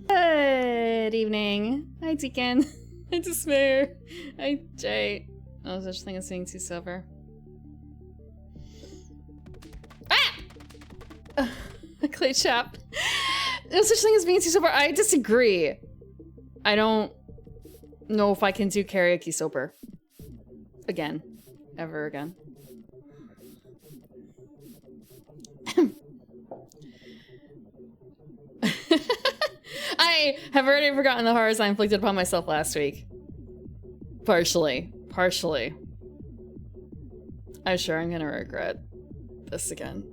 Good evening. Hi, Deacon. Hi, Despair. Hi, Jay. Oh, such thing as being too sober. Ah! Clay Chap. No such thing as being too sober. I disagree. I don't know if I can do karaoke sober. Again. Ever again. I have already forgotten the horrors I inflicted upon myself last week. Partially. I'm sure I'm gonna regret this again.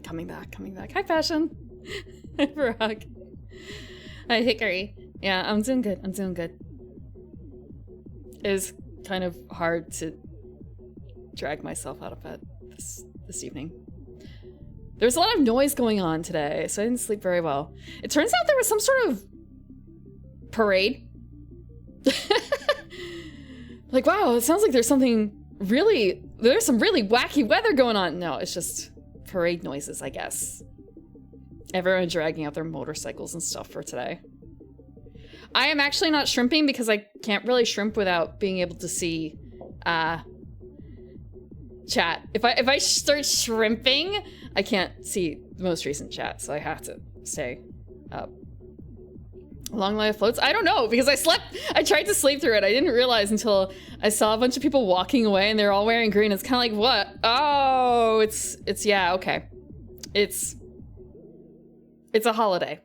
Coming back. Hi, Passion. Hi, Barack. Hi, Hickory. Yeah, I'm doing good. It was kind of hard to drag myself out of bed this evening. There was a lot of noise going on today, so I didn't sleep very well. It turns out there was some sort of parade. Like, wow, it sounds like there's some really wacky weather going on. No, it's just parade noises, I guess. Everyone dragging out their motorcycles and stuff for today. I am actually not shrimping because I can't really shrimp without being able to see chat. If I start shrimping, I can't see the most recent chat, so I have to stay up. Long life floats? I don't know, because I tried to sleep through it. I didn't realize until I saw a bunch of people walking away and they're all wearing green. It's kind of like, what? Oh, it's yeah, okay. It's a holiday.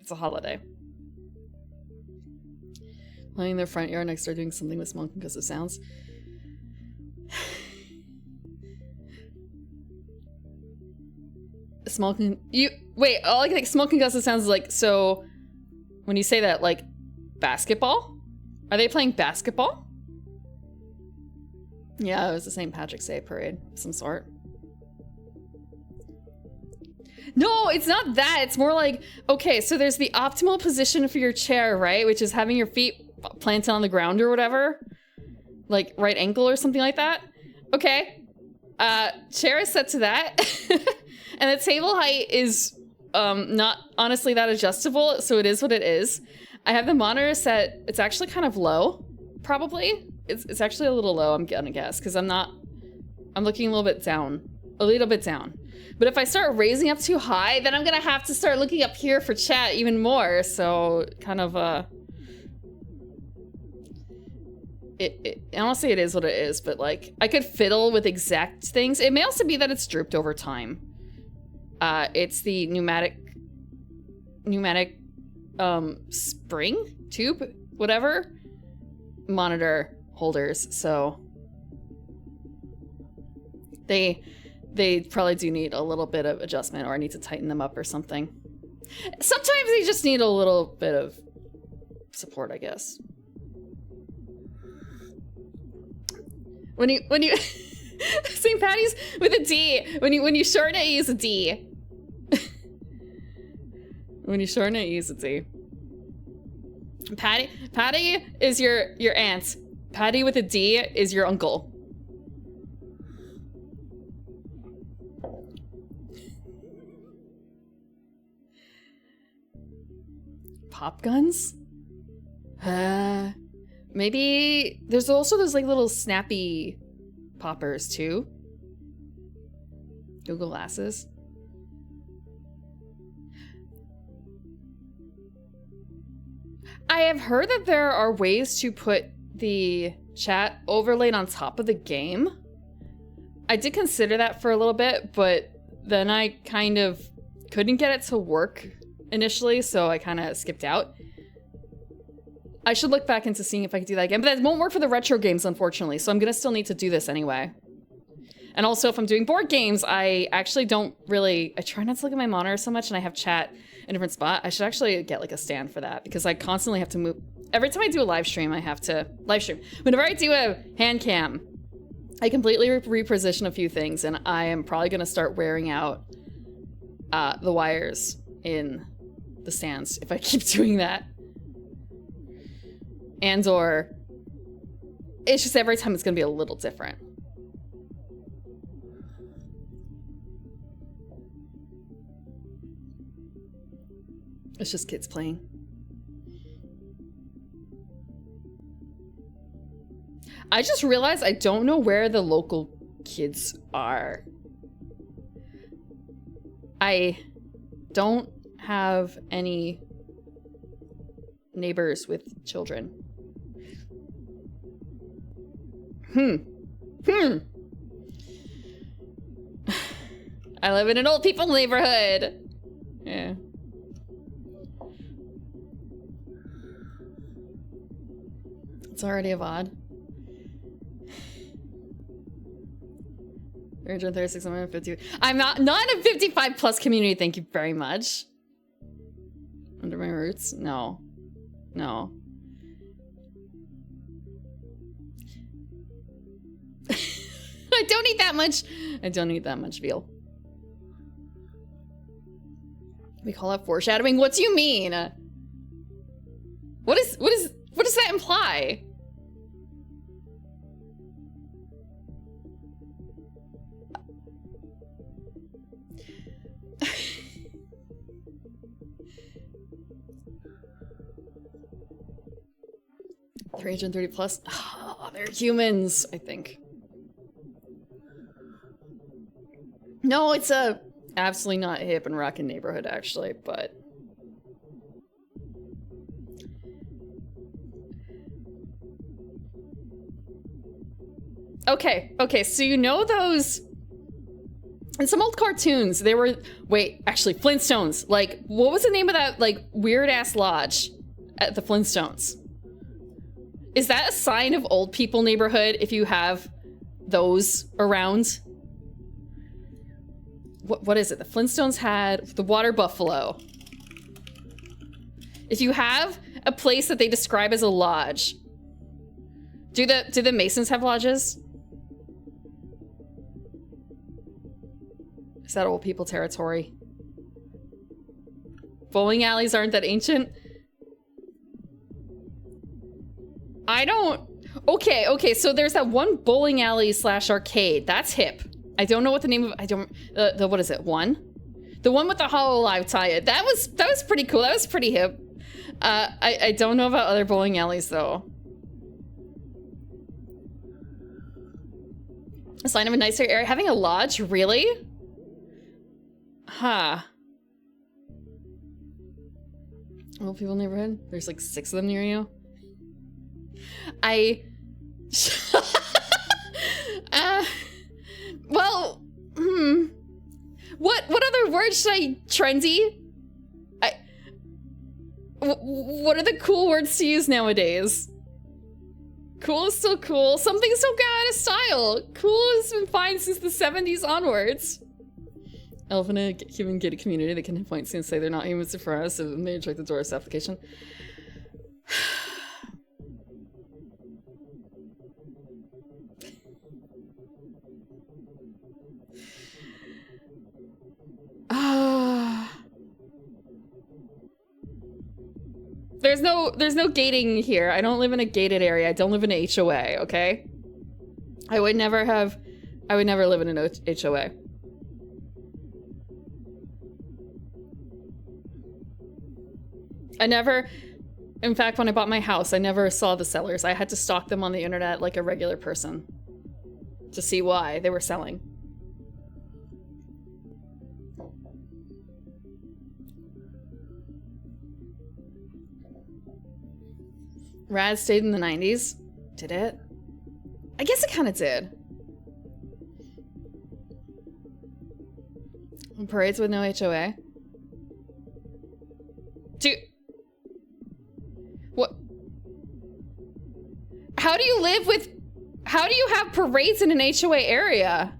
It's a holiday. Playing in their front yard next door doing something with smoke because of sounds. Smoking, wait, all I can think smoking gusset sounds like, so when you say that, like basketball? Are they playing basketball? Yeah, it was the St. Patrick's Day parade of some sort. No, it's not that. It's more like, okay, so there's the optimal position for your chair, right? Which is having your feet planted on the ground or whatever. Like right ankle or something like that. Okay. Chair is set to that. And the table height is not honestly that adjustable, so it is what it is. I have the monitor set, it's actually kind of low, probably. It's actually a little low, I'm gonna guess, because I'm looking a little bit down. But if I start raising up too high, then I'm gonna have to start looking up here for chat even more, so kind of, honestly it is what it is, but like, I could fiddle with exact things. It may also be that it's drooped over time. It's the pneumatic spring tube, whatever, monitor holders. So they probably do need a little bit of adjustment, or I need to tighten them up or something. Sometimes they just need a little bit of support, I guess. When you St. Patty's with a D. When you shorten it, you use a D. When you shorten it, you use a D. Patty is your aunt. Patty with a D is your uncle. Pop guns? Maybe there's also those like little snappy poppers too. Google Glasses. I have heard that there are ways to put the chat overlaid on top of the game. I did consider that for a little bit, but then I kind of couldn't get it to work initially, so I kind of skipped out. I should look back into seeing if I can do that again, but that won't work for the retro games, unfortunately, so I'm gonna still need to do this anyway. And also, if I'm doing board games, I actually don't really, I try not to look at my monitor so much, and I have chat in a different spot. I should actually get like a stand for that, because I constantly have to move. Every time I do a live stream, I have to live stream. Whenever I do a hand cam, I completely reposition a few things, and I am probably gonna start wearing out the wires in the stands if I keep doing that. And or it's just every time it's gonna be a little different. It's just kids playing. I just realized I don't know where the local kids are. I don't have any neighbors with children. I live in an old people neighborhood. Yeah. It's already a VOD. 336, 150. I'm not a 55 plus community, thank you very much. Under my roots? No. No. I don't eat that much. I don't eat that much veal. We call that foreshadowing? What do you mean? What does that imply? $330 plus. Oh, they're humans, I think. No, it's a absolutely not hip and rockin' neighborhood, actually, but okay, so you know those in some old cartoons, they were actually Flintstones. Like, what was the name of that like weird ass lodge at the Flintstones? Is that a sign of old people neighborhood if you have those around? What is it? The Flintstones had the water buffalo. If you have a place that they describe as a lodge, do the Masons have lodges? Is that old people territory? Bowling alleys aren't that ancient? I don't... Okay, so there's that one bowling alley / arcade. That's hip. I don't know what the name of... I don't... what is it? One? The one with the Hololive tie-in. That was pretty cool. That was pretty hip. I don't know about other bowling alleys, though. A sign of a nicer area. Having a lodge? Really? Huh. Old people neighborhood? There's like 6 of them near you? Well, What other words should I... Trendy? What are the cool words to use nowadays? Cool is still cool. Something's still got out of style. Cool has been fine since the 70s onwards. Elf in a human gated community that can point and say they're not humans for us and they check the Doris application. There's no gating here. I don't live in a gated area. I don't live in an HOA, okay? I would never live in an HOA. In fact, when I bought my house, I never saw the sellers. I had to stalk them on the internet like a regular person to see why they were selling. Rad stayed in the 90s. Did it? I guess it kind of did. Parades with no HOA. Dude. What? How do you have parades in an HOA area?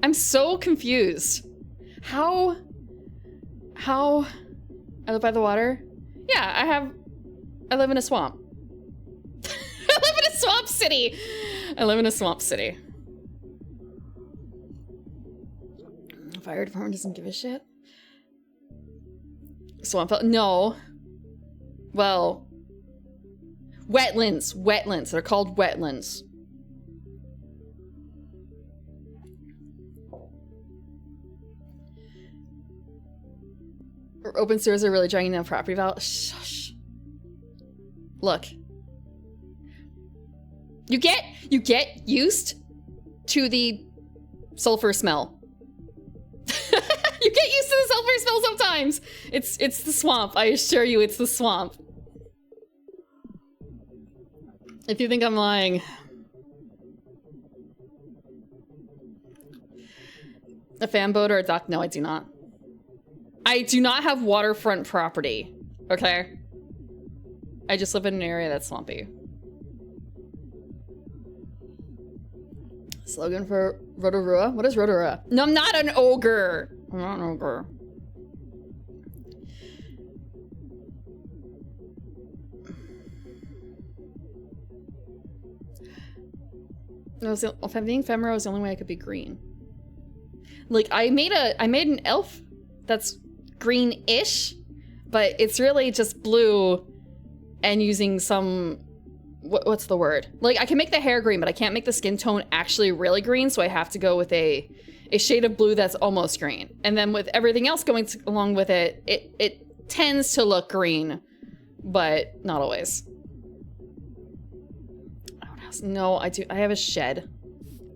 I'm so confused. How? I live by the water? Yeah, I live in a swamp. I live in a swamp city. I live in a swamp city. Fire department doesn't give a shit. Swamp, no. Well, wetlands. They're called wetlands. Open sewers are really dragging down property value. Shush. Look. You get used to the sulfur smell. You get used to the sulfur smell sometimes. It's the swamp. I assure you, it's the swamp. If you think I'm lying. A fan boat or a dock? No, I do not. I do not have waterfront property. Okay? I just live in an area that's swampy. Slogan for Rotorua? What is Rotorua? No, I'm not an ogre. I'm not an ogre. No, if I'm being Femero is the only way I could be green. Like, I made an elf that's green-ish, but it's really just blue and using some... What's the word? Like, I can make the hair green, but I can't make the skin tone actually really green, so I have to go with a shade of blue that's almost green. And then with everything else going along with it, it tends to look green, but not always. No, I do. I have a shed.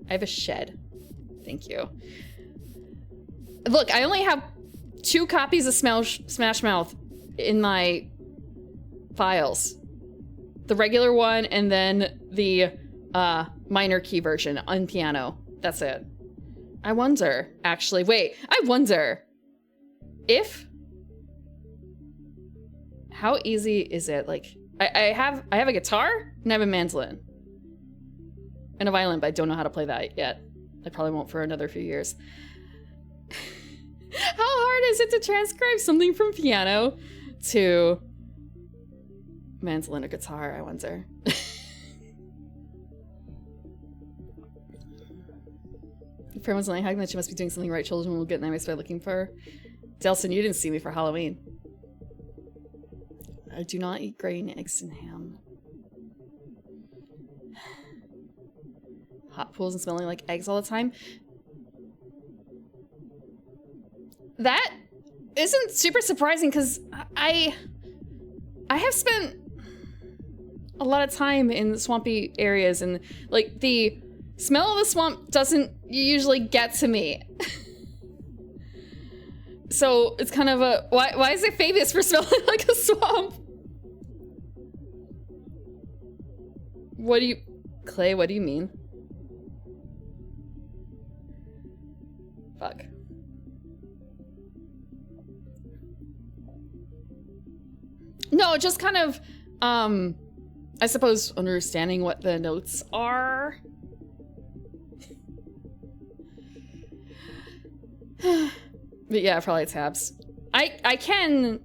I have a shed. Thank you. Look, I only have 2 copies of Smash Mouth in my files. The regular one and then the minor key version on piano. That's it. I wonder, actually. Wait, I wonder if... How easy is it? Like, I have a guitar and I have a mandolin. And a violin, but I don't know how to play that yet. I probably won't for another few years. How hard is it to transcribe something from piano to mandolin or guitar, I wonder. If everyone's only hugging that she must be doing something right, children will get nightmares by looking for her. Delson, you didn't see me for Halloween. I do not eat grain, eggs, and ham. Hot pools and smelling like eggs all the time. That isn't super surprising because I have spent a lot of time in swampy areas and like the smell of the swamp doesn't usually get to me. So it's kind of a, why is it famous for smelling like a swamp? Clay, what do you mean? Fuck. No, just kind of, I suppose understanding what the notes are. But yeah, probably tabs. I can,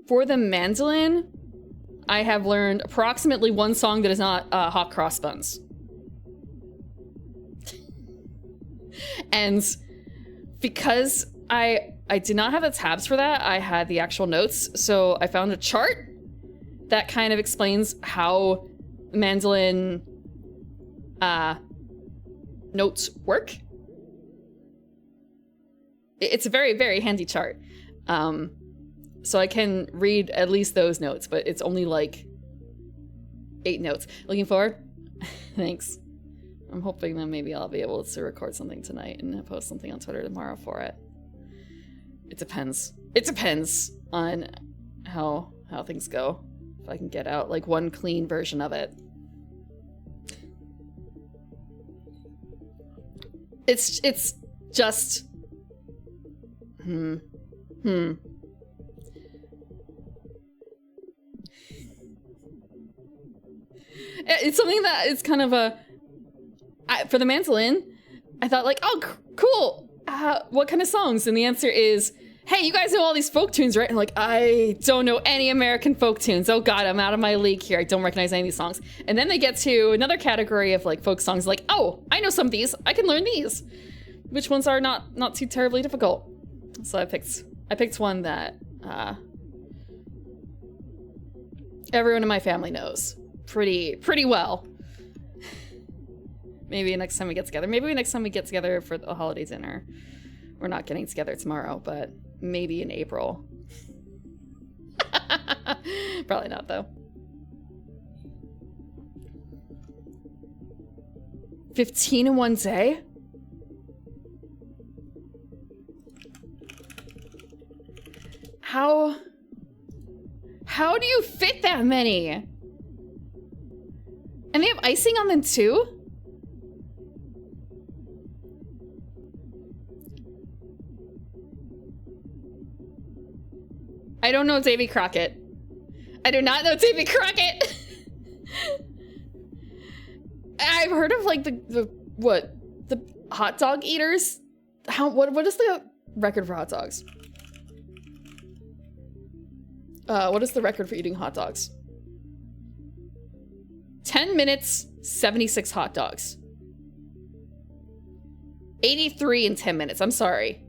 for the mandolin, I have learned approximately 1 song that is not Hot Cross Buns. And because I did not have the tabs for that, I had the actual notes. So I found a chart that kind of explains how mandolin notes work. It's a very, very handy chart. So I can read at least those notes, but it's only like 8 notes. Looking forward? Thanks. I'm hoping that maybe I'll be able to record something tonight and post something on Twitter tomorrow for it. It depends. It depends on how things go. If I can get out like one clean version of it. It's just It's something that is kind of a for the mandolin. I thought like, oh, cool. What kind of songs? And the answer is, hey, you guys know all these folk tunes, right? And like, I don't know any American folk tunes. Oh God, I'm out of my league here. I don't recognize any of these songs. And then they get to another category of like folk songs. Like, oh, I know some of these. I can learn these. Which ones are not too terribly difficult. So I picked one that everyone in my family knows pretty well. Maybe next time we get together. Maybe next time we get together for the holiday dinner. We're not getting together tomorrow, but maybe in April. Probably not, though. 15 in one day? How do you fit that many? And they have icing on them too? I don't know Davy Crockett. I do not know Davy Crockett. I've heard of like the hot dog eaters. What is the record for hot dogs? What is the record for eating hot dogs? 10 minutes, 76 hot dogs. 83 in 10 minutes. I'm sorry.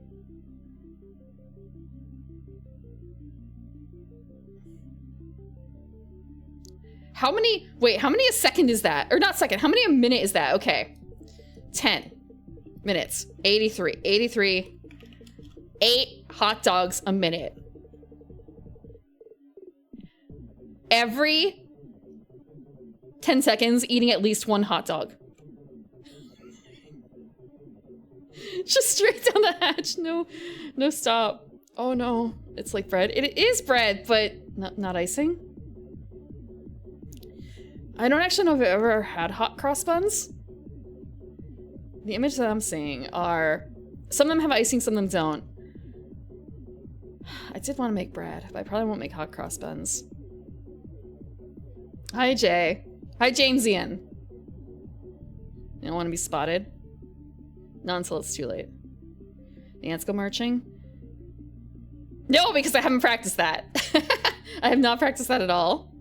How many a second is that? Or not second, how many a minute is that? Okay. 10 minutes, 83, 8 hot dogs a minute. Every 10 seconds, eating at least one hot dog. Just straight down the hatch, no stop. Oh no, it's like bread. It is bread, but not icing. I don't actually know if I've ever had hot cross buns. The image that I'm seeing are, some of them have icing, some of them don't. I did want to make bread, but I probably won't make hot cross buns. Hi, Jay. Hi, Jamesian. You don't want to be spotted? Not until it's too late. The ants go marching? No, because I haven't practiced that. I have not practiced that at all.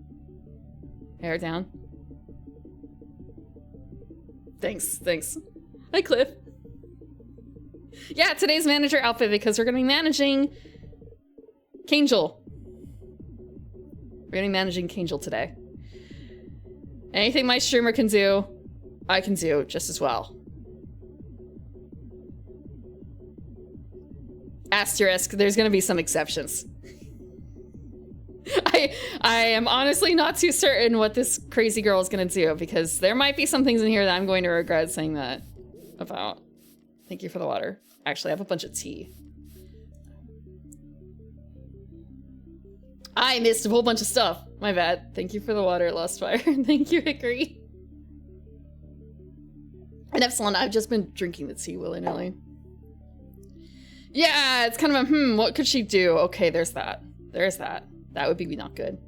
Hair down. Thanks. Hi, Cliff. Yeah, today's manager outfit because we're going to be managing Kangel. We're going to be managing Kangel today. Anything my streamer can do, I can do just as well. Asterisk, there's going to be some exceptions. I am honestly not too certain what this crazy girl is going to do because there might be some things in here that I'm going to regret saying that about. Thank you for the water. Actually, I have a bunch of tea. I missed a whole bunch of stuff. My bad. Thank you for the water, Lostfire. Thank you, Hickory. And Epsilon, I've just been drinking the tea willy-nilly. Yeah, it's kind of a, what could she do? Okay, there's that. There's that. That would be not good.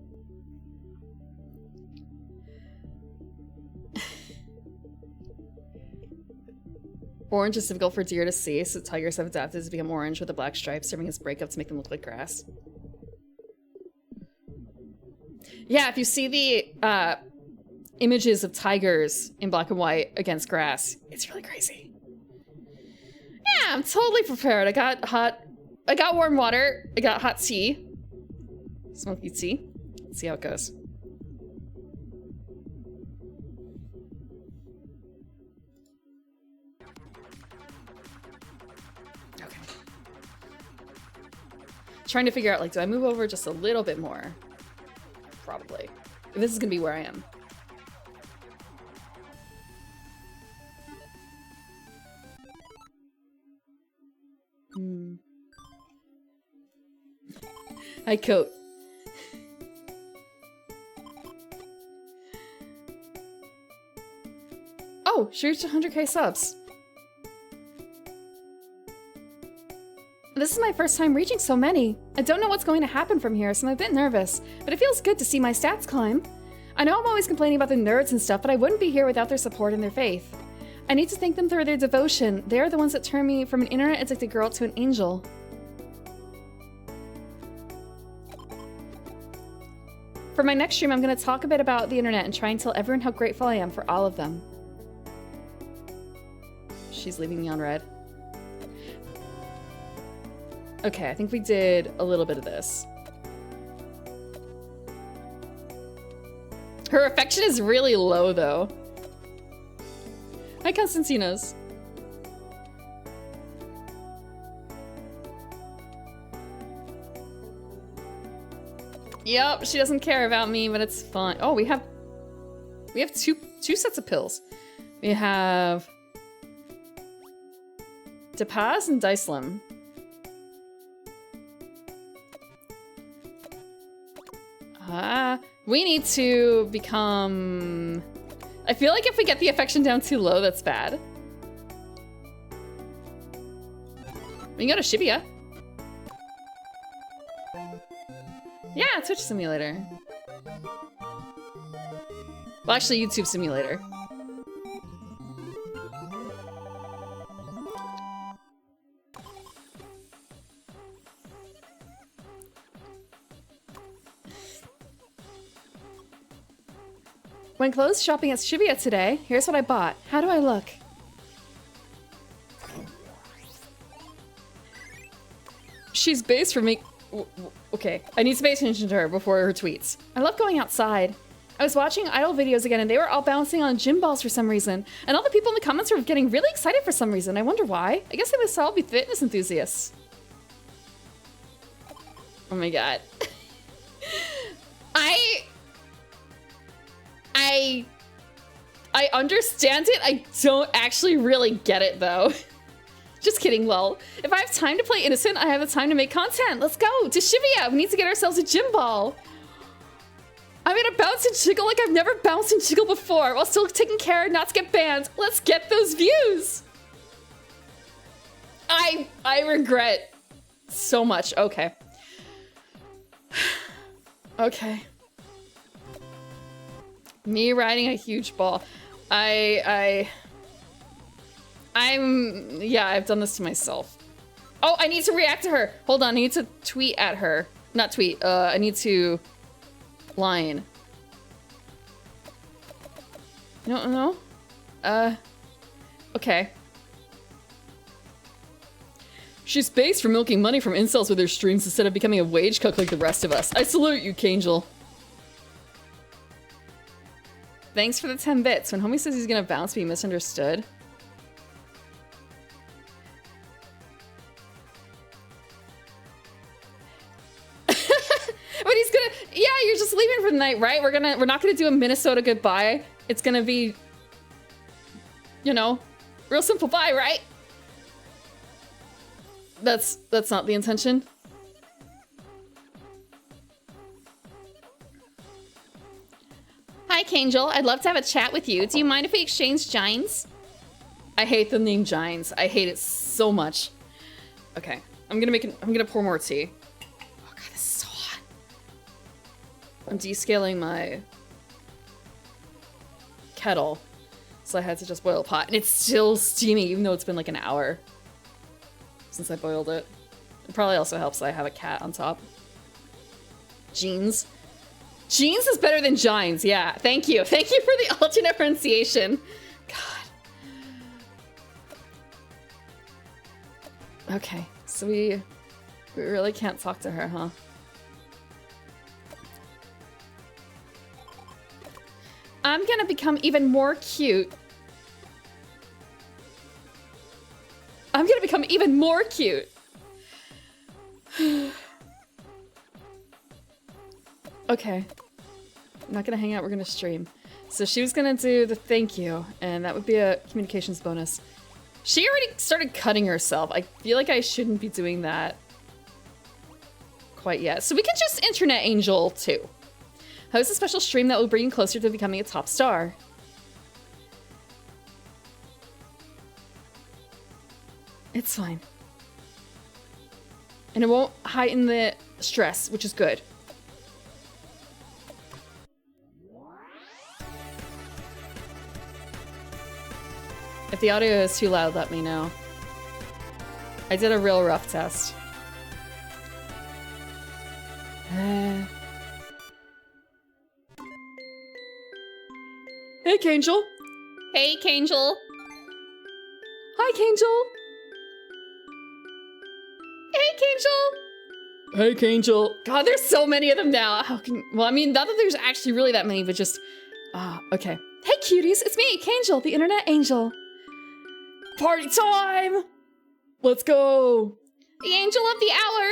Orange is difficult for deer to see, so tigers have adapted to become orange with a black stripe, serving as breakup to make them look like grass. Yeah, if you see the images of tigers in black and white against grass, it's really crazy. Yeah, I'm totally prepared. I got warm water. I got hot tea. Smoky tea. Let's see how it goes. Okay. Trying to figure out, like, do I move over just a little bit more? Probably. This is gonna be where I am. Hi, coat. Oh, she reached 100k subs. This is my first time reaching so many. I don't know what's going to happen from here, so I'm a bit nervous, but it feels good to see my stats climb. I know I'm always complaining about the nerds and stuff, but I wouldn't be here without their support and their faith. I need to thank them for their devotion. They are the ones that turned me from an internet-addicted girl to an angel. For my next stream, I'm going to talk a bit about the internet and try and tell everyone how grateful I am for all of them. She's leaving me on red. Okay, I think we did a little bit of this. Her affection is really low, though. Hi, Constantinos. Yep, she doesn't care about me, but it's fine. Oh, we have two sets of pills. We have Depaz and Dicelem. We need to become... I feel like if we get the affection down too low, that's bad. We can go to Shibuya. Yeah, Twitch Simulator. Well, actually, YouTube Simulator. Went clothes shopping at Shibuya today. Here's what I bought. How do I look? She's based for me. Okay, I need to pay attention to her before her tweets. I love going outside. I was watching idol videos again and they were all bouncing on gym balls for some reason. And all the people in the comments were getting really excited for some reason. I wonder why. I guess they must all be fitness enthusiasts. Oh my god. I understand it. I don't actually really get it though. Just kidding, lol. If I have time to play innocent, I have the time to make content. Let's go to Shibuya. We need to get ourselves a gym ball. I'm gonna bounce and jiggle like I've never bounced and jiggled before while still taking care not to get banned. Let's get those views. I regret so much. Okay. Okay. Me riding a huge ball. Yeah, I've done this to myself. Oh, I need to react to her. Hold on, I need to tweet at her. Not tweet, I need to line. No. Okay. She's based for milking money from incels with her streams instead of becoming a wage cook like the rest of us. I salute you, Kangel. Thanks for the 10 bits. When homie says he's gonna bounce, be misunderstood. But he's gonna, yeah, you're just leaving for the night, right? We're not gonna do a Minnesota goodbye. It's gonna be, you know, real simple bye, right? That's not the intention. Hi, Kangel. I'd love to have a chat with you. Do you mind if we exchange Gines? I hate the name Gines. I hate it so much. Okay, I'm gonna pour more tea. Oh god, this is so hot. I'm descaling my kettle, so I had to just boil a pot, and it's still steaming even though it's been like an hour since I boiled it. It probably also helps that I have a cat on top. Jeans. Jeans is better than Gines, yeah. Thank you. Thank you for the alternate pronunciation. God. Okay, so we really can't talk to her, huh? I'm gonna become even more cute. I'm gonna become even more cute. Okay. I'm not gonna hang out, we're gonna stream. So she was gonna do the thank you, and that would be a communications bonus. She already started cutting herself. I feel like I shouldn't be doing that quite yet. So we can just Internet Angel too. Host a special stream that will bring you closer to becoming a top star. It's fine. And it won't heighten the stress, which is good. If the audio is too loud, let me know. I did a real rough test. Hey, Kangel. Hey, Kangel. Hi, Kangel. Hey, Kangel. Hey, Kangel. God, there's so many of them now. How can... Well, I mean, not that there's actually really that many, but just... okay. Hey, cuties. It's me, Kangel, the Internet Angel. Party time! Let's go! The Angel of the Hour!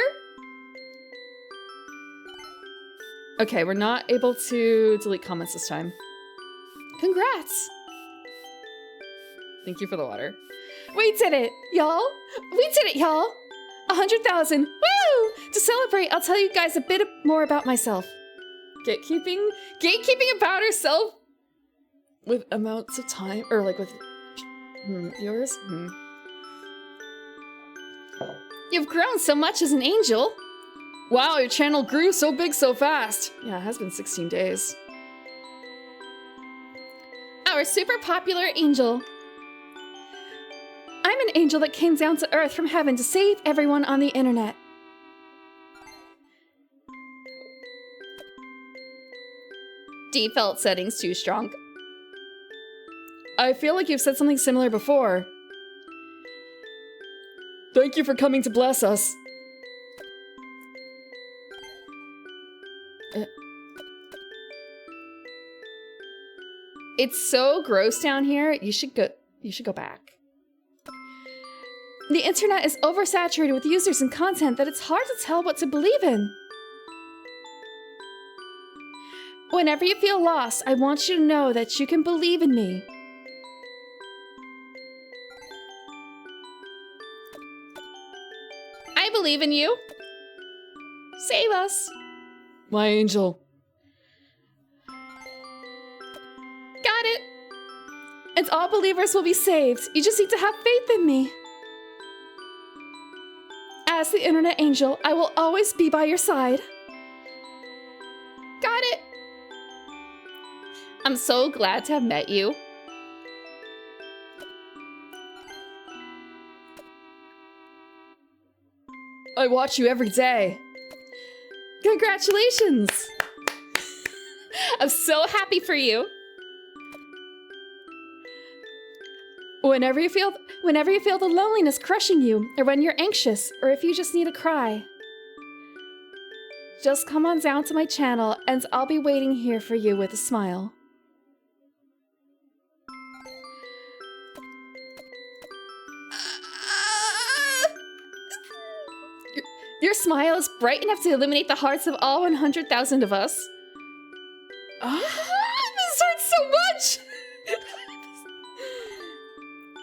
Okay, we're not able to delete comments this time. Congrats! Thank you for the water. We did it, y'all! We did it, y'all! 100,000! Woo! To celebrate, I'll tell you guys a bit more about myself. Gatekeeping about herself with amounts of time, or like with viewers? You've grown so much as an angel. Wow, your channel grew so big so fast. Yeah, it has been 16 days. Our super popular angel. I'm an angel that came down to Earth from heaven to save everyone on the internet. Default settings too strong. I feel like you've said something similar before. Thank you for coming to bless us. It's so gross down here. You should go back. The internet is oversaturated with users and content that it's hard to tell what to believe in. Whenever you feel lost, I want you to know that you can believe in me. I believe in you. Save us. My angel. Got it. And all believers will be saved. You just need to have faith in me. As the internet angel, I will always be by your side. Got it. I'm so glad to have met you. I watch you every day. Congratulations! I'm so happy for you. Whenever you feel the loneliness crushing you, or when you're anxious, or if you just need a cry, just come on down to my channel and I'll be waiting here for you with a smile. Your smile is bright enough to illuminate the hearts of all 100,000 of us. This hurts so much!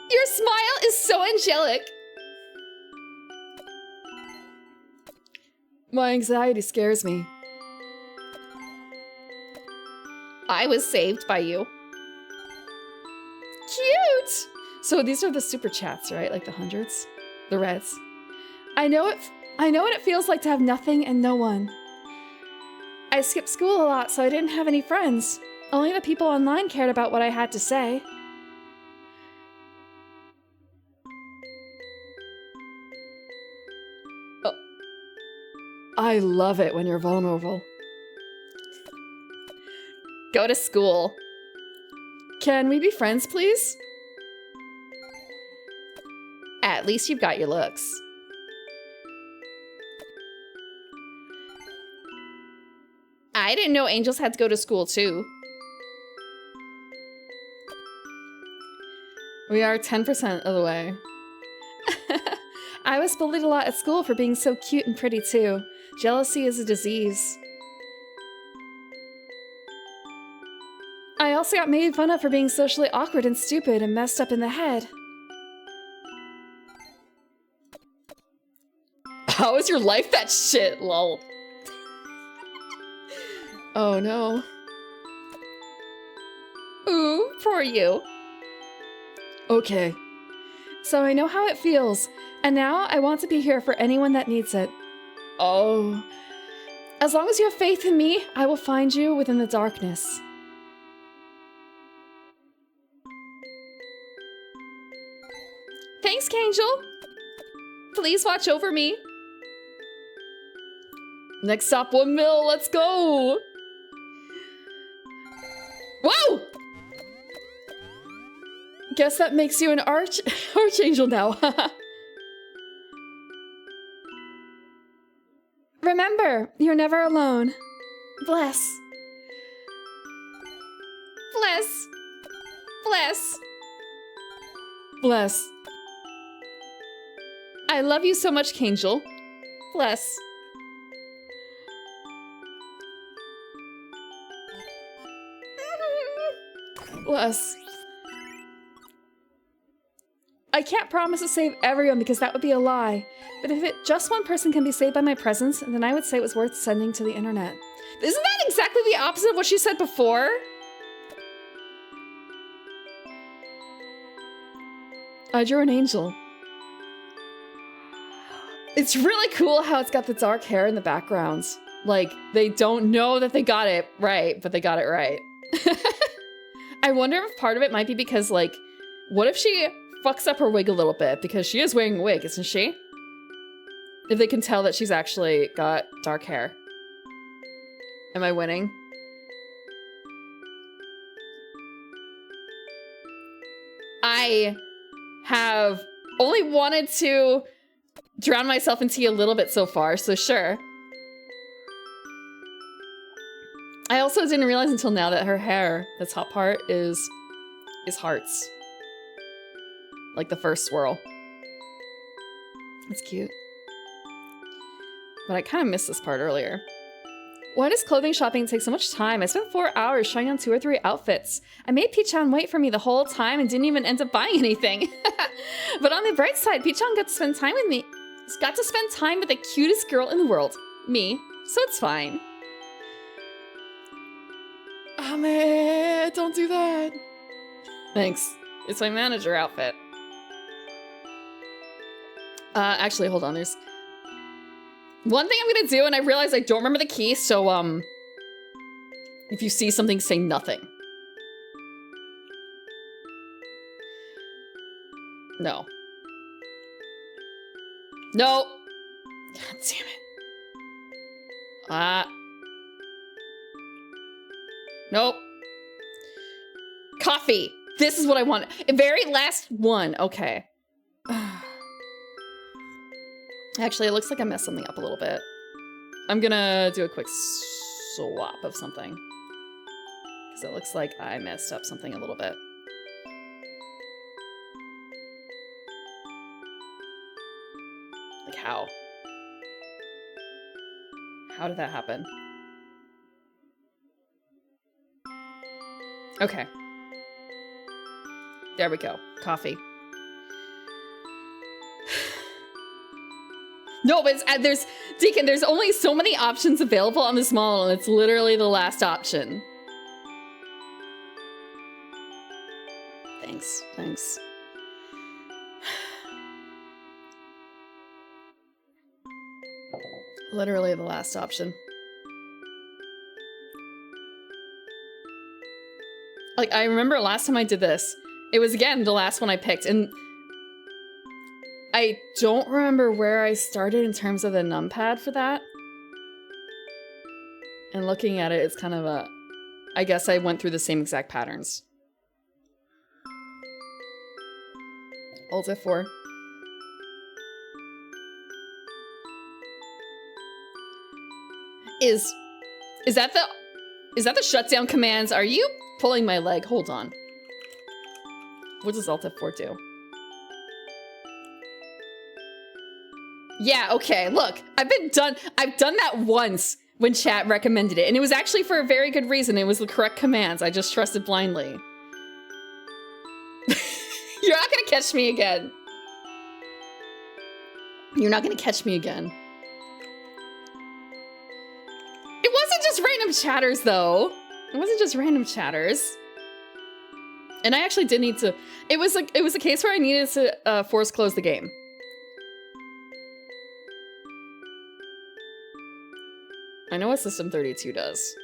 Your smile is so angelic. My anxiety scares me. I was saved by you. Cute! So these are the super chats, right? Like the hundreds? The reds. I know what it feels like to have nothing and no one. I skipped school a lot, so I didn't have any friends. Only the people online cared about what I had to say. Oh. I love it when you're vulnerable. Go to school. Can we be friends, please? At least you've got your looks. I didn't know angels had to go to school too. We are 10% of the way. I was bullied a lot at school for being so cute and pretty too. Jealousy is a disease. I also got made fun of for being socially awkward and stupid and messed up in the head. How is your life that shit, lol? Oh no. Ooh, poor you. Okay. So I know how it feels, and now I want to be here for anyone that needs it. Oh. As long as you have faith in me, I will find you within the darkness. Thanks, Kangel. Please watch over me. Next stop, 1 mil, let's go! Whoa! Guess that makes you an archangel now. Remember, you're never alone. Bless. Bless. Bless. Bless. I love you so much, Kangel. Bless. Bless. I can't promise to save everyone because that would be a lie. But if just one person can be saved by my presence, then I would say it was worth sending to the internet. Isn't that exactly the opposite of what she said before? I drew an angel. It's really cool how it's got the dark hair in the background. Like, they don't know that they got it right, but they got it right. I wonder if part of it might be because, like, what if she fucks up her wig a little bit? Because she is wearing a wig, isn't she? If they can tell that she's actually got dark hair. Am I winning? I have only wanted to drown myself in tea a little bit so far, so sure. I also didn't realize until now that her hair, the top part, is hearts. Like the first swirl. It's cute. But I kind of missed this part earlier. Why does clothing shopping take so much time? I spent 4 hours trying on 2 or 3 outfits. I made Pichon wait for me the whole time and didn't even end up buying anything. But on the bright side, Pichon got to spend time with me. Got to spend time with the cutest girl in the world. Me. So it's fine. Oh man, don't do that. Thanks. It's my manager outfit. Actually, hold on. There's one thing I'm gonna do, and I realize I don't remember the key, so, if you see something, say nothing. No. No! God damn it. Nope. Coffee! This is what I want. The very last one. Okay. Actually, it looks like I messed something up a little bit. I'm gonna do a quick swap of something. Because it looks like I messed up something a little bit. Like how? How did that happen? Okay. There we go. Coffee. No, but there's Deacon, there's only so many options available on this model, and it's literally the last option. Thanks. Thanks. Literally the last option. Like, I remember last time I did this, it was, again, the last one I picked, and I don't remember where I started in terms of the numpad for that. And looking at it, it's kind of a... I guess I went through the same exact patterns. Alt F4. Is that the shutdown commands? Are you pulling my leg? Hold on. What does Alt F4 do? Yeah, okay, look. I've done that once when chat recommended it, and it was actually for a very good reason. It was the correct commands. I just trusted blindly. You're not gonna catch me again. You're not gonna catch me again. It wasn't just random chatters, though. It wasn't just random chatters. And I actually did need to... It was a case where I needed to force close the game. I know what System 32 does.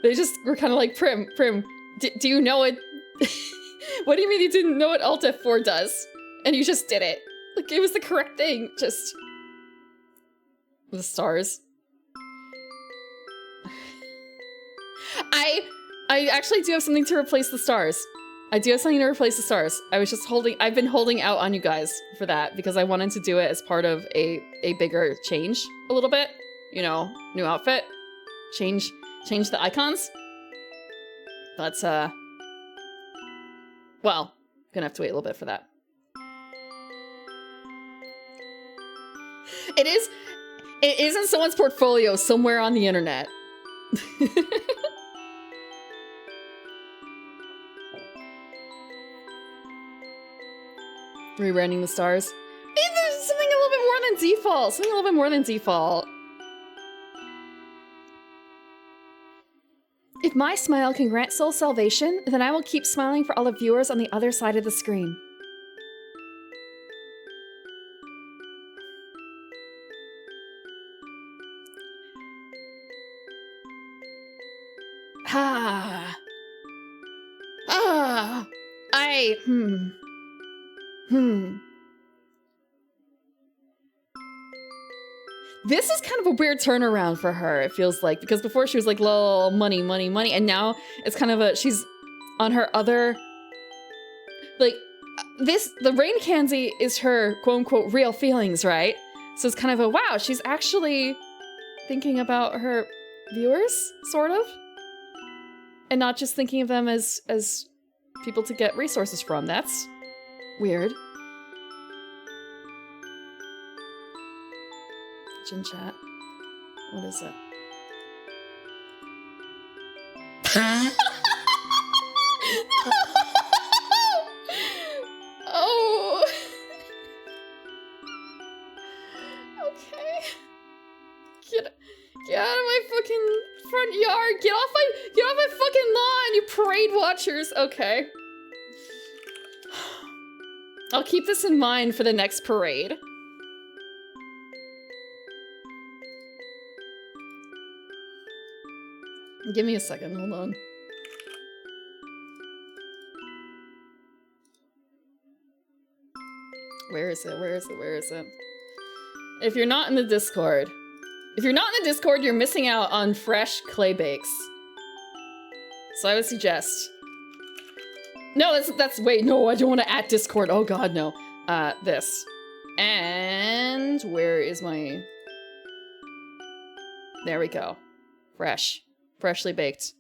They just were kind of like, Prim, do you know it? What do you mean you didn't know what Alt F4 does? And you just did it. Like, it was the correct thing, just... The stars. I actually do have something to replace the stars. I do have something to replace the stars. I've been holding out on you guys for that because I wanted to do it as part of a bigger change a little bit. You know, new outfit. Change the icons. But, well, gonna have to wait a little bit for that. It is in someone's portfolio somewhere on the internet. Rewriting the stars. There's something a little bit more than default. Something a little bit more than default. If my smile can grant soul salvation, then I will keep smiling for all the viewers on the other side of the screen. Ah. Ah. This is kind of a weird turnaround for her, it feels like, because before she was like, lol, money, money, money, and now it's kind of she's on her other, like, the rain candy is her quote-unquote real feelings, right? So it's kind of a, wow, she's actually thinking about her viewers, sort of? And not just thinking of them as people to get resources from. That's weird. Gin chat. What is it? Oh. Okay. Get out of my fucking front yard. Get off my fucking lawn, you parade watchers. Okay. I'll keep this in mind for the next parade. Give me a second, hold on. Where is it? Where is it? Where is it? If you're not in the Discord, you're missing out on fresh clay bakes. So I would suggest. No, wait, no, I don't want to at Discord. Oh god, no. This. And where is my... There we go. Fresh. Freshly baked.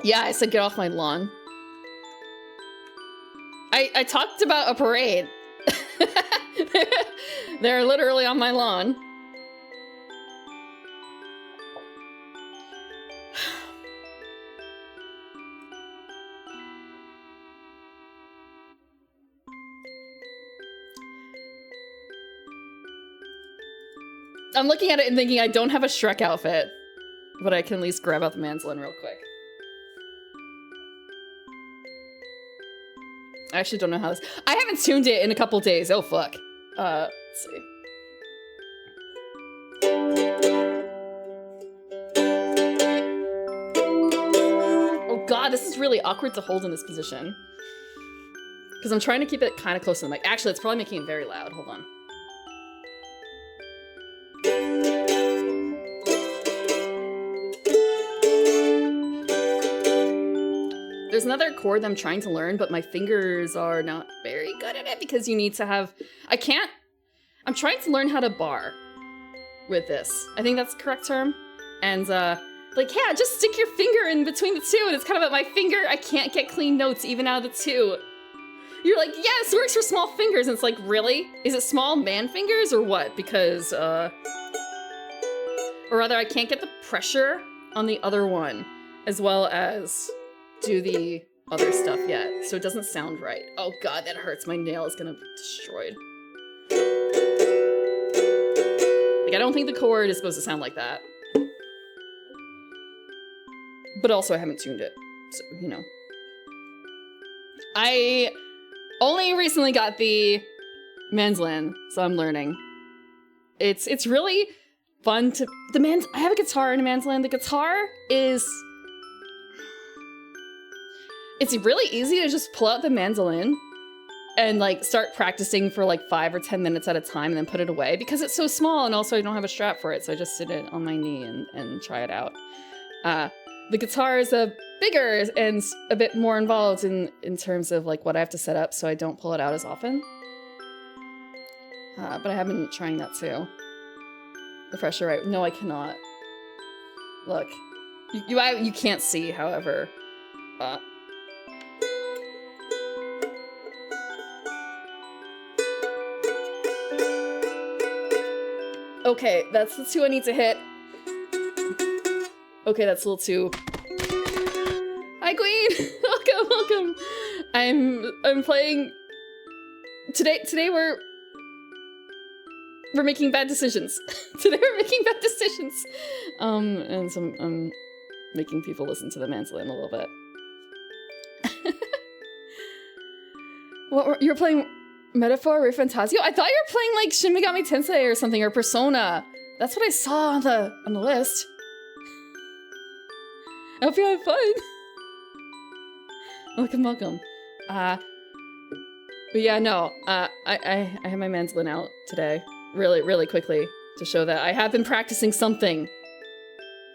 Yeah, I said get off my lawn. I talked about a parade. They're literally on my lawn. I'm looking at it and thinking I don't have a Shrek outfit, but I can at least grab out the mandolin real quick. I actually don't know how this... I haven't tuned it in a couple days. Oh, fuck. Let's see. Oh god, this is really awkward to hold in this position. Because I'm trying to keep it kind of close to the mic. Actually, it's probably making it very loud. Hold on. There's another chord that I'm trying to learn, but my fingers are not very good at it because you need to have... I'm trying to learn how to bar with this. I think that's the correct term. And, like, yeah, just stick your finger in between the two, and it's kind of at my finger, I can't get clean notes even out of the two. You're like, yeah, this works for small fingers, and it's like, really? Is it small man fingers or what? Because, or rather, I can't get the pressure on the other one, as well as do the other stuff yet, so it doesn't sound right. Oh god, that hurts. My nail is gonna be destroyed. Like, I don't think the chord is supposed to sound like that. But also, I haven't tuned it, so, you know. I only recently got the mandolin, so I'm learning. It's really fun to... I have a guitar and a mandolin. The guitar is... It's really easy to just pull out the mandolin and like start practicing for like 5 or 10 minutes at a time and then put it away because it's so small, and also I don't have a strap for it, so I just sit it on my knee and try it out. The guitar is bigger and a bit more involved in terms of like what I have to set up, so I don't pull it out as often. But I have been trying that too. The pressure, right? No, I cannot. Look, you can't see, however. Okay, that's the 2 I need to hit. Okay, that's a little too... Hi, Queen! Welcome, welcome! I'm playing... Today we're making bad decisions. Today we're making bad decisions. And so I'm making people listen to the mandolin a little bit. What you're playing Metaphor ReFantazio? I thought you were playing like Shin Megami Tensei or something, or Persona. That's what I saw on the list. I hope you have fun. Welcome, welcome. But yeah, no. I have my mandolin out today, really quickly, to show that I have been practicing something.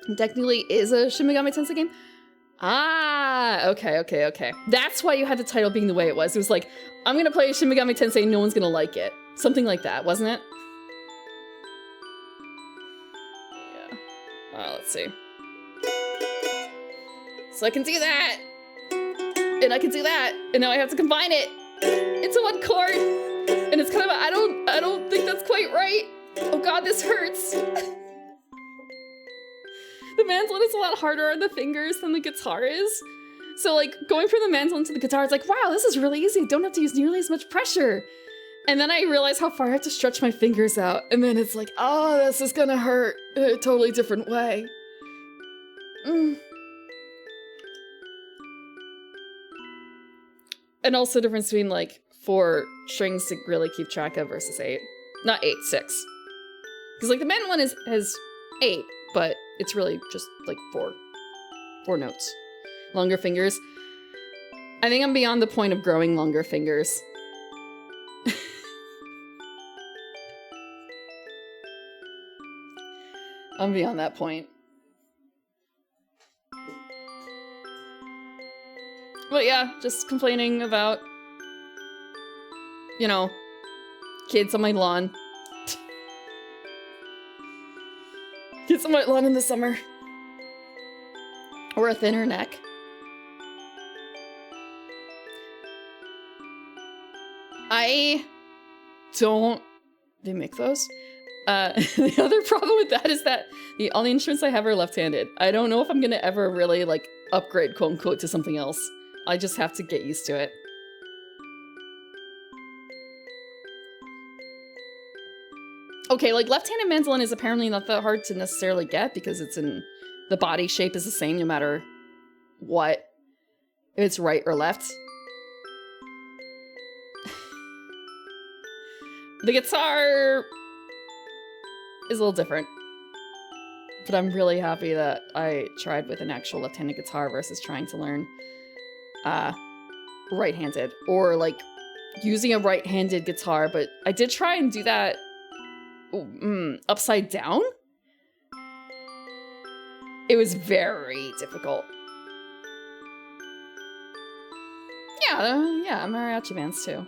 It technically is a Shin Megami Tensei game. Ah, okay. That's why you had the title being the way it was. It was like, I'm gonna play Shin Megami Tensei, no one's gonna like it. Something like that, wasn't it? Yeah. Let's see. So I can do that! And I can do that! And now I have to combine it into one chord! And it's kind of, I don't think that's quite right! Oh god, this hurts! The mandolin is a lot harder on the fingers than the guitar is. So like, going from the mandolin to the guitar, it's like, wow, this is really easy. I don't have to use nearly as much pressure. And then I realize how far I have to stretch my fingers out. And then it's like, oh, this is gonna hurt in a totally different way. And also the difference between like 4 strings to really keep track of versus 8. Not 8, 6. Because like the mandolin has 8, but it's really just like 4 notes. Longer fingers. I think I'm beyond the point of growing longer fingers. I'm beyond that point. But yeah, just complaining about, you know, kids on my lawn. Kids on my lawn in the summer. Or a thinner neck. They make those? The other problem with that is that all the instruments I have are left-handed. I don't know if I'm gonna ever really, like, upgrade, quote-unquote, to something else. I just have to get used to it. Okay, like, left-handed mandolin is apparently not that hard to necessarily get because it's in... The body shape is the same no matter what. If it's right or left. The guitar is a little different. But I'm really happy that I tried with an actual left-handed guitar versus trying to learn right-handed. Or, like, using a right-handed guitar, but I did try and do that upside down. It was very difficult. Yeah, mariachi bands too.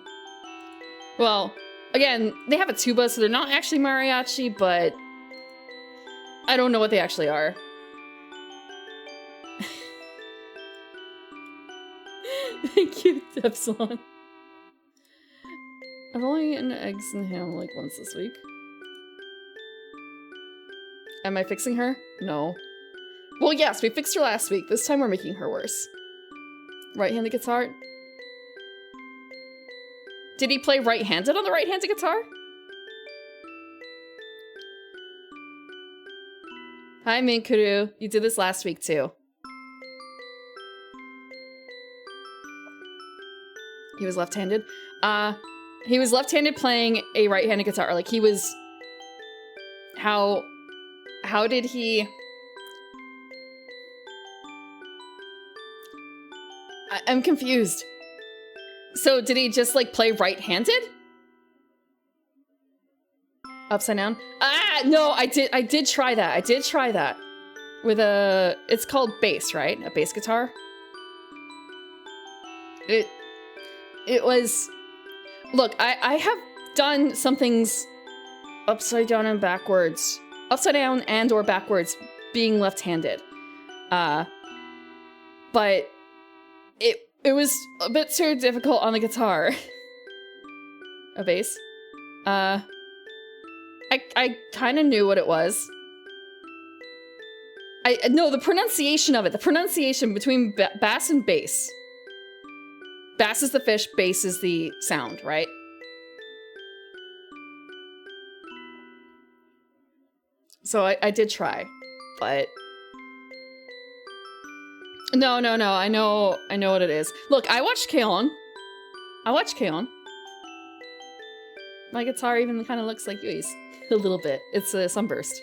Well, again, they have a tuba, so they're not actually mariachi, but I don't know what they actually are. Thank you, Epsilon. I've only eaten eggs and ham like once this week. Am I fixing her? No. Well, yes, we fixed her last week. This time we're making her worse. Right-handed guitar? Did he play right-handed on the right-handed guitar? Hi, Minkuru. You did this last week, too. He was left-handed? He was left-handed playing a right-handed guitar. Like, he was... How did he... I'm confused. So did he just like play right-handed? Upside down? Ah, no, I did try that. I did try that. With a, it's called bass, right? A bass guitar. It was, look, I have done some things upside down and backwards. Upside down and or backwards being left-handed. But it was a bit too difficult on the guitar. A bass. I kind of knew what it was. No, the pronunciation of it. The pronunciation between bass and bass. Bass is the fish, bass is the sound, right? So I did try, but... No, I know what it is. Look, I watched K-On! My guitar even kind of looks like Yui's. A little bit. It's a Sunburst.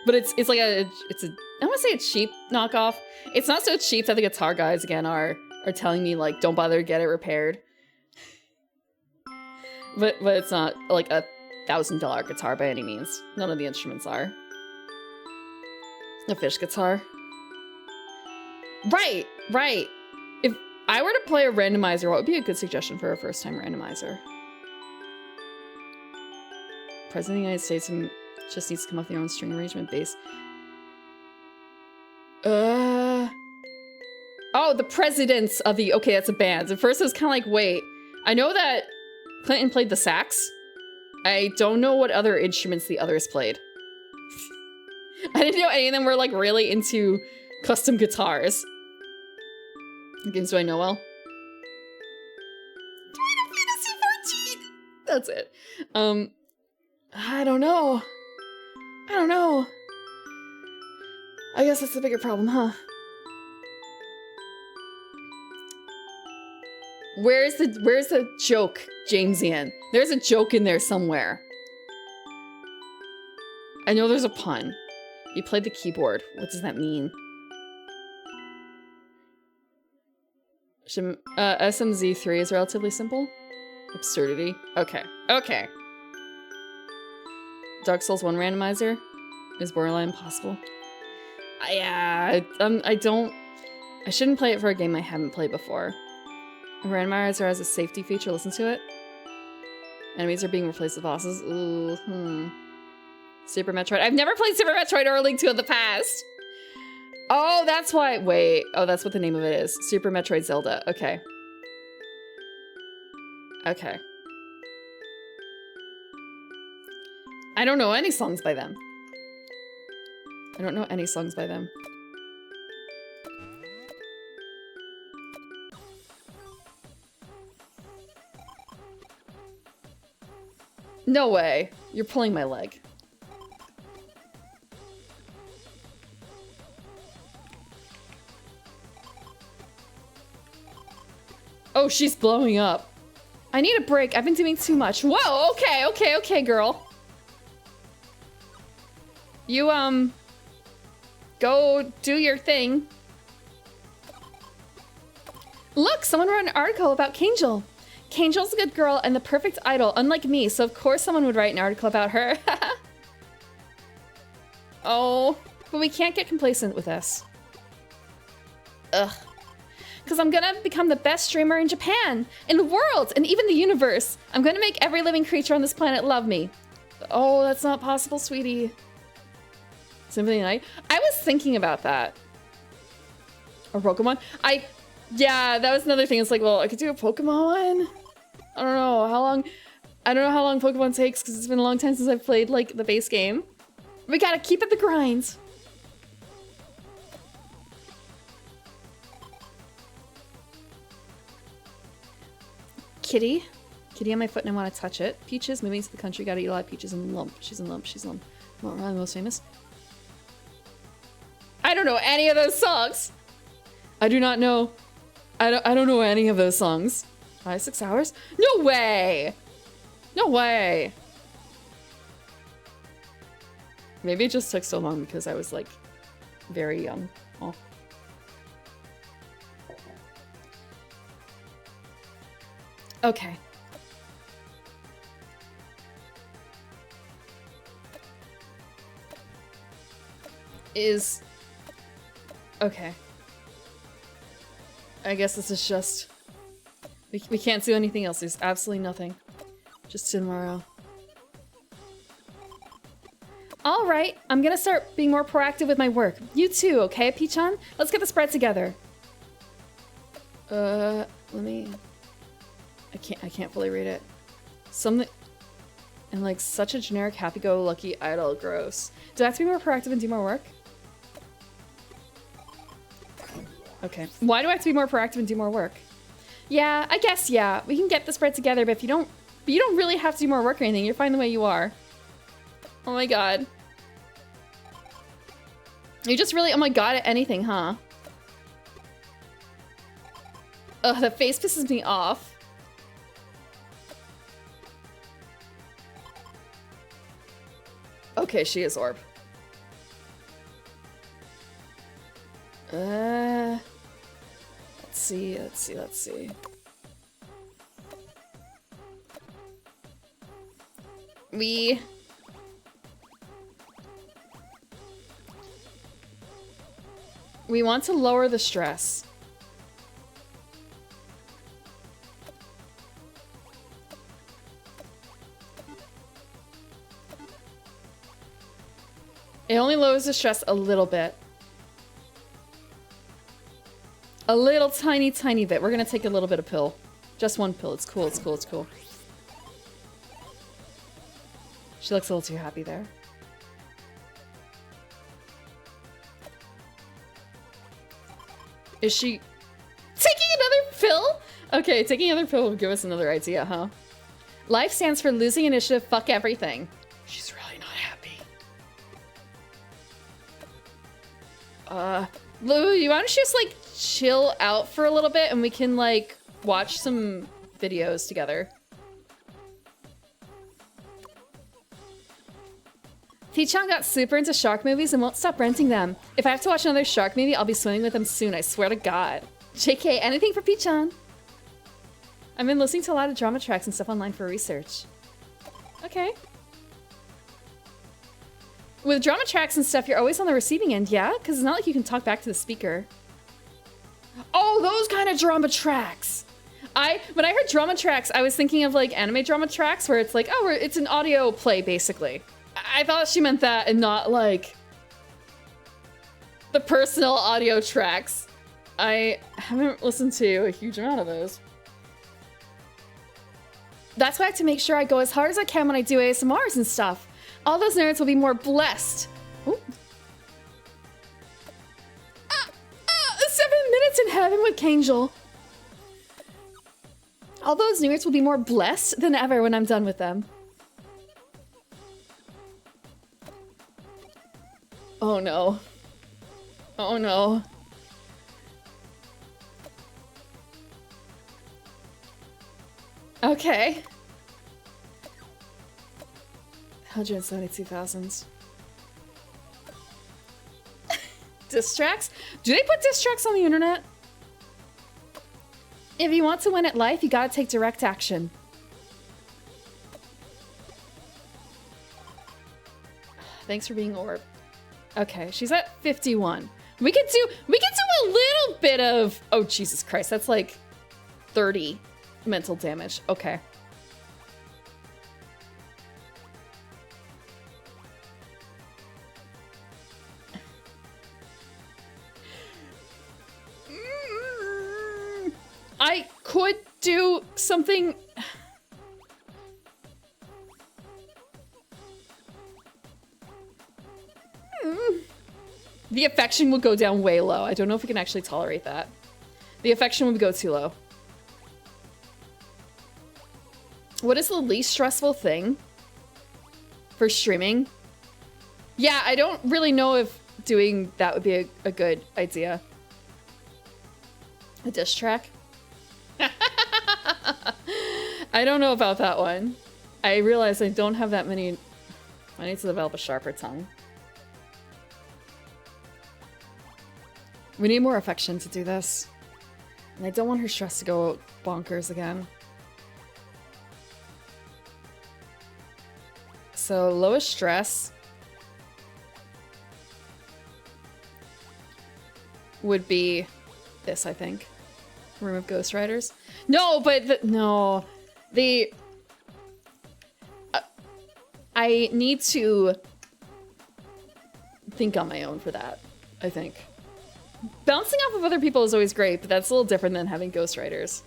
But it's like I don't want to say a cheap knockoff. It's not so cheap that the guitar guys, again, are telling me, like, don't bother to get it repaired. But it's not, like, a $1,000 guitar by any means. None of the instruments are. A fish guitar. Right. If I were to play a randomizer, what would be a good suggestion for a first-time randomizer? President of the United States just needs to come up with their own string arrangement bass. Oh, the presidents of the... Okay, that's a band. At first I was kind of like, wait. I know that Clinton played the sax. I don't know what other instruments the others played. I didn't know any of them were, like, really into custom guitars. What games do I know well? Final Fantasy 14! That's it. I don't know. I guess that's the bigger problem, huh? Where's the joke, Jamesian? There's a joke in there somewhere. I know there's a pun. You played the keyboard. What does that mean? SMZ3 is relatively simple. Absurdity. Okay. Dark Souls 1 randomizer is borderline impossible. I shouldn't play it for a game I haven't played before. A randomizer has a safety feature, listen to it. Enemies are being replaced with bosses. Ooh, Super Metroid. I've never played Super Metroid or Link to the Past. Oh, that's why. Wait. Oh, that's what the name of it is. Super Metroid Zelda. Okay. I don't know any songs by them. No way. You're pulling my leg. Oh, she's blowing up. I need a break. I've been doing too much. Whoa, okay, girl. You, go do your thing. Look, someone wrote an article about Kangel. Kangel's a good girl and the perfect idol, unlike me, so of course someone would write an article about her. Oh, but we can't get complacent with this. Ugh. Because I'm gonna become the best streamer in Japan, in the world, and even the universe. I'm gonna make every living creature on this planet love me. Oh, that's not possible, sweetie. Symphony Night? I was thinking about that. Or Pokemon? Yeah, that was another thing. It's like, well, I could do a Pokemon one. I don't know how long Pokemon takes because it's been a long time since I've played, like, the base game. We gotta keep it the grind. Kitty on my foot and I want to touch it. Peaches, moving to the country, gotta eat a lot of peaches and lump. She's in lump. Not really the most famous. I don't know any of those songs. I do not know. I don't know any of those songs. 6 hours? No way! No way! Maybe it just took so long because I was, like, very young. Oh. Okay. Okay. I guess this is just... We can't do anything else. There's absolutely nothing. Just tomorrow. Alright, I'm gonna start being more proactive with my work. You too, okay, Peachan? Let's get the spread together. Let me... I can't fully read it. Something... And like such a generic happy-go-lucky idol. Gross. Do I have to be more proactive and do more work? Okay. Why do I have to be more proactive and do more work? Yeah, I guess, yeah. We can get the spread together, but if you don't really have to do more work or anything. You're fine the way you are. Oh my god. You're just really, oh my god, at anything, huh? Ugh, the face pisses me off. Okay, she is orb. Let's see. We want to lower the stress. It only lowers the stress a little bit. A little tiny bit. We're gonna take a little bit of pill. Just one pill. It's cool, it's cool, it's cool. She looks a little too happy there. Is she taking another pill? Okay, taking another pill will give us another idea, huh? Life stands for losing initiative, fuck everything. She's really not happy. Lou, you want to just like chill out for a little bit and we can like watch some videos together? T-chan got super into shark movies and won't stop renting them. If I have to watch another shark movie, I'll be swimming with them soon, I swear to God. JK, anything for P-chan. I've been listening to a lot of drama tracks and stuff online for research. Okay. With drama tracks and stuff, you're always on the receiving end, yeah? Because it's not like you can talk back to the speaker. Oh, those kind of drama tracks! When I heard drama tracks, I was thinking of like anime drama tracks where it's like, oh, it's an audio play, basically. I thought she meant that and not like the personal audio tracks. I haven't listened to a huge amount of those. That's why I have to make sure I go as hard as I can when I do ASMRs and stuff. All those nerds will be more blessed. Ooh. 7 minutes in heaven with Kangel. All those nerds will be more blessed than ever when I'm done with them. Oh no. Oh no. Okay. 172,000. Diss tracks? Do they put diss tracks on the internet? If you want to win at life, you gotta take direct action. Thanks for being orb. Okay, she's at 51. We could do a little bit of, oh Jesus Christ, that's like 30 mental damage. Okay. I could do something. The affection would go down way low. I don't know if we can actually tolerate that. The affection would go too low. What is the least stressful thing for streaming? Yeah, I don't really know if doing that would be a good idea. A diss track? I don't know about that one. I realize I don't have that many. I need to develop a sharper tongue. We need more affection to do this. And I don't want her stress to go bonkers again. So, lowest stress would be this, I think. Room of Ghost Riders. No, but no. I need to think on my own for that, I think. Bouncing off of other people is always great, but that's a little different than having Ghost Riders.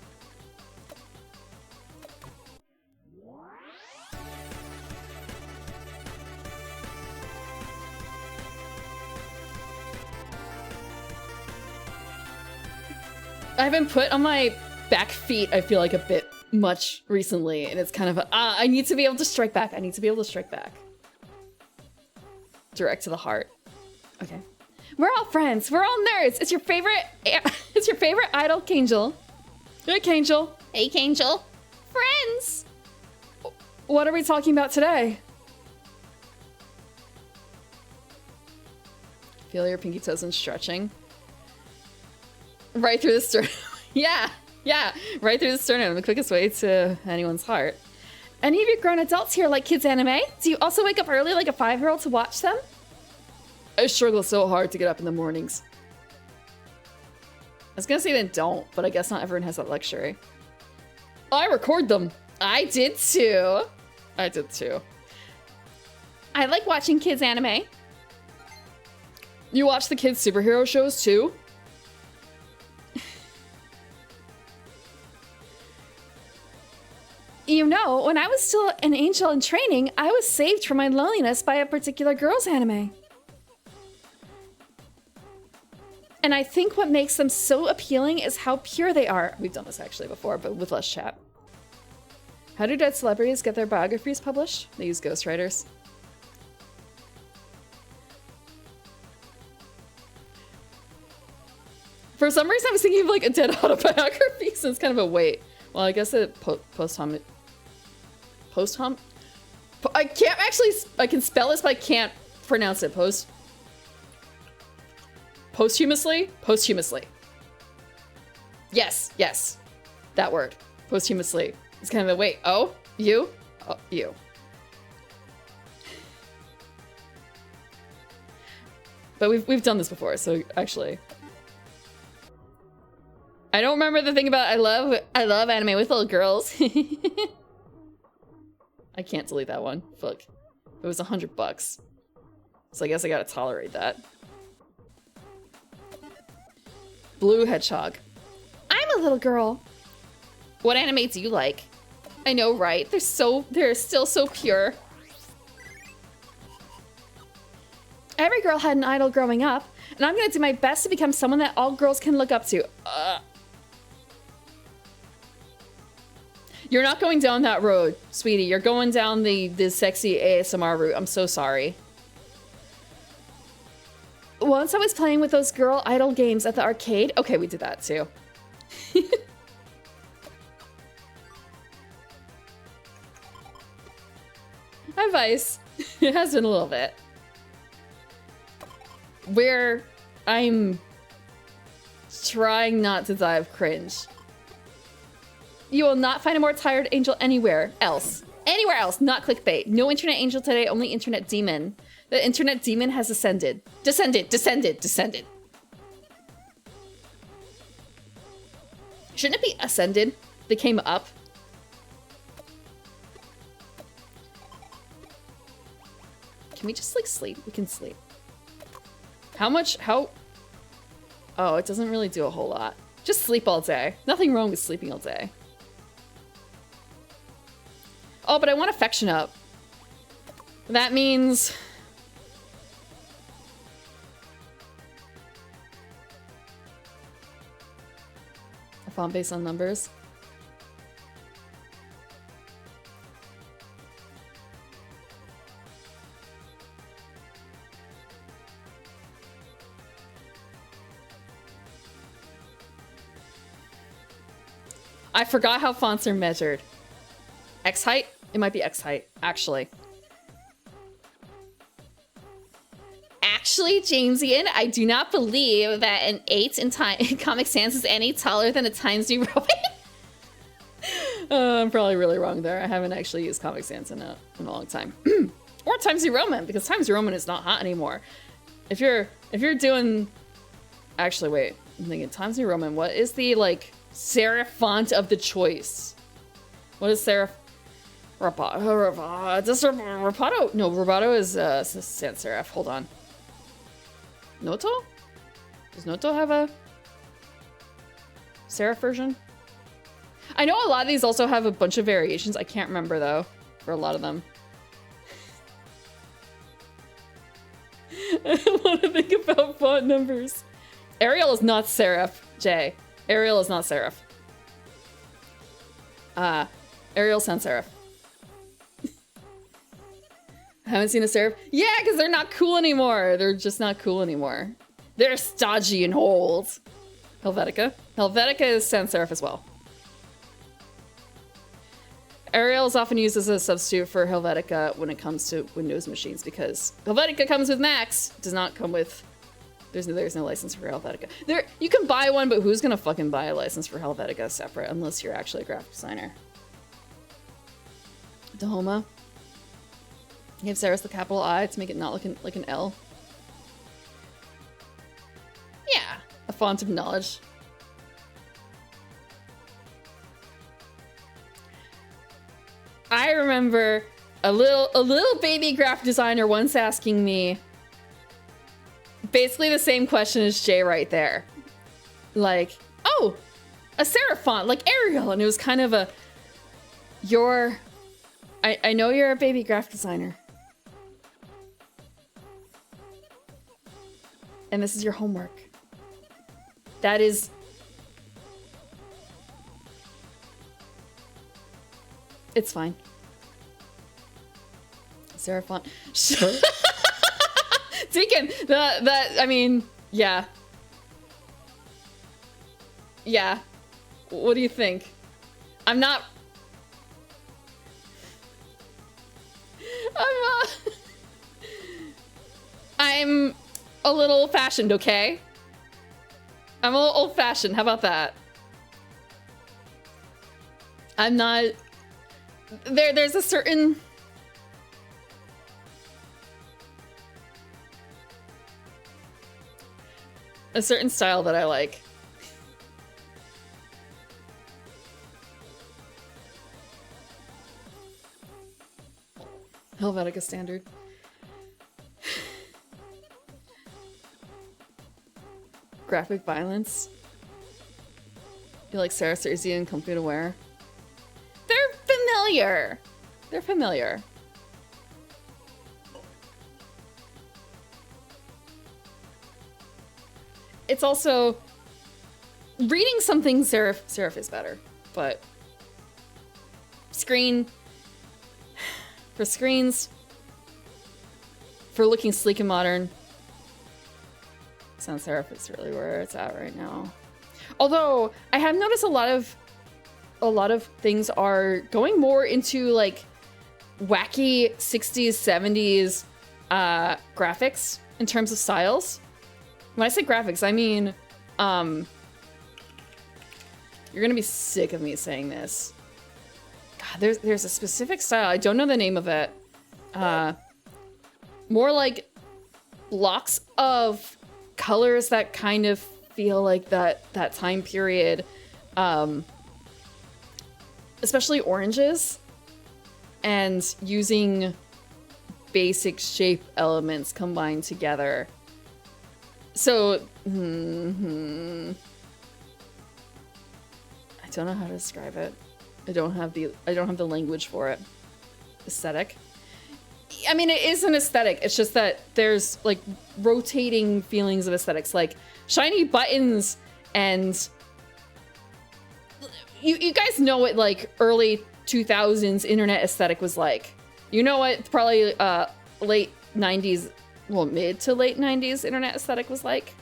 I've been put on my back feet, I feel like, a bit much recently, and it's kind of I need to be able to strike back. I need to be able to strike back. Direct to the heart. Okay. We're all friends. We're all nerds. It's your favorite idol, Kangel. Hey, Kangel. Hey, Kangel. Friends. What are we talking about today? Feel your pinky toes and stretching. Right through the sternum. Yeah, right through the sternum, the quickest way to anyone's heart. Any of you grown adults here like kids anime? Do you also wake up early like a 5-year-old to watch them? I struggle so hard to get up in the mornings. I was gonna say then don't, but I guess not everyone has that luxury. I record them. I did too. I like watching kids anime. You watch the kids superhero shows too? You know, when I was still an angel in training, I was saved from my loneliness by a particular girls' anime. And I think what makes them so appealing is how pure they are. We've done this actually before, but with less chat. How do dead celebrities get their biographies published? They use ghostwriters. For some reason, I was thinking of like a dead autobiography, so it's kind of a wait. Well, I guess it I can't actually, I can spell this, but I can't pronounce it. Posthumously? Posthumously. Yes. That word. Posthumously. It's kind of a wait. Oh, you? Oh, you. But we've done this before, so actually. I don't remember the thing about I love anime with little girls. I can't delete that one. Fuck. It was $100. So I guess I gotta tolerate that. Blue hedgehog. I'm a little girl. What anime do you like? I know, right? They're still so pure. Every girl had an idol growing up, and I'm gonna do my best to become someone that all girls can look up to. You're not going down that road, sweetie. You're going down the sexy ASMR route. I'm so sorry. Once I was playing with those girl idol games at the arcade. Okay, we did that too. Hi, Vice. It has been a little bit. Where I'm trying not to die of cringe. You will not find a more tired angel anywhere else. Anywhere else, not clickbait. No internet angel today, only internet demon. The internet demon has ascended. Descended. Shouldn't it be ascended? They came up. Can we just like sleep? We can sleep. How? Oh, it doesn't really do a whole lot. Just sleep all day. Nothing wrong with sleeping all day. Oh, but I want affection up. That means... a font based on numbers. I forgot how fonts are measured. X height? It might be X height, actually. Actually, Jamesian, I do not believe that an 8 in Comic Sans is any taller than a Times New Roman. I'm probably really wrong there. I haven't actually used Comic Sans in a long time. Or Times New Roman, because Times New Roman is not hot anymore. If you're doing... Actually, wait. I'm thinking Times New Roman. What is the, like, serif font of the choice? What is serif? Rapato? No, Rapato is sans serif. Hold on. Noto? Does Noto have a serif version? I know a lot of these also have a bunch of variations. I can't remember though, for a lot of them. I want to think about font numbers. Arial is not serif, Jay. Ariel is not Seraph. Ariel sans serif. Haven't seen a serif? Yeah, because they're not cool anymore. They're just not cool anymore. They're stodgy and old. Helvetica. Helvetica is sans serif as well. Ariel is often used as a substitute for Helvetica when it comes to Windows machines because Helvetica comes with Macs, does not come with... There's no license for Helvetica. You can buy one, but who's gonna fucking buy a license for Helvetica separate unless you're actually a graphic designer? Dahoma. Give Saris the capital I to make it not look like an L. Yeah, a font of knowledge. I remember a little baby graphic designer once asking me basically the same question as Jay right there. Like, oh, a serif font like Arial, and it was kind of a I know you're a baby graphic designer. And this is your homework. That is... It's fine. Serif font. Deacon, I mean, yeah. Yeah. What do you think? I'm not... I'm a little old-fashioned, okay? I'm a little old-fashioned, how about that? I'm not... There's a certain... a certain style that I like. Helvetica standard. Graphic violence. You like Sarah Cersei and Comfy to Wear? They're familiar. They're familiar. It's also reading something serif is better, but for screens, for looking sleek and modern, sans serif is really where it's at right now. Although I have noticed a lot of things are going more into like wacky 60s, 70s graphics in terms of styles. When I say graphics, I mean, you're gonna be sick of me saying this. God, there's a specific style. I don't know the name of it. More like blocks of colors that kind of feel like that time period. Especially oranges. And using basic shape elements combined together. So, I don't know how to describe it. I don't have the language for it. Aesthetic. I mean, it is an aesthetic. It's just that there's like rotating feelings of aesthetics, like shiny buttons, and you guys know what like early 2000s internet aesthetic was like. You know what probably late 90s. Well, mid to late 90s internet aesthetic was like.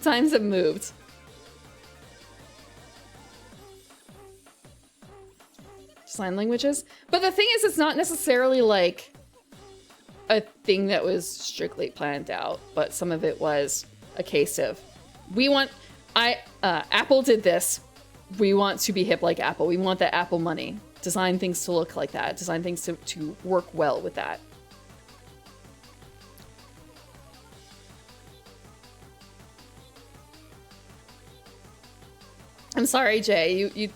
Times have moved. Sign languages. But the thing is, it's not necessarily like a thing that was strictly planned out, but some of it was a case of, Apple did this. We want to be hip like Apple. We want that Apple money. Design things to look like that. Design things to work well with that. I'm sorry, Jay.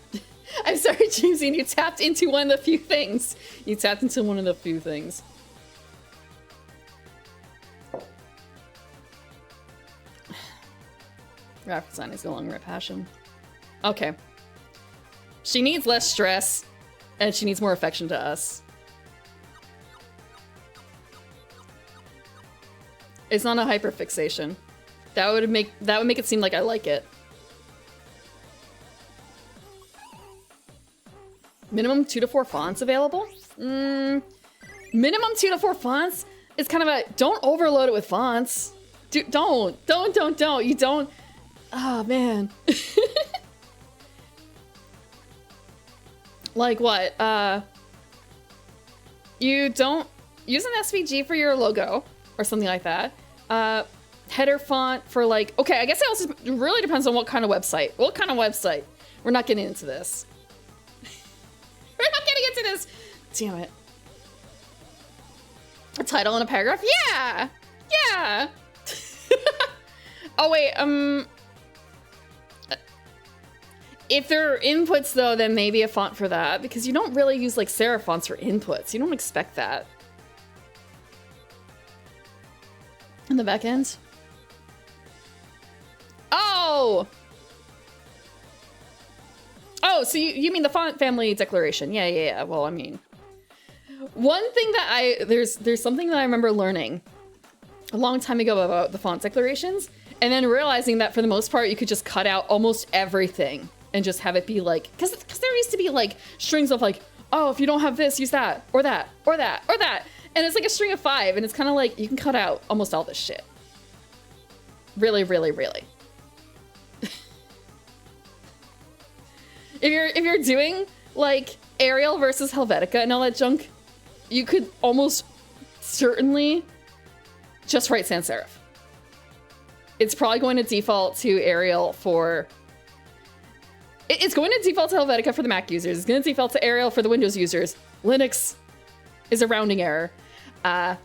I'm sorry, Jamesine. You tapped into one of the few things. You tapped into one of the few things. Graphic design is no longer a passion. Okay. She needs less stress. And she needs more affection to us. It's not a hyperfixation. That would make it seem like I like it. Minimum 2 to 4 fonts available? Minimum 2 to 4 fonts is kind of a, don't overload it with fonts. Don't. You don't. Oh, man. Like what? You don't use an SVG for your logo or something like that. Header font for like, okay, I guess it also really depends on what kind of website. What kind of website? We're not getting into this. We're not getting into this. Damn it. A title and a paragraph? Yeah. Yeah. Oh, wait. If there are inputs, though, then maybe a font for that, because you don't really use like serif fonts for inputs. You don't expect that. In the back end? Oh! Oh, so you mean the font family declaration. Yeah. Well, I mean, one thing that there's something that I remember learning a long time ago about the font declarations, and then realizing that for the most part, you could just cut out almost everything and just have it be like, because there used to be like strings of like, oh, if you don't have this, use that, or that, or that, or that. And it's like a string of 5, and it's kind of like, you can cut out almost all this shit. Really. If you're doing like Arial versus Helvetica and all that junk, you could almost certainly just write sans serif. It's probably going to default to Arial for... It's going to default to Helvetica for the Mac users. It's going to default to Arial for the Windows users. Linux is a rounding error. I'm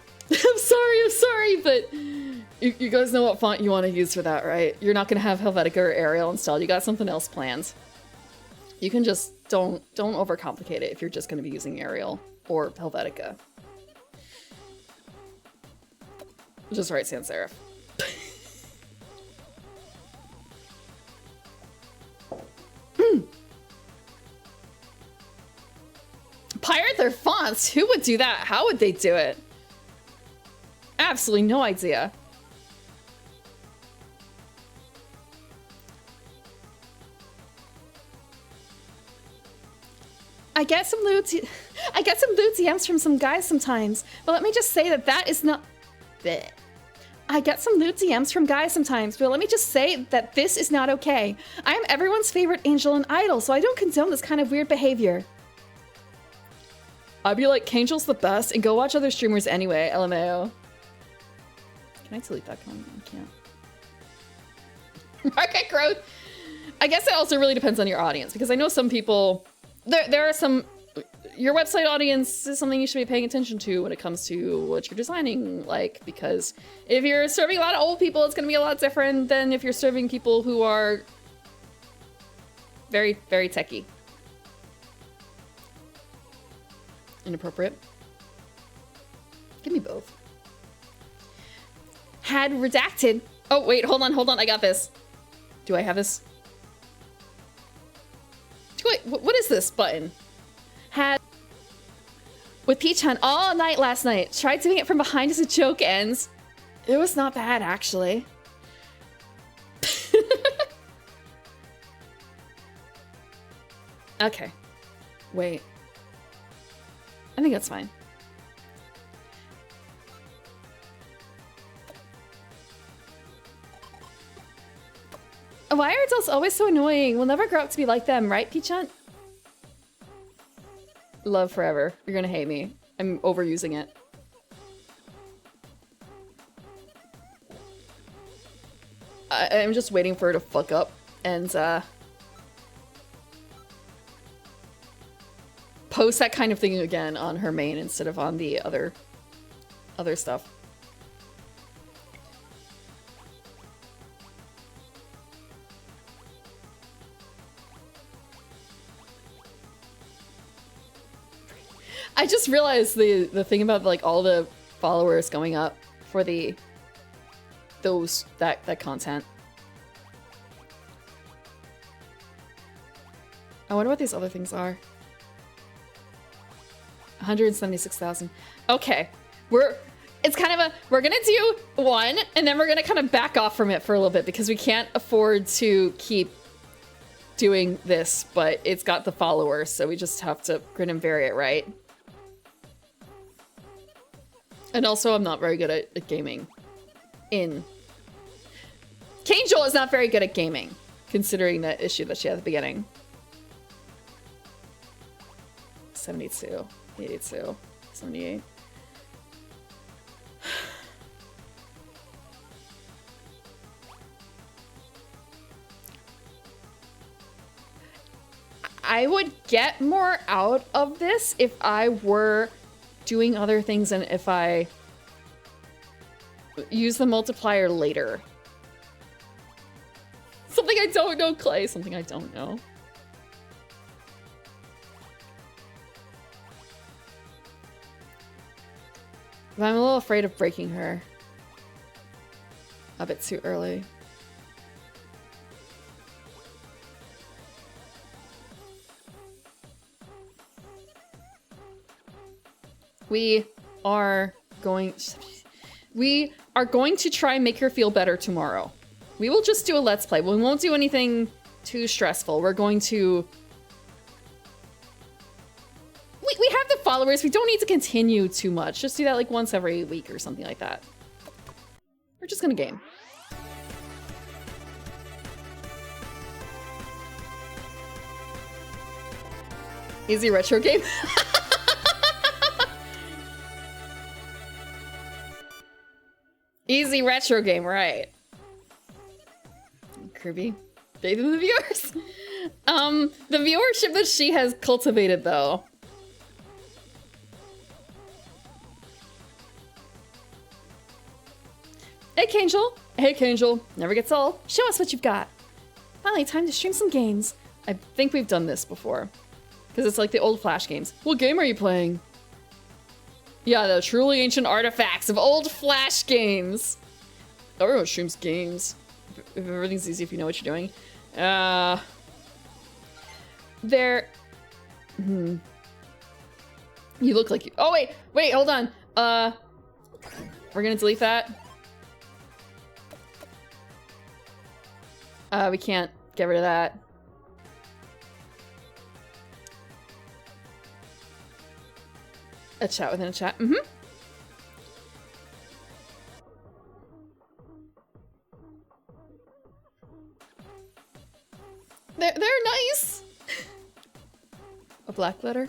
sorry, but you guys know what font you want to use for that, right? You're not going to have Helvetica or Arial installed. You got something else planned. You can just don't overcomplicate it if you're just going to be using Arial or Helvetica. Just write sans serif. Pirate their fonts? Who would do that? How would they do it? Absolutely no idea. I get some lewd DMs from some guys sometimes, but let me just say that is not... Bleh. I get some lewd DMs from guys sometimes, but let me just say that this is not okay. I am everyone's favorite angel and idol, so I don't condone this kind of weird behavior. I'd be like, Kangel's the best, and go watch other streamers anyway, LMAO. Can I delete that comment? I can't. Market growth. I guess it also really depends on your audience, because I know some people... There are some... Your website audience is something you should be paying attention to when it comes to what you're designing, like, because if you're serving a lot of old people, it's going to be a lot different than if you're serving people who are very, very techie. Inappropriate. Give me both. Had redacted. Oh, wait, hold on. I got this. Do I have this? Wait, what is this button? Had with Peach Hunt all night last night. Tried doing it from behind as a joke ends. It was not bad, actually. Okay. Wait. I think that's fine. Why are adults always so annoying? We'll never grow up to be like them, right, Peach Hunt? Love forever. You're gonna hate me. I'm overusing it. I'm just waiting for her to fuck up and post that kind of thing again on her main instead of on the other stuff. I just realized the thing about like all the followers going up for that content. I wonder what these other things are. 176,000. Okay, it's kind of a, we're gonna do one, and then we're gonna kind of back off from it for a little bit because we can't afford to keep doing this, but it's got the followers, so we just have to grin and bear it, right? And also, I'm not very good at gaming. Kangel is not very good at gaming, considering that issue that she had at the beginning. 72, 82, 78. I would get more out of this if I were doing other things and if I use the multiplier later. Something I don't know, Clay. Something I don't know. But I'm a little afraid of breaking her a bit too early. We are going to try and make her feel better tomorrow. We will just do a let's play. We won't do anything too stressful. We're going to... We have the followers. We don't need to continue too much. Just do that like once every week or something like that. We're just gonna game. Easy retro game. Easy retro game, right. Kirby, bathing the viewers. The viewership that she has cultivated, though. Hey, Kangel. Hey, Kangel. Never gets old. Show us what you've got. Finally, time to stream some games. I think we've done this before. Because it's like the old Flash games. What game are you playing? Yeah, the truly ancient artifacts of old Flash games. Everyone streams games. If everything's easy if you know what you're doing. You look like you... Oh, wait, hold on. We're gonna delete that. We can't get rid of that. A chat within a chat. Mm-hmm. They're nice. A black letter.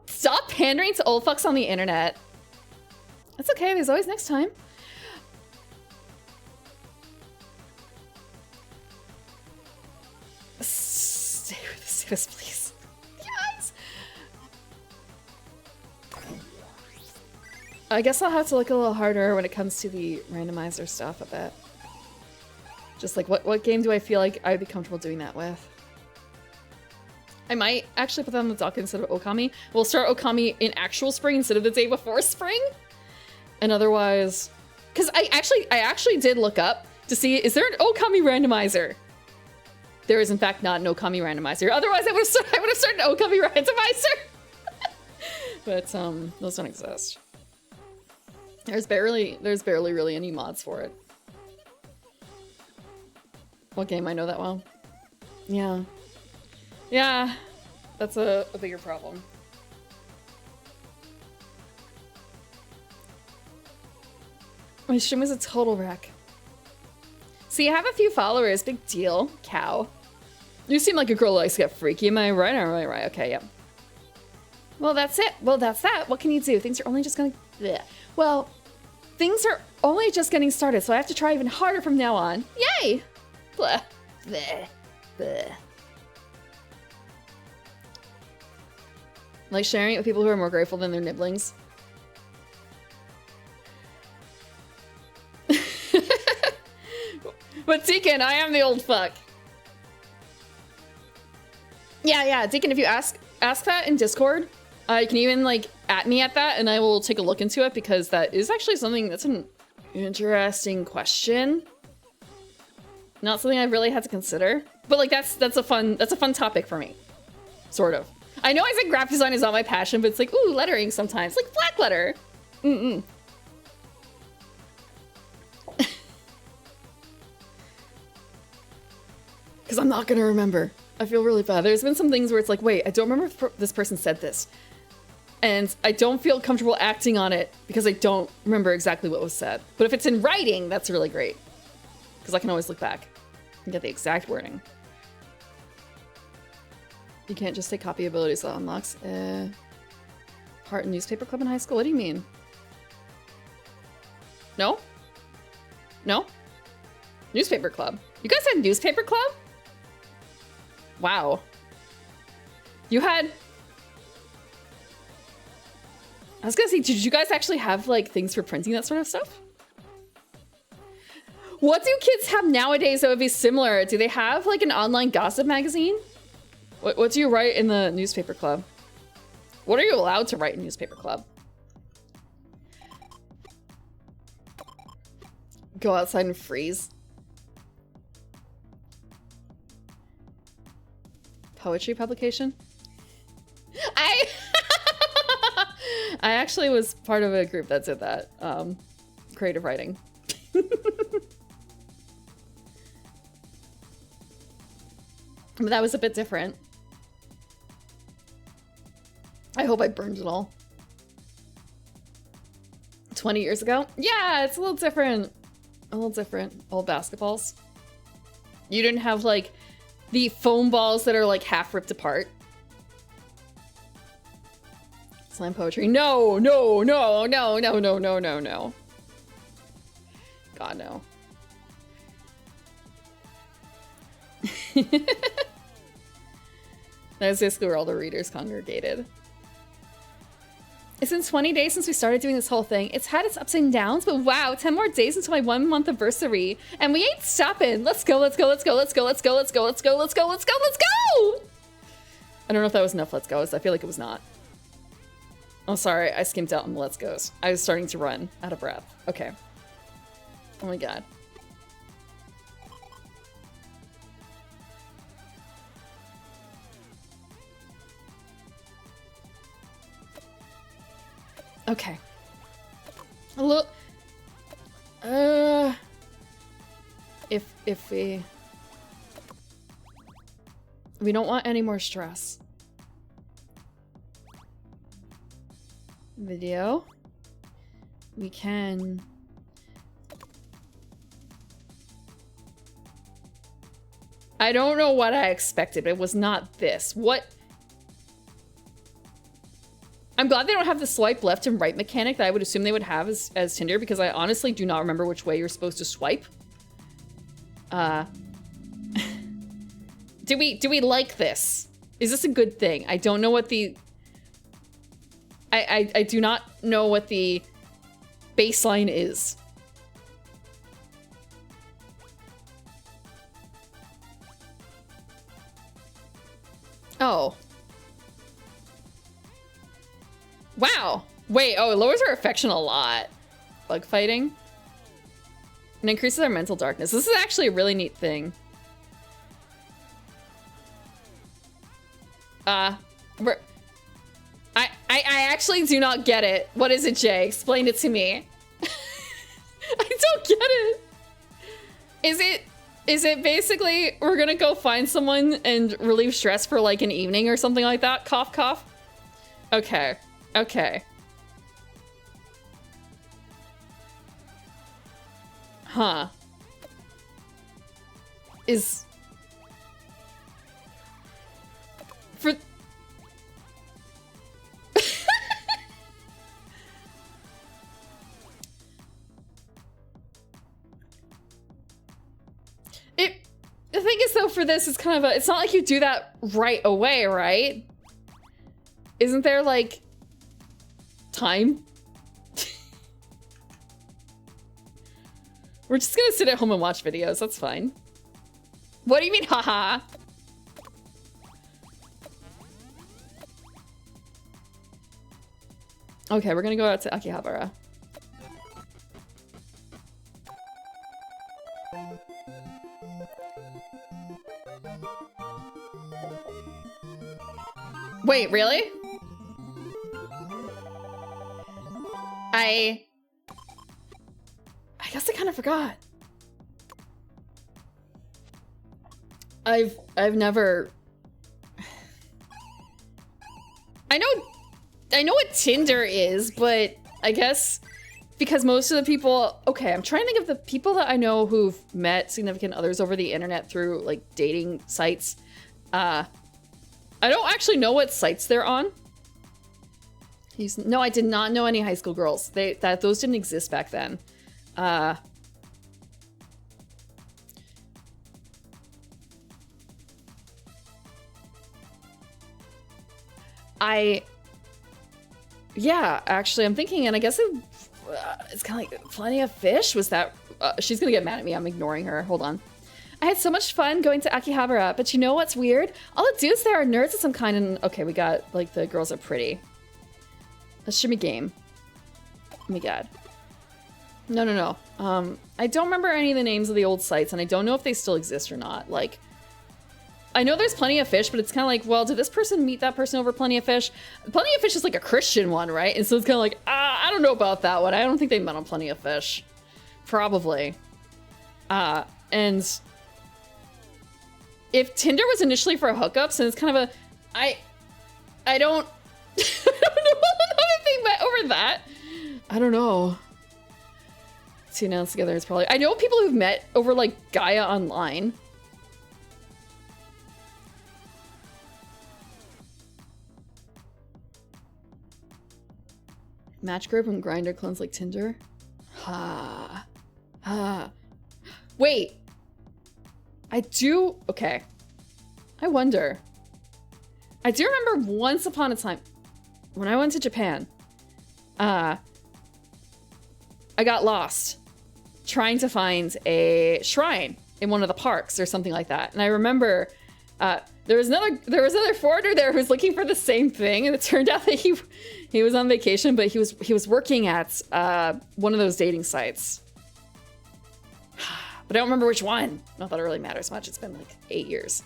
Stop pandering to old fucks on the internet. That's okay, there's always next time. Stay with us, please. Yes! I guess I'll have to look a little harder when it comes to the randomizer stuff a bit. Just like, what game do I feel like I'd be comfortable doing that with? I might actually put that on the dock instead of Okami. We'll start Okami in actual spring instead of the day before spring. And otherwise, because I actually did look up to see, is there an Okami randomizer? There is in fact not an Okami randomizer. Otherwise, I would have started an Okami randomizer. But those don't exist. There's barely really any mods for it. What game? I know that well. Yeah. Yeah, that's a bigger problem. My stream is a total wreck. So you have a few followers, big deal, cow. You seem like a girl who likes to get freaky, am I right? Am I right? Okay, yep. Well, that's it. Well, that's that. What can you do? Things are only just gonna... Bleh. Well, things are only just getting started, so I have to try even harder from now on. Yay! Bleh. Bleh. Bleh. Like sharing it with people who are more grateful than their nibblings. But Deacon, I am the old fuck. Yeah, Deacon, if you ask that in Discord, you can even like at me at that and I will take a look into it because that is actually something that's an interesting question. Not something I've really had to consider. But like that's a fun topic for me. Sort of. I know I said graphic design is not my passion, but it's like, ooh, lettering sometimes. Like black letter. Mm-mm. Because I'm not going to remember. I feel really bad. There's been some things where it's like, wait, I don't remember if this person said this. And I don't feel comfortable acting on it because I don't remember exactly what was said. But if it's in writing, that's really great. Because I can always look back and get the exact wording. You can't just take copy abilities that unlocks. Part in newspaper club in high school? What do you mean? No? No? Newspaper club. You guys had newspaper club? Wow. You had... I was gonna say, did you guys actually have like things for printing that sort of stuff? What do kids have nowadays that would be similar? Do they have like an online gossip magazine? What do you write in the newspaper club? What are you allowed to write in newspaper club? Go outside and freeze. Poetry publication? I actually was part of a group that did that. Creative writing. But that was a bit different. I hope I burned it all. 20 years ago? Yeah, it's a little different. A little different. Old basketballs. You didn't have like the foam balls that are like half ripped apart. Slam poetry. No, no, no, no, no, no, no, no, no. God, no. That was basically where all the readers congregated. It's been 20 days since we started doing this whole thing. It's had its ups and downs, but wow, 10 more days until my 1 month anniversary. And we ain't stopping. Let's go, let's go, let's go, let's go, let's go, let's go, let's go, let's go, let's go, let's go! I don't know if that was enough let's goes. I feel like it was not. Oh, sorry, I skimped out on the let's goes. I was starting to run out of breath. Okay. Oh my god. Okay. Look. If we don't want any more stress. Video. We can. I don't know what I expected. It was not this. What? I'm glad they don't have the swipe left and right mechanic that I would assume they would have as Tinder, because I honestly do not remember which way you're supposed to swipe. Do we like this? Is this a good thing? I don't know what the... I do not know what the baseline is. Oh. Wow. Wait, oh, it lowers our affection a lot. Bug fighting. And increases our mental darkness. This is actually a really neat thing. I actually do not get it. What is it, Jay? Explain it to me. I don't get it. Is it basically we're gonna go find someone and relieve stress for like an evening or something like that? Cough, cough. Okay. Okay. Huh. Is... For... The thing is though, for this, it's kind of a... It's not like you do that right away, right? Isn't there like... time? We're just gonna sit at home and watch videos, that's fine. What do you mean, haha? Okay, we're gonna go out to Akihabara. Wait, really? I guess I kind of forgot. I've never. I know what Tinder is, but I guess because most of the people, okay, I'm trying to think of the people that I know who've met significant others over the internet through like dating sites. I don't actually know what sites they're on. No, I did not know any high school girls. Those didn't exist back then. Yeah, actually, I'm thinking, and I guess it's kind of like Plenty of Fish. Was that? She's gonna get mad at me. I'm ignoring her. Hold on. I had so much fun going to Akihabara, but you know what's weird? All the dudes there are nerds of some kind, and okay, we got like the girls are pretty. Let's shimmy game. Oh my god. No. I don't remember any of the names of the old sites, and I don't know if they still exist or not. Like, I know there's Plenty of Fish, but it's kind of like, well, did this person meet that person over Plenty of Fish? Plenty of Fish is like a Christian one, right? And so it's kind of like, I don't know about that one. I don't think they met on Plenty of Fish. Probably. And if Tinder was initially for hookups, and it's kind of a, I don't, I don't know if they met over that. I don't know. Two nouns together is probably, I know people who've met over like Gaia Online. Match group and Grindr clones like Tinder. Wait. Okay. I wonder. I do remember once upon a time when I went to Japan, I got lost trying to find a shrine in one of the parks or something like that. And I remember there was another foreigner there who was looking for the same thing, and it turned out that he was on vacation, but he was working at one of those dating sites. But I don't remember which one. Not that it really matters much. It's been like 8 years.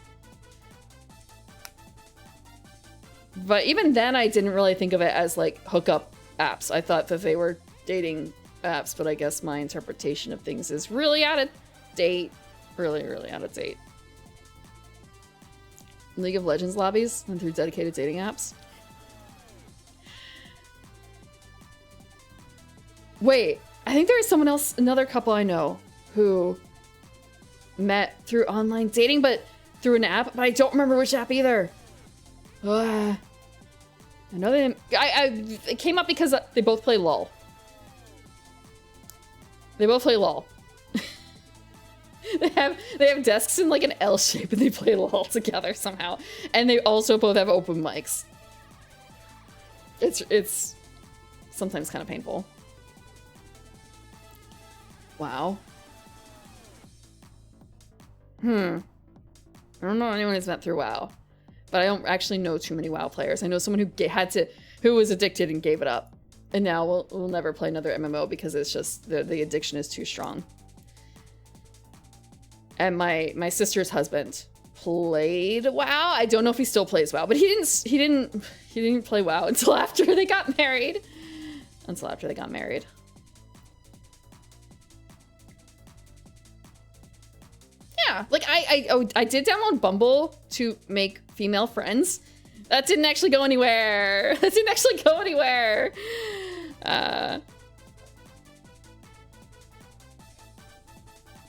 But even then, I didn't really think of it as like hookup apps. I thought that they were dating apps, but I guess my interpretation of things is really out of date. Really, really out of date. League of Legends lobbies and through dedicated dating apps. Wait, I think there is someone else, another couple I know who met through online dating, but through an app, but I don't remember which app either. I know they didn't, it came up because they both play LOL. They both play LOL. They have desks in like an L shape and they play LOL together somehow. And they also both have open mics. It's sometimes kind of painful. Wow. I don't know anyone who's met through WoW. But I don't actually know too many WoW players. I know someone who was addicted and gave it up. And now will never play another MMO because it's just the addiction is too strong. And my sister's husband played WoW. I don't know if he still plays WoW, but he didn't play WoW until after they got married. Yeah, like I did download Bumble to make female friends. That didn't actually go anywhere.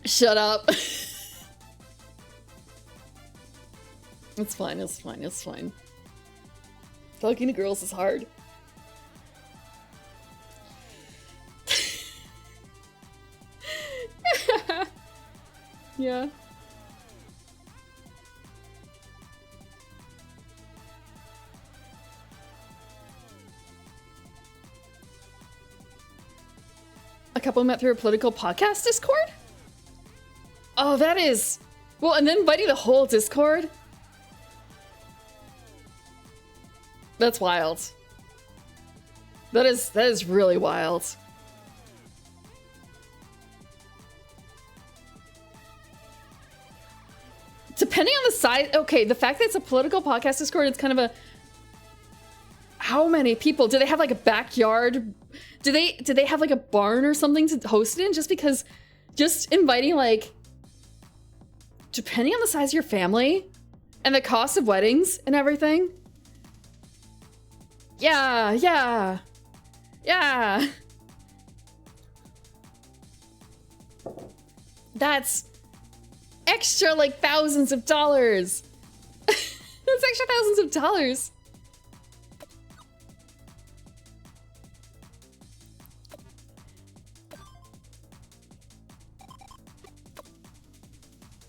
Shut up. It's fine. Talking to girls is hard. Yeah. A couple met through a political podcast Discord? Oh, that is... Well, and then inviting the whole Discord? That's wild. That is really wild. To depending on the size, okay, the fact that it's a political podcast Discord, it's kind of a, how many people? Do they have like a backyard? Do they have like a barn or something to host it in? Just because, just inviting like, depending on the size of your family and the cost of weddings and everything. Yeah. That's extra like thousands of dollars. That's extra thousands of dollars.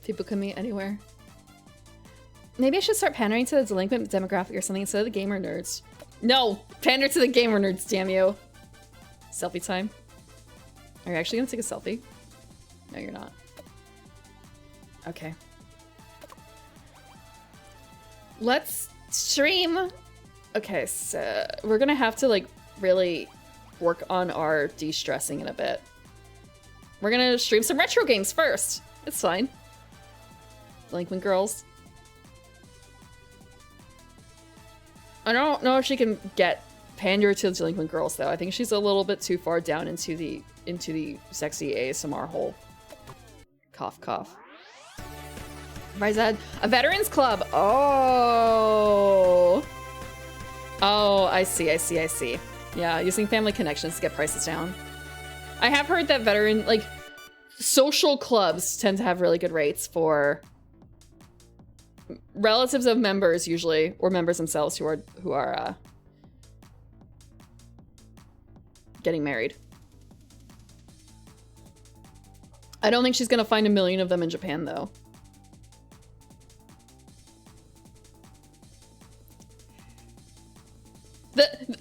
People can meet anywhere. Maybe I should start pandering to the delinquent demographic or something instead of the gamer nerds. No! Pander to the gamer nerds, damn you. Selfie time. Are you actually gonna take a selfie? No, you're not. Okay. Let's stream. Okay, so we're gonna have to like really work on our de-stressing in a bit. We're gonna stream some retro games first. It's fine. Delinquent girls. I don't know if she can get pander to the delinquent girls though. I think she's a little bit too far down into the sexy ASMR hole. Cough, cough. Ryzad, a veterans club. Oh, I see. Yeah, using family connections to get prices down. I have heard that veteran, like, social clubs tend to have really good rates for relatives of members usually, or members themselves who are getting married. I don't think she's gonna find 1 million of them in Japan though.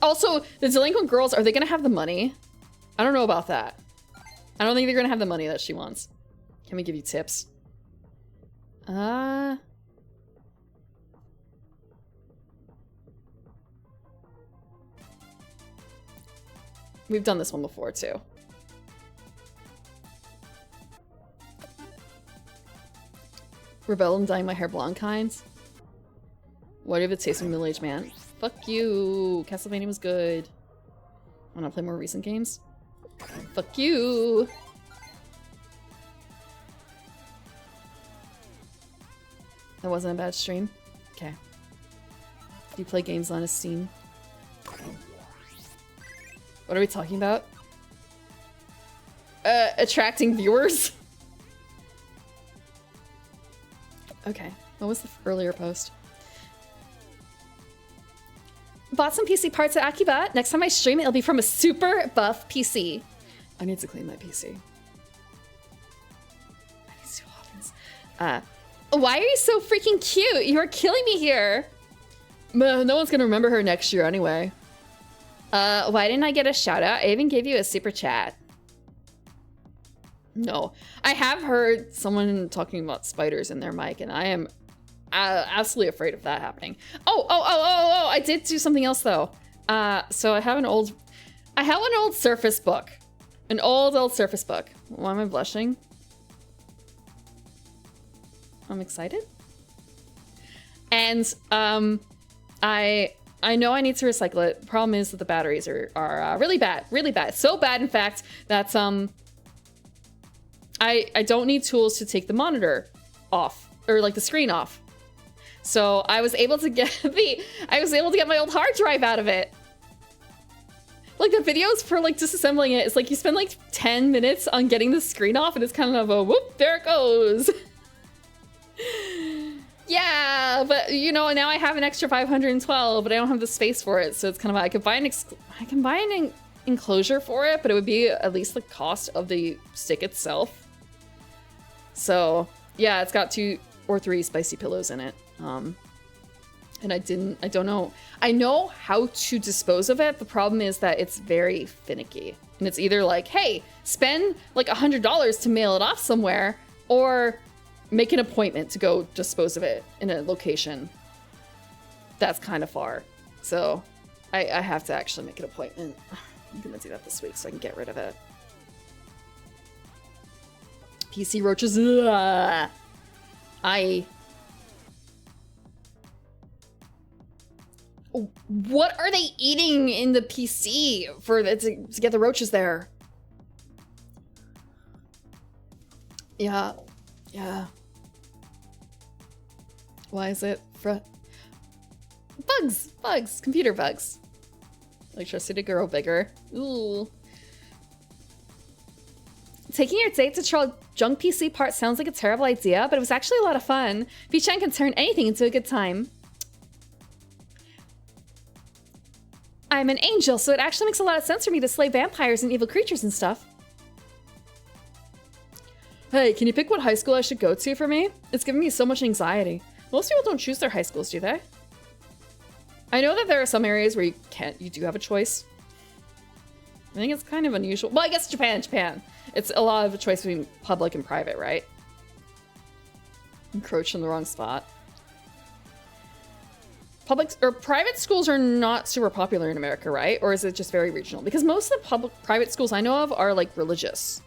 Also, the delinquent girls, are they gonna have the money? I don't know about that. I don't think they're gonna have the money that she wants. Can we give you tips? We've done this one before too. Rebel and dyeing my hair blonde kinds. What if it tastes of a middle-aged man? Fuck you. Castlevania was good. Wanna play more recent games? Fuck you. That wasn't a bad stream. Okay. Do you play games on Steam? What are we talking about? Attracting viewers? Okay. What was the earlier post? Bought some PC parts at Akiba. Next time I stream, it'll be from a super buff PC. I need to clean my PC. I need to happens. Why are you so freaking cute? You're killing me here. No one's gonna remember her next year anyway. Why didn't I get a shout out? I even gave you a super chat. No. I have heard someone talking about spiders in their mic, and I am absolutely afraid of that happening. Oh, I did do something else though. So I have an old Surface Book. An old Surface Book. Why am I blushing? I'm excited. And I know I need to recycle it. The problem is that the batteries are really bad. So bad, in fact, that I don't need tools to take the monitor off, or like the screen off. So I was able to get my old hard drive out of it. Like the videos for like disassembling it, it's like you spend like 10 minutes on getting the screen off, and it's kind of a whoop, there it goes. Yeah, but you know, now I have an extra 512, but I don't have the space for it, so it's kind of, I can buy an enclosure for it, but it would be at least the cost of the stick itself. So yeah, it's got 2 or 3 spicy pillows in it. And I don't know. I know how to dispose of it. The problem is that it's very finicky. And it's either like, hey, spend like $100 to mail it off somewhere, or make an appointment to go dispose of it in a location that's kind of far. So I have to actually make an appointment. I'm gonna do that this week so I can get rid of it. PC roaches. What are they eating in the PC to get the roaches there? Yeah. Why is it bugs, computer bugs. Electricity grow bigger. Ooh. Taking your date to troll junk PC parts sounds like a terrible idea, but it was actually a lot of fun. V-Chan can turn anything into a good time. I'm an angel, so it actually makes a lot of sense for me to slay vampires and evil creatures and stuff. Hey, can you pick what high school I should go to for me? It's giving me so much anxiety. Most people don't choose their high schools, do they? I know that there are some areas where you do have a choice. I think it's kind of unusual. Well, I guess Japan. It's a lot of a choice between public and private, right? Encroached in the wrong spot. Public or private schools are not super popular in America, right? Or is it just very regional? Because most of the private schools I know of are like religious.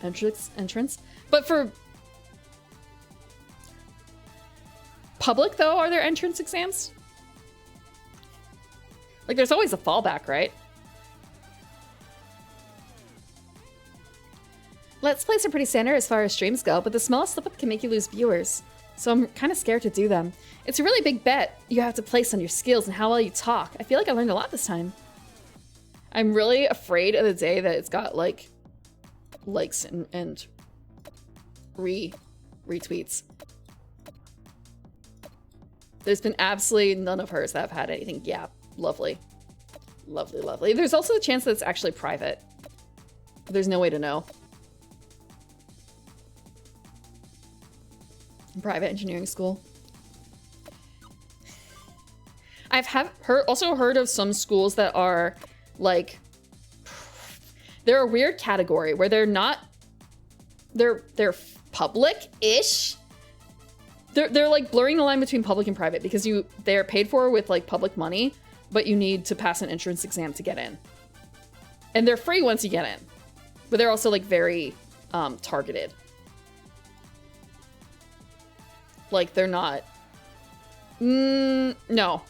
Entrance. But for public though, are there entrance exams? Like there's always a fallback, right? Let's Plays are pretty standard as far as streams go, but the smallest slip-up can make you lose viewers. So I'm kind of scared to do them. It's a really big bet you have to place on your skills and how well you talk. I feel like I learned a lot this time. I'm really afraid of the day that it's got like likes and retweets. There's been absolutely none of hers that have had anything. Yeah, lovely. Lovely. There's also the chance that it's actually private. There's no way to know. Private engineering school. I've also heard of some schools that are like, they're a weird category where they're public-ish. They're like blurring the line between public and private because they're paid for with like public money, but you need to pass an entrance exam to get in. And they're free once you get in, but they're also like very targeted. Like they're not. No.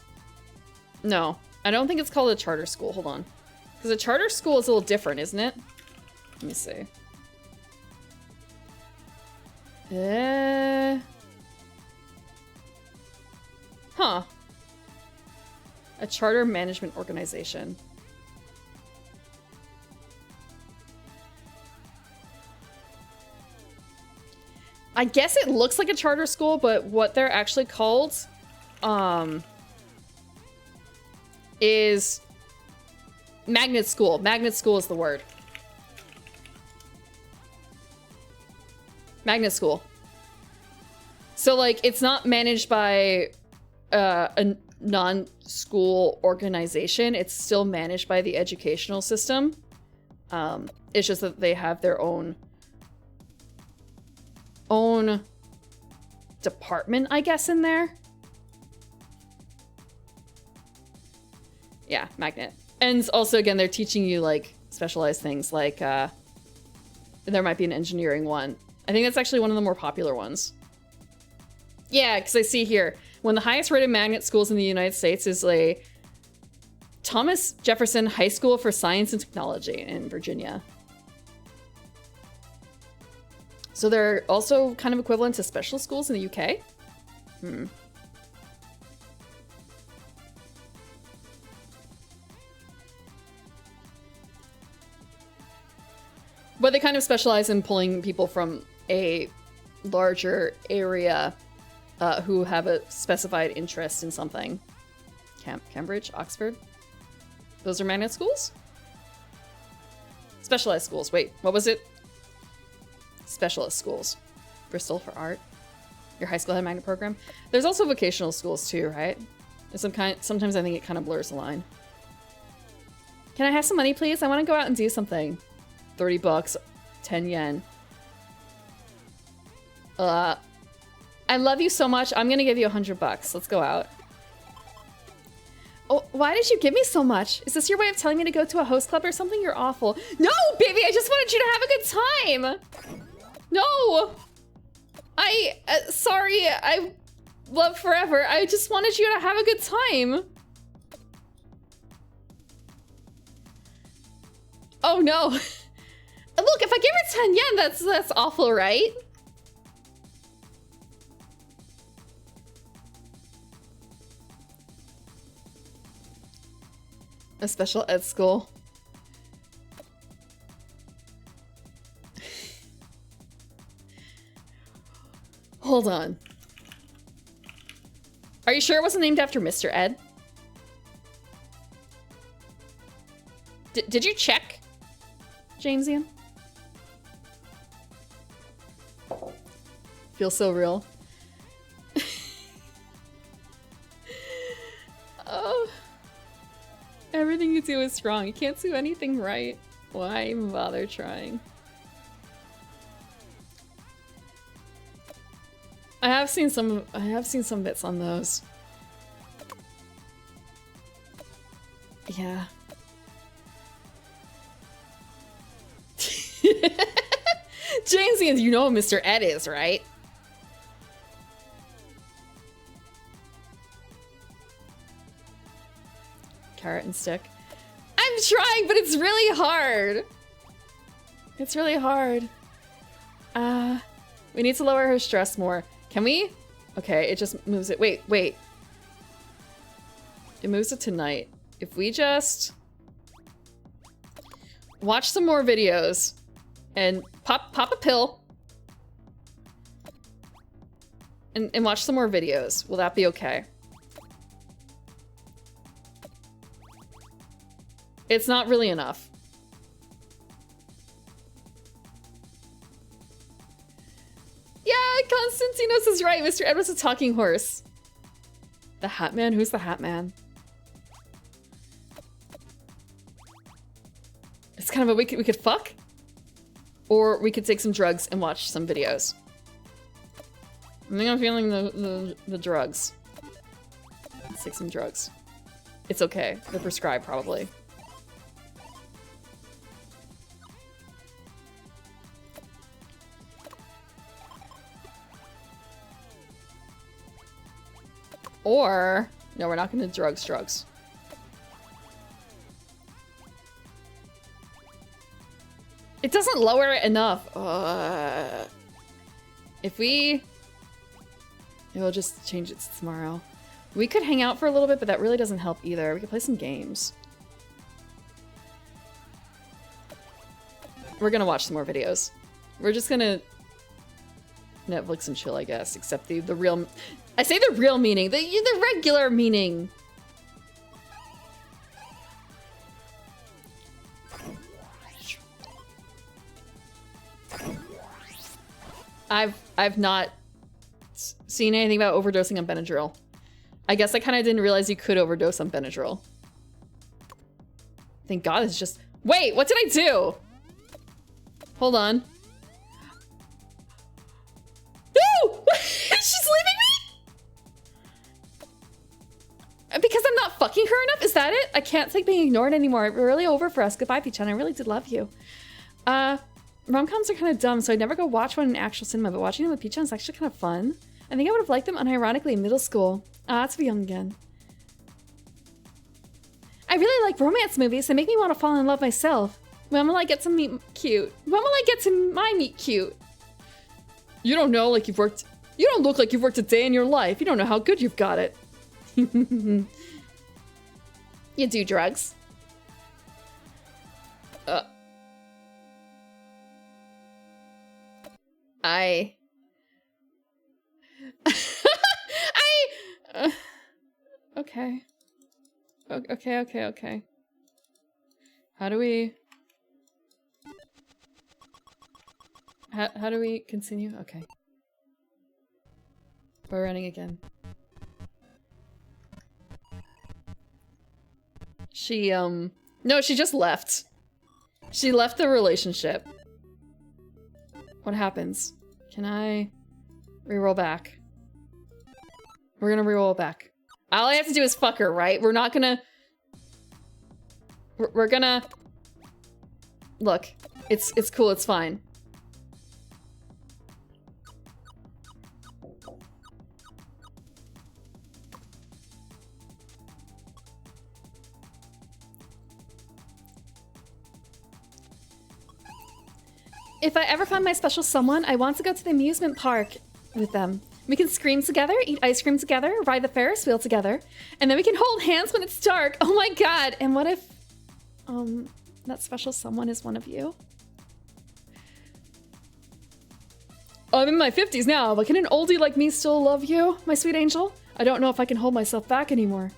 I don't think it's called a charter school. Hold on. Because a charter school is a little different, isn't it? Let me see. Huh. A charter management organization. I guess it looks like a charter school, but what they're actually called is magnet school. Magnet school is the word. Magnet school. So like it's not managed by a non-school organization. It's still managed by the educational system. It's just that they have their own department, I guess, in there. Yeah, magnet. And also, again, they're teaching you like specialized things like there might be an engineering one. I think that's actually one of the more popular ones. Yeah, because I see here, one of the highest rated magnet schools in the United States is a Thomas Jefferson High School for Science and Technology in Virginia. So they're also kind of equivalent to special schools in the UK. But they kind of specialize in pulling people from a larger area who have a specified interest in something. Cambridge, Oxford. Those are magnet schools? Specialized schools. Wait, what was it? Specialist schools. Bristol for art. Your high school had a magnet program. There's also vocational schools too, right? Sometimes I think it kind of blurs the line. Can I have some money, please? I want to go out and do something. 30 bucks, 10 yen. I love you so much. I'm gonna give you 100 bucks. Let's go out. Oh, why did you give me so much? Is this your way of telling me to go to a host club or something? You're awful. No, baby, I just wanted you to have a good time. No. Sorry, love forever. I just wanted you to have a good time. Oh no. Look, if I give her 10 yen, that's awful, right? A special ed school. Hold on. Are you sure it wasn't named after Mr. Ed? Did you check, Jamesian? Feels so real. Oh. Everything you do is wrong. You can't do anything right. Why even bother trying? I have seen some bits on those. Yeah. Jamesians, you know who Mr. Ed is, right? Carrot and stick. I'm trying, but it's really hard. It's really hard. We need to lower her stress more. Can we? Okay, it just moves it. Wait. It moves it to night. If we just watch some more videos and pop a pill and watch some more videos, will that be okay? It's not really enough. Yeah, Konstantinos is right. Mr. Ed was a talking horse. The Hat Man? Who's the Hat Man? It's kind of a we could fuck, or we could take some drugs and watch some videos. I think I'm feeling the drugs. Let's take some drugs. It's okay. They're prescribed, probably. Or no, we're not gonna drugs. It doesn't lower it enough. If we... We'll just change it to tomorrow. We could hang out for a little bit, but that really doesn't help either. We could play some games. We're gonna watch some more videos. We're just gonna Netflix and chill, I guess. Except the real... I say the real meaning. The regular meaning. I've not seen anything about overdosing on Benadryl. I guess I kind of didn't realize you could overdose on Benadryl. Thank God it's just... Wait, what did I do? Hold on. No! She's leaving me? Because I'm not fucking her enough? Is that it? I can't take being ignored anymore. It's really over for us. Goodbye, Peach-chan. I really did love you. Rom-coms are kind of dumb, so I'd never go watch one in actual cinema, but watching them with Peach-chan is actually kind of fun. I think I would have liked them unironically in middle school. That's young again. I really like romance movies. They make me want to fall in love myself. When will I get to meet cute? When will I get to my meet cute? You don't know like you've worked... You don't look like you've worked a day in your life. You don't know how good you've got it. You do drugs? Okay. Okay. How do we... How do we continue? Okay. We're running again. She, no, she just left. She left the relationship. What happens? Can I reroll back? We're gonna reroll back. All I have to do is fuck her, right? We're not gonna... We're gonna... Look, it's cool, it's fine. If I ever find my special someone, I want to go to the amusement park with them. We can scream together, eat ice cream together, ride the Ferris wheel together, and then we can hold hands when it's dark. Oh my god! And what if, that special someone is one of you? I'm in my 50s now, but can an oldie like me still love you, my sweet angel? I don't know if I can hold myself back anymore.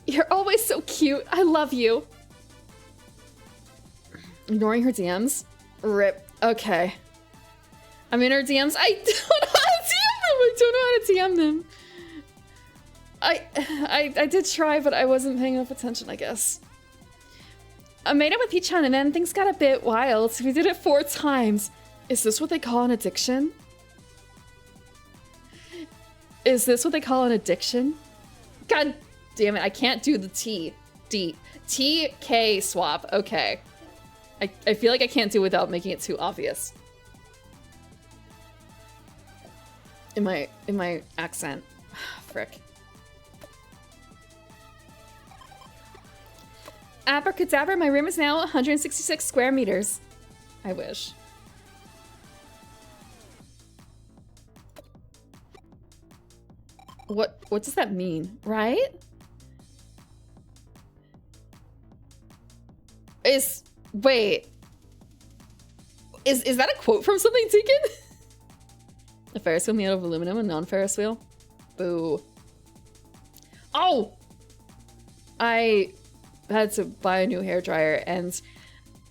You're always so cute. I love you. Ignoring her DMs? Rip. Okay. I'm in her DMs. I don't know how to DM them. I did try, but I wasn't paying enough attention, I guess. I made it with Peach-chan and then things got a bit wild, so we did it 4 times. Is this what they call an addiction? Is this what they call an addiction? God damn it, I can't do the T. D. T-K swap. Okay. I feel like I can't do it without making it too obvious. In my accent. Frick. Abracadabra, my room is now 166 square meters. I wish. What does that mean, right? Wait. Is that a quote from something, Deacon? A Ferris wheel made out of aluminum, a non-Ferris wheel? Boo. Oh! I had to buy a new hairdryer and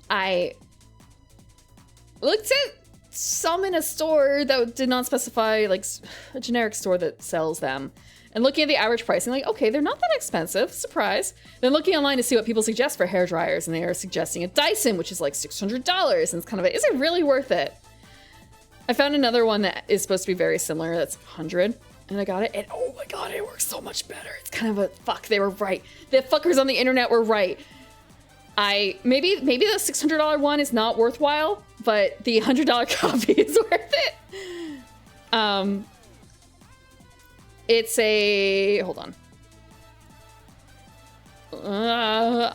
I looked at some in a store that did not specify, like, a generic store that sells them. And looking at the average pricing, like, okay, they're not that expensive, surprise. Then looking online to see what people suggest for hair dryers, and they are suggesting a Dyson, which is like $600, and it's kind of is it really worth it? I found another one that is supposed to be very similar, that's 100, and I got it, and oh my god, it works so much better. It's kind of a, fuck, they were right. The fuckers on the internet were right. Maybe the $600 one is not worthwhile, but the $100 copy is worth it. It's a, hold on.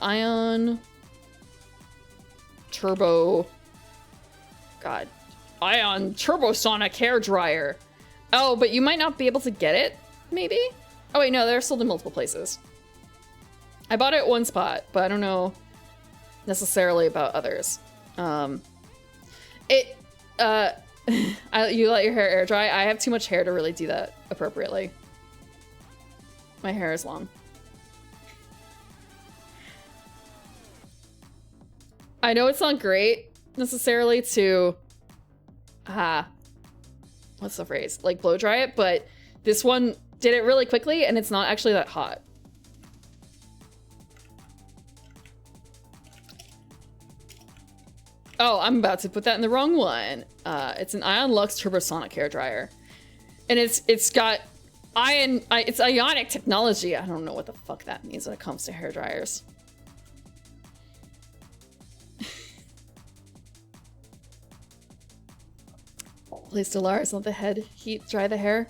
Ion Turbo. God. Ion Turbosonic hair dryer. Oh, but you might not be able to get it, maybe? Oh wait, no, they're sold in multiple places. I bought it at one spot, but I don't know necessarily about others. You let your hair air dry. I have too much hair to really do that appropriately. My hair is long. I know it's not great necessarily to, what's the phrase? Like blow dry it, but this one did it really quickly and it's not actually that hot. Oh, I'm about to put that in the wrong one. It's an Ion Lux Turbosonic hair dryer. And it's got it's ionic technology. I don't know what the fuck that means when it comes to hair dryers. Place Dolaris on the head, heat, dry the hair.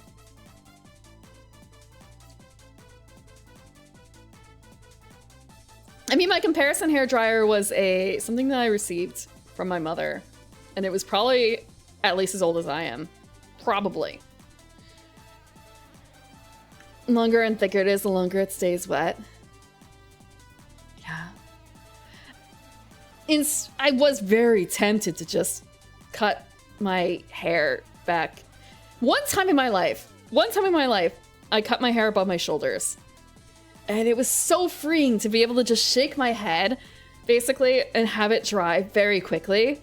I mean, my comparison hair dryer was something that I received from my mother, and it was probably at least as old as I am. Probably. The longer and thicker it is, the longer it stays wet. Yeah. I was very tempted to just cut my hair back. One time in my life, I cut my hair above my shoulders. And it was so freeing to be able to just shake my head, basically, and have it dry very quickly.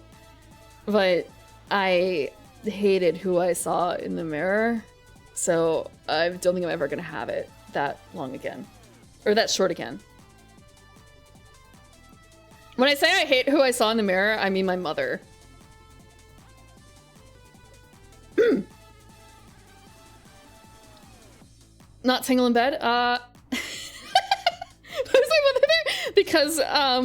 But I hated who I saw in the mirror, so I don't think I'm ever gonna have it that long again. Or that short again. When I say I hate who I saw in the mirror, I mean my mother. Not tingle in bed? Why was my mother there? Because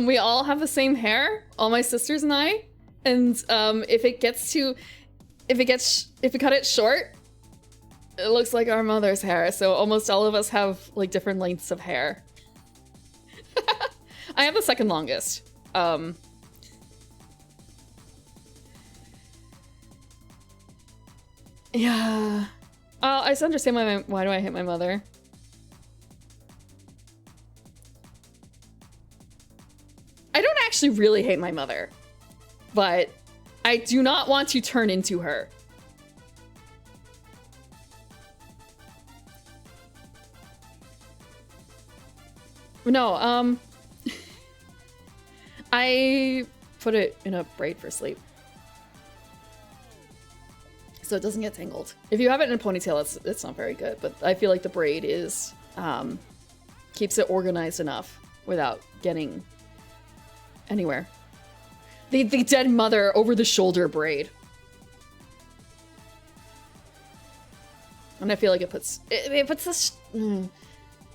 we all have the same hair, all my sisters and I. And if we cut it short, it looks like our mother's hair. So almost all of us have like different lengths of hair. I have the second longest. Yeah. I just understand why do I hate my mother. I don't actually really hate my mother, but I do not want to turn into her. No, I put it in a braid for sleep, so it doesn't get tangled. If you have it in a ponytail, it's not very good, but I feel like the braid is, keeps it organized enough without getting anywhere. The dead mother over the shoulder braid. And I feel like it puts this,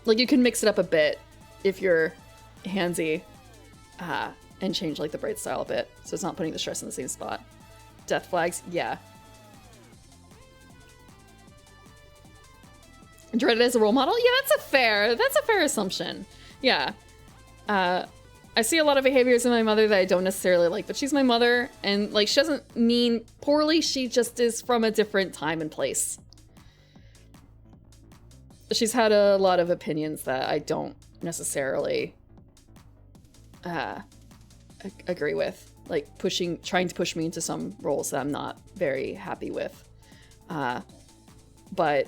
like you can mix it up a bit if you're handsy, and change like the braid style a bit, so it's not putting the stress in the same spot. Death flags, yeah. Dreaded as a role model? Yeah, that's a fair assumption. Yeah. I see a lot of behaviors in my mother that I don't necessarily like, but she's my mother, and like she doesn't mean poorly, she just is from a different time and place. She's had a lot of opinions that I don't necessarily agree with, like trying to push me into some roles that I'm not very happy with. But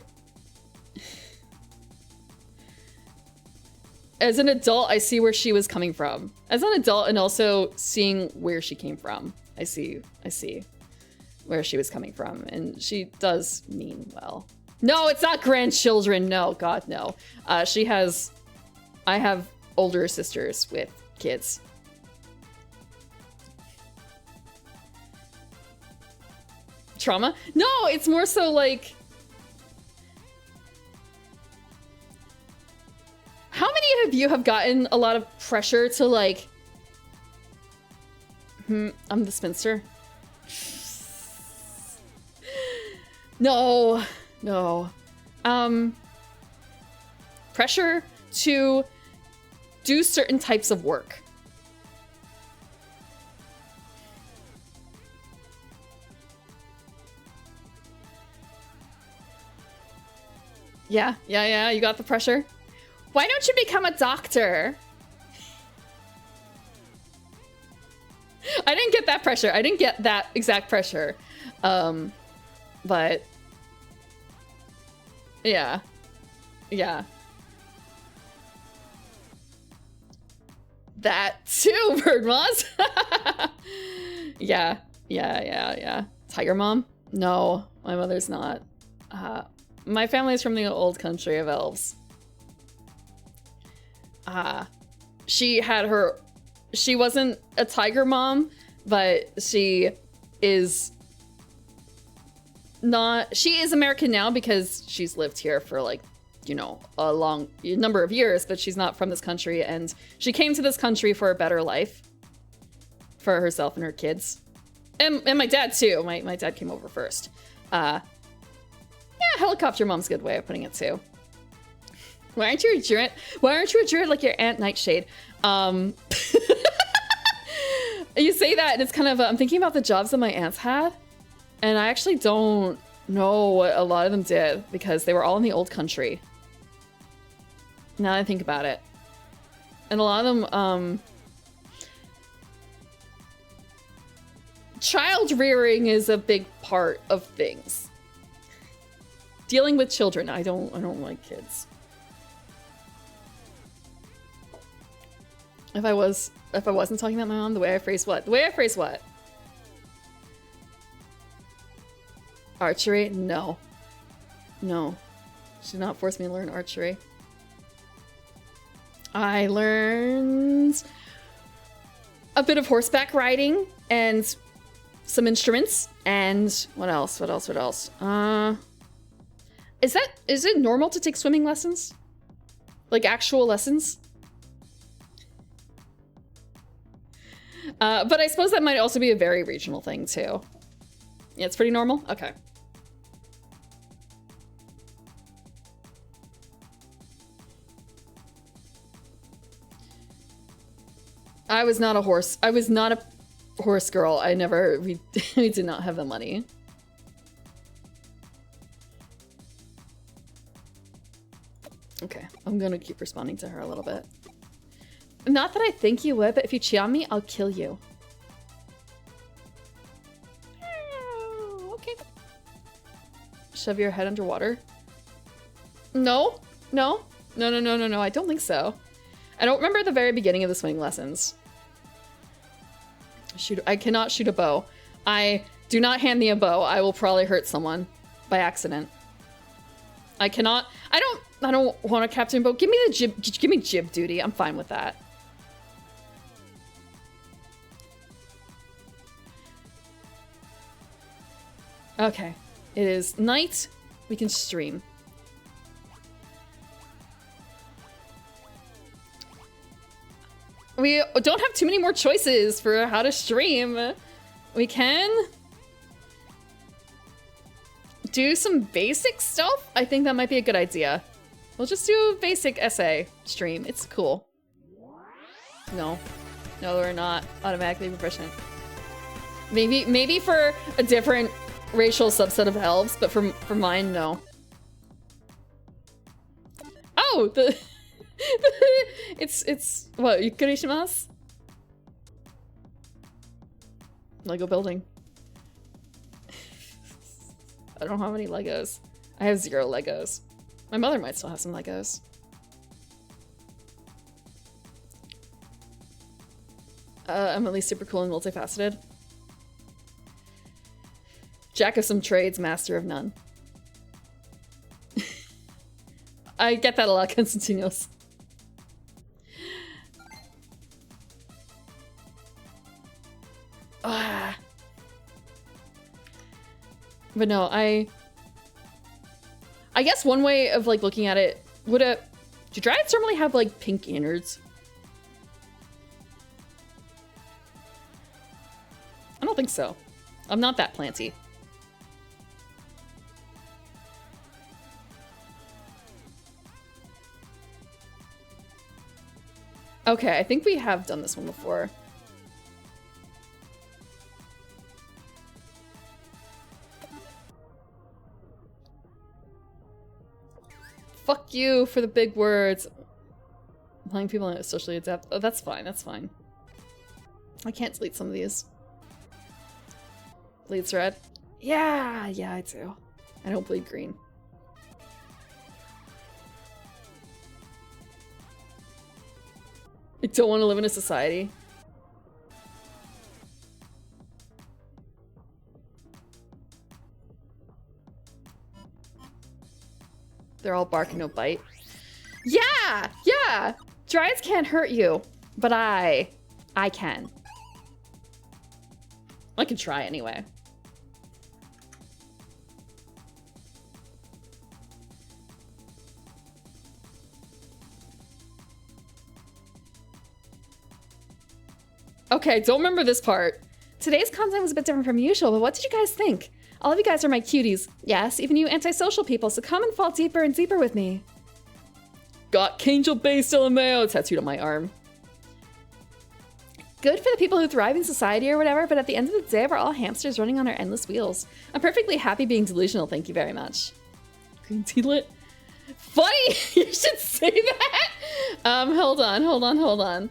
as an adult, I see where she was coming from. As an adult, and also seeing where she came from, I see where she was coming from, and she does mean well. No, it's not grandchildren. No, God, no. I have older sisters with kids. Trauma? No, it's more so like, how many of you have gotten a lot of pressure to like, I'm the spinster? No. Pressure to do certain types of work. Yeah, you got the pressure. Why don't you become a doctor? I didn't get that pressure. I didn't get that exact pressure. But yeah. That too, Bird Moss. Yeah. Tiger Mom? No, my mother's not. My family's from the old country of elves. She wasn't a tiger mom, but she is American now because she's lived here for like, you know, a long number of years, but she's not from this country, and she came to this country for a better life for herself and her kids. And my dad too. My dad came over first. Yeah, helicopter mom's a good way of putting it too. Why aren't you a druid? Why aren't you a druid like your Aunt Nightshade? You say that, and it's kind of, I'm thinking about the jobs that my aunts had, and I actually don't know what a lot of them did because they were all in the old country. Now that I think about it. And a lot of them, child rearing is a big part of things. Dealing with children, I don't like kids. If I wasn't talking about my mom, the way I phrase what? Archery? No. She did not force me to learn archery. I learned a bit of horseback riding and some instruments, and what else? Is it normal to take swimming lessons? Like actual lessons? But I suppose that might also be a very regional thing too. Yeah, it's pretty normal? Okay. I was not a horse girl. We did not have the money. Okay, I'm gonna keep responding to her a little bit. Not that I think you would, but if you cheat on me, I'll kill you. Okay. Shove your head underwater? No, no, no, no, no, no, no, I don't think so. I don't remember the very beginning of the swimming lessons. I cannot shoot a bow. I do not hand me a bow. I will probably hurt someone by accident. I cannot, I don't want a captain bow. Give me the jib, give me jib duty. I'm fine with that. Okay, it is night. We can stream. We don't have too many more choices for how to stream. We can do some basic stuff. I think that might be a good idea. We'll just do basic essay stream. It's cool. No, we're not automatically proficient. Maybe for a different racial subset of elves, but for mine, no. Oh, it's what, yukurishimasu? Lego building. I don't have any Legos. I have 0 Legos. My mother might still have some Legos. I'm at least super cool and multifaceted. Jack of some trades, master of none. I get that a lot, Constantinos. Ah. But no, I guess one way of like looking at it, do dryads normally have like pink innards? I don't think so. I'm not that planty. Okay, I think we have done this one before. Fuck you for the big words. Playing people are socially adept. Oh, that's fine, that's fine. I can't delete some of these. Bleeds red? Yeah, I do. I don't bleed green. I don't want to live in a society. They're all bark and no bite. Yeah! Dryads can't hurt you, but I can. I can try anyway. Okay, don't remember this part. Today's content was a bit different from usual, but what did you guys think? All of you guys are my cuties. Yes, even you antisocial people, so come and fall deeper and deeper with me. Got Kangel based LMAO tattooed on my arm. Good for the people who thrive in society or whatever, but at the end of the day, we're all hamsters running on our endless wheels. I'm perfectly happy being delusional, thank you very much. Green Tealet? Funny! You should say that! Hold on.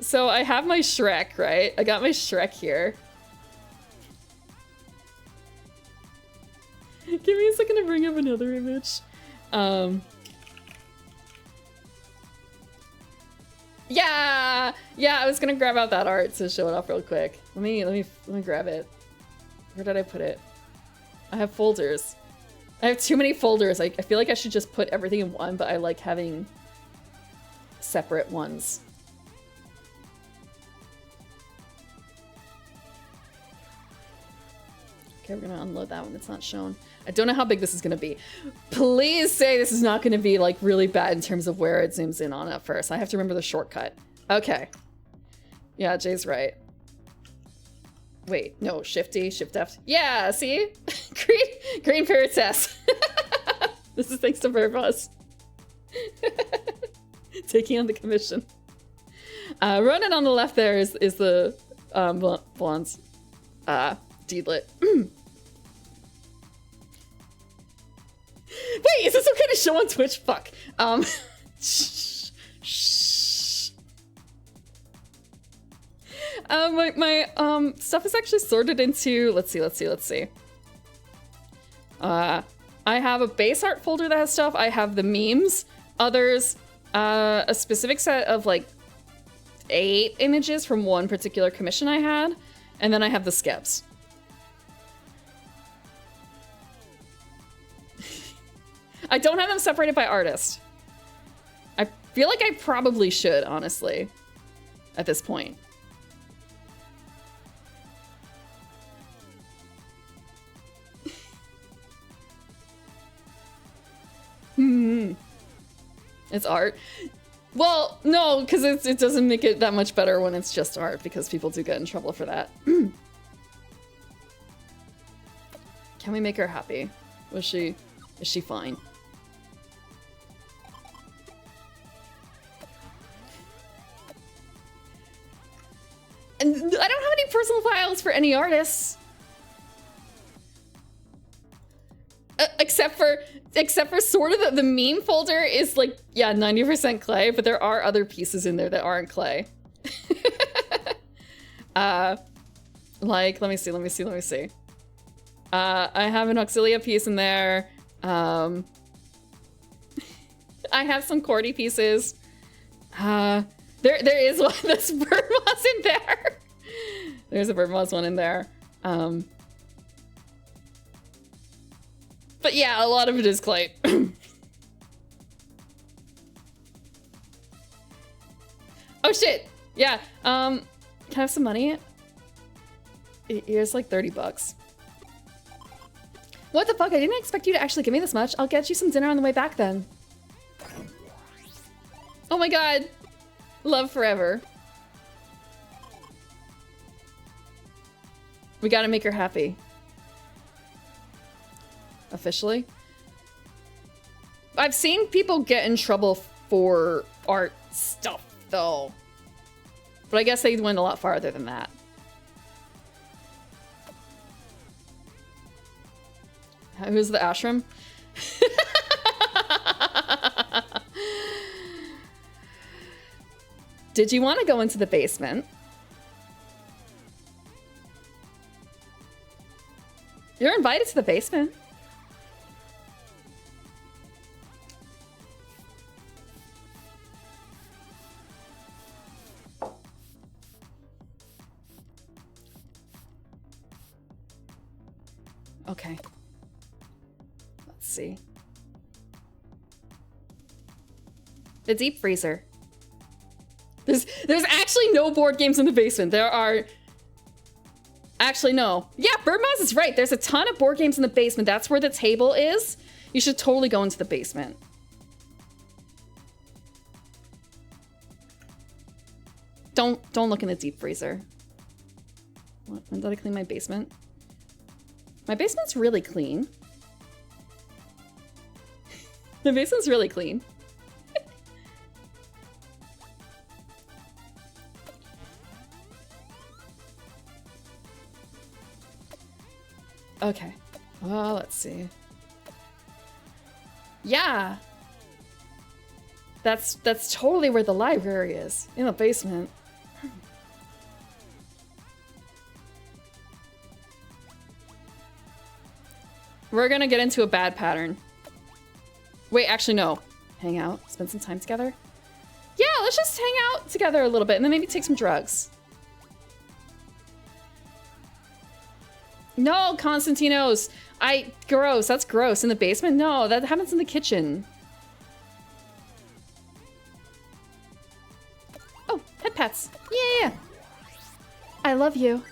So I have my Shrek, right? I got my Shrek here. Give me a second to bring up another image. Yeah, I was gonna grab out that art to show it off real quick. Let me grab it. Where did I put it? I have folders. I have too many folders. I feel like I should just put everything in one, but I like having separate ones. Okay, we're gonna unload that one. It's not shown. I don't know how big this is gonna be. Please say this is not gonna be like really bad in terms of where it zooms in on at first. I have to remember the shortcut. Okay. Yeah, Jay's right. Wait, no, Shift F. Yeah, see? Green Parrot test. This is thanks to Verbos. Taking on the commission. Running on the left there is the blondes. Deedlit. Wait, is this okay to show on Twitch? Fuck. Shh. My stuff is actually sorted into, let's see. I have a base art folder that has stuff. I have the memes, others, a specific set of like 8 images from one particular commission I had, and then I have the skeps. I don't have them separated by artist. I feel like I probably should, honestly, at this point. It's art. Well, no, because it doesn't make it that much better when it's just art, because people do get in trouble for that. Can we make her happy? Is she fine? And I don't have any personal files for any artists. Except for sort of the meme folder is like, yeah, 90% clay, but there are other pieces in there that aren't clay. Like, let me see. I have an Auxilia piece in there. I have some Cordy pieces. There is one that's bird moss in there. There's a bird moss one in there. But yeah, a lot of it is clay. Oh shit! Yeah, can I have some money? Here's like 30 bucks. What the fuck? I didn't expect you to actually give me this much. I'll get you some dinner on the way back then. Oh my god. Love forever. We gotta make her happy. Officially. I've seen people get in trouble for art stuff, though. But I guess they went a lot farther than that. Who's the ashram? Did you want to go into the basement? You're invited to the basement. Okay. Let's see. The deep freezer. There's actually no board games in the basement. There are... Actually, no. Yeah, Birdmouse is right. There's a ton of board games in the basement. That's where the table is. You should totally go into the basement. Don't look in the deep freezer. What? When did I clean my basement? My basement's really clean. The basement's really clean. Okay. Well, let's see. Yeah. That's totally where the library is. In the basement. We're gonna get into a bad pattern. Wait, actually, no. Hang out, spend some time together. Yeah, let's just hang out together a little bit and then maybe take some drugs. No, Constantinos. Gross, that's gross. In the basement? No, that happens in the kitchen. Oh, head pats. Yeah. I love you.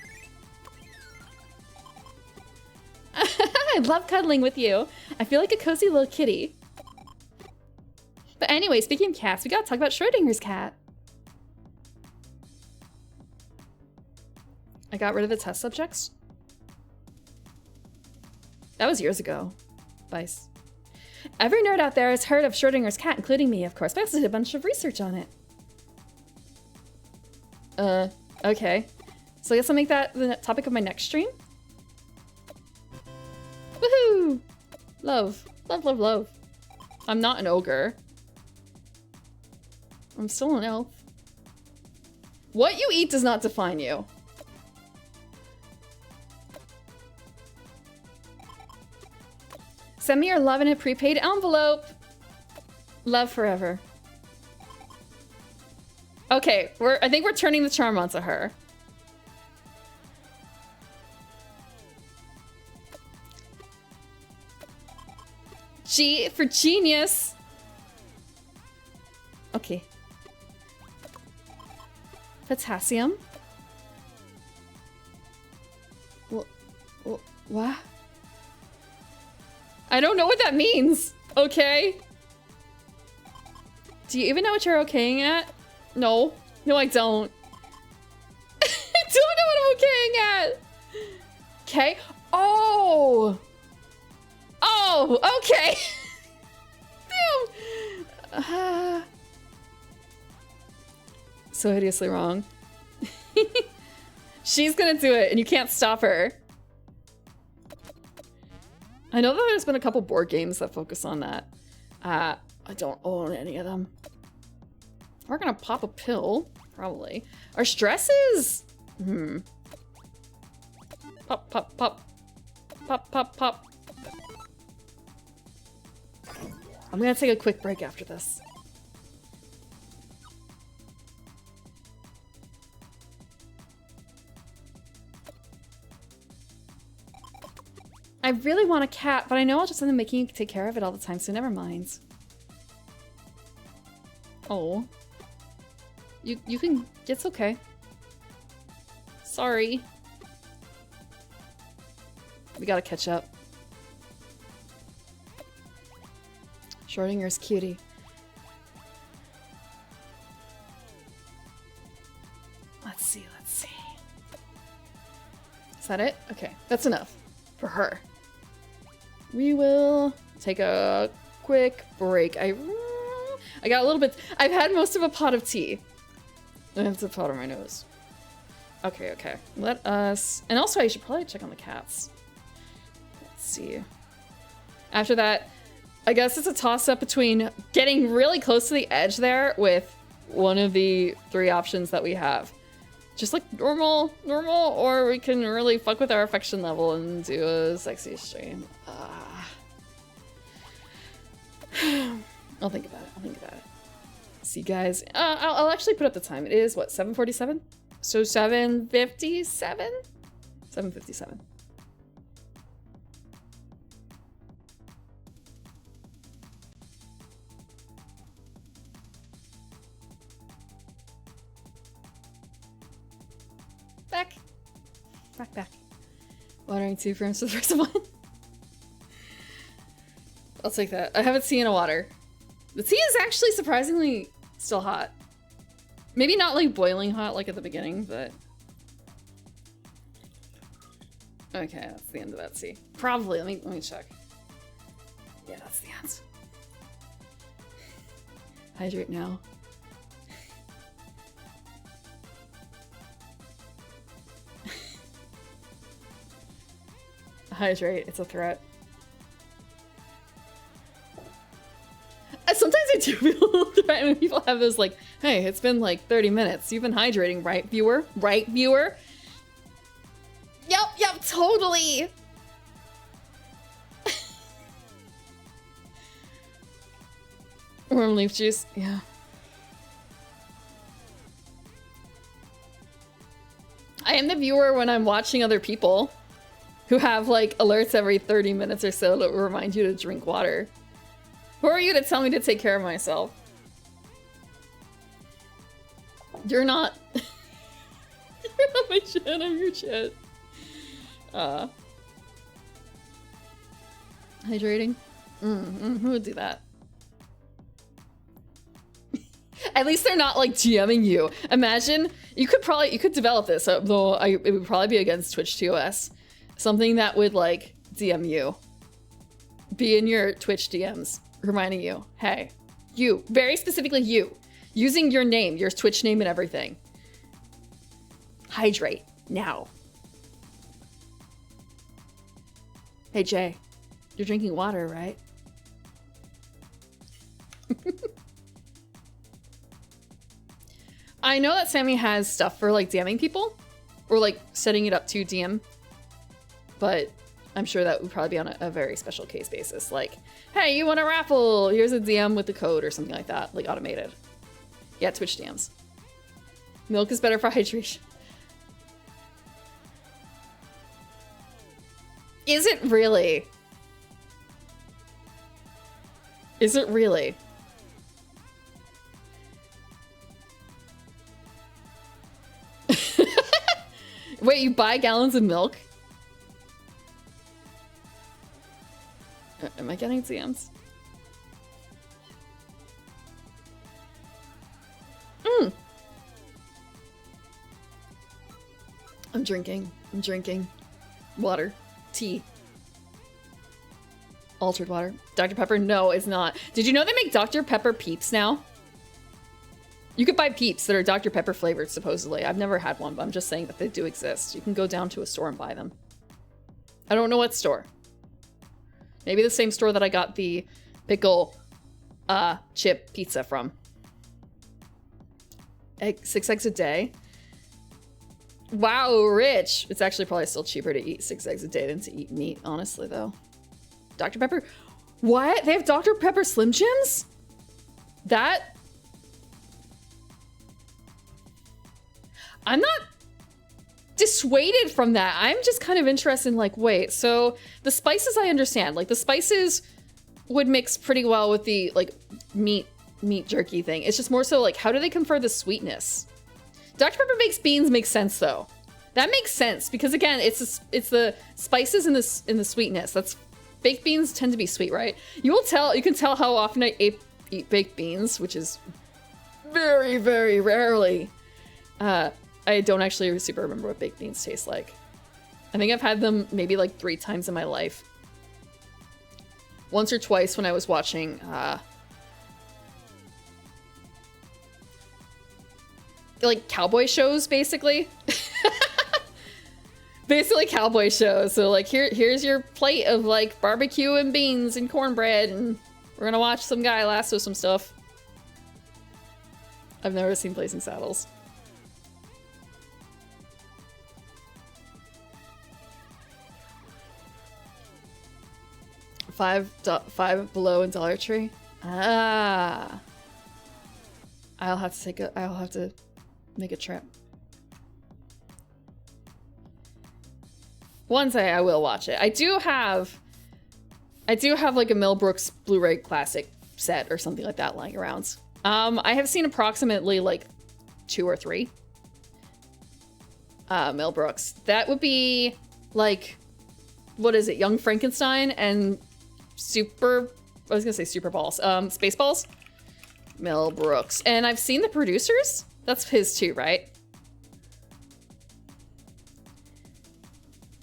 I love cuddling with you. I feel like a cozy little kitty. But anyway, speaking of cats, we gotta talk about Schrodinger's cat. I got rid of the test subjects. That was years ago. Vice. Every nerd out there has heard of Schrodinger's cat, including me, of course, but I also did a bunch of research on it. Okay. So I guess I'll make that the topic of my next stream. Woohoo! Love. Love, love, love. I'm not an ogre. I'm still an elf. What you eat does not define you. Send me your love in a prepaid envelope. Love forever. Okay, I think we're turning the charm onto her. G for genius. Okay. Potassium. What? I don't know what that means. Okay. Do you even know what you're okaying at? No. No, I don't. I don't know what I'm okaying at. Okay. Oh. Oh, okay. Damn. So hideously wrong. She's gonna do it, and you can't stop her. I know that there's been a couple board games that focus on that. I don't own any of them. We're gonna pop a pill, probably. Our stress is... Pop, pop, pop. Pop, pop, pop. I'm gonna take a quick break after this. I really want a cat, but I know I'll just end up making you take care of it all the time, so never mind. Oh. You can... It's okay. Sorry. We gotta catch up. Schrodinger's cutie. Let's see, let's see. Is that it? Okay, that's enough. For her. We will take a quick break. I got a little bit... I've had most of a pot of tea. And it's a pot on my nose. Okay, okay. Let us... And also, I should probably check on the cats. Let's see. After that, I guess it's a toss-up between getting really close to the edge there with one of the 3 options that we have. Just like normal, or we can really fuck with our affection level and do a sexy stream. I'll think about it. I'll think about it. See, guys. I'll actually put up the time. It is, what, 7:47? So 7:57? 7:57. Back. Back. Watering 2 frames for the first one. I'll take that. I haven't seen a water. The tea is actually surprisingly still hot. Maybe not like boiling hot like at the beginning, but... Okay, that's the end of that tea. Probably. Let me check. Yeah, that's the end. Hydrate now. Hydrate. It's a threat. Sometimes I do feel a little threatened when people have those like, hey, it's been like 30 minutes. You've been hydrating, right, viewer? Right, viewer? Yep, totally. Warm leaf juice, yeah. I am the viewer when I'm watching other people who have like alerts every 30 minutes or so that remind you to drink water. Who are you to tell me to take care of myself? You're not. You're not my chat, I'm your chat. Hydrating? Who would do that? At least they're not like GMing you. Imagine, you could develop this, though it would probably be against Twitch TOS. Something that would like DM you. Be in your Twitch DMs. Reminding you, hey, you, very specifically you, using your name, your Twitch name and everything. Hydrate, now. Hey Jay, you're drinking water, right? I know that Sammy has stuff for like DMing people or like setting it up to DM, but I'm sure that would probably be on a very special case basis. Like, hey, you want a raffle? Here's a DM with the code or something like that, like automated. Yeah, Twitch DMs. Milk is better for hydration. Is it really? Is it really? Wait, you buy gallons of milk? Am I getting DMs? I'm drinking. Water. Tea. Altered water. Dr. Pepper? No, it's not. Did you know they make Dr. Pepper Peeps now? You could buy Peeps that are Dr. Pepper flavored, supposedly. I've never had one, but I'm just saying that they do exist. You can go down to a store and buy them. I don't know what store. Maybe the same store that I got the pickle chip pizza from. 6 eggs a day? Wow, rich! It's actually probably still cheaper to eat 6 eggs a day than to eat meat, honestly, though. Dr. Pepper? What? They have Dr. Pepper Slim Jims? That... I'm not dissuaded from that. I'm just kind of interested in like, wait, so the spices I understand. Like the spices would mix pretty well with the like meat jerky thing. It's just more so like, how do they confer the sweetness? Dr. Pepper Baked Beans makes sense though. That makes sense because again, it's the spices and the sweetness. That's baked beans tend to be sweet, right? You can tell how often I eat baked beans, which is very, very rarely. I don't actually super remember what baked beans taste like. I think I've had them maybe like 3 times in my life. Once or twice when I was watching like cowboy shows, basically. Basically cowboy shows. So like here's your plate of like barbecue and beans and cornbread, and we're gonna watch some guy lasso some stuff. I've never seen Blazing Saddles. Five below in Dollar Tree. Ah, I'll have to make a trip. One day I will watch it. I do have like a Mel Brooks Blu-ray classic set or something like that lying around. I have seen approximately like 2 or 3 Mel Brooks. That would be like, what is it? Young Frankenstein and Super Balls. Spaceballs. Mel Brooks. And I've seen The Producers. That's his too, right?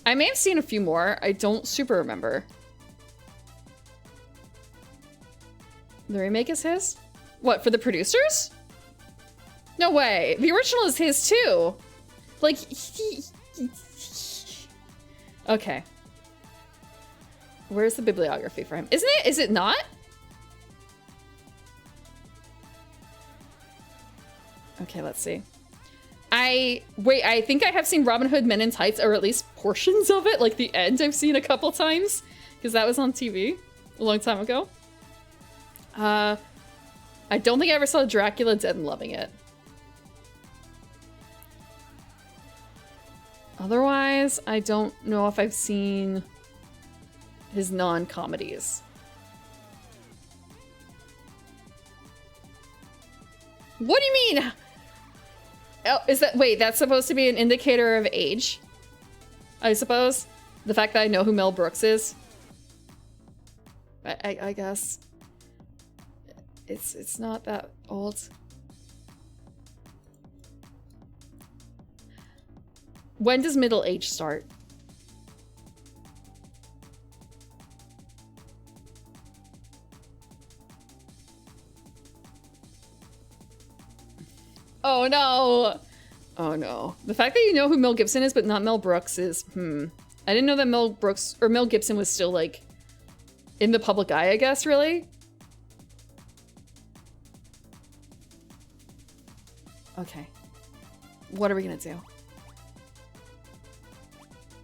I may have seen a few more. I don't super remember. The remake is his? What, for The Producers? No way. The original is his too. Like, okay. Where's the bibliography for him? Isn't it? Is it not? Okay, let's see. I think I have seen Robin Hood Men in Tights, or at least portions of it, like the end I've seen a couple times, because that was on TV a long time ago. I don't think I ever saw Dracula Dead and Loving It. Otherwise, I don't know if I've seen his non-comedies. What do you mean? Oh, wait, that's supposed to be an indicator of age? I suppose? The fact that I know who Mel Brooks is? I guess. It's not that old. When does middle age start? Oh no! Oh no. The fact that you know who Mel Gibson is but not Mel Brooks is, I didn't know that Mel Brooks, or Mel Gibson was still like in the public eye, I guess, really? Okay. What are we gonna do?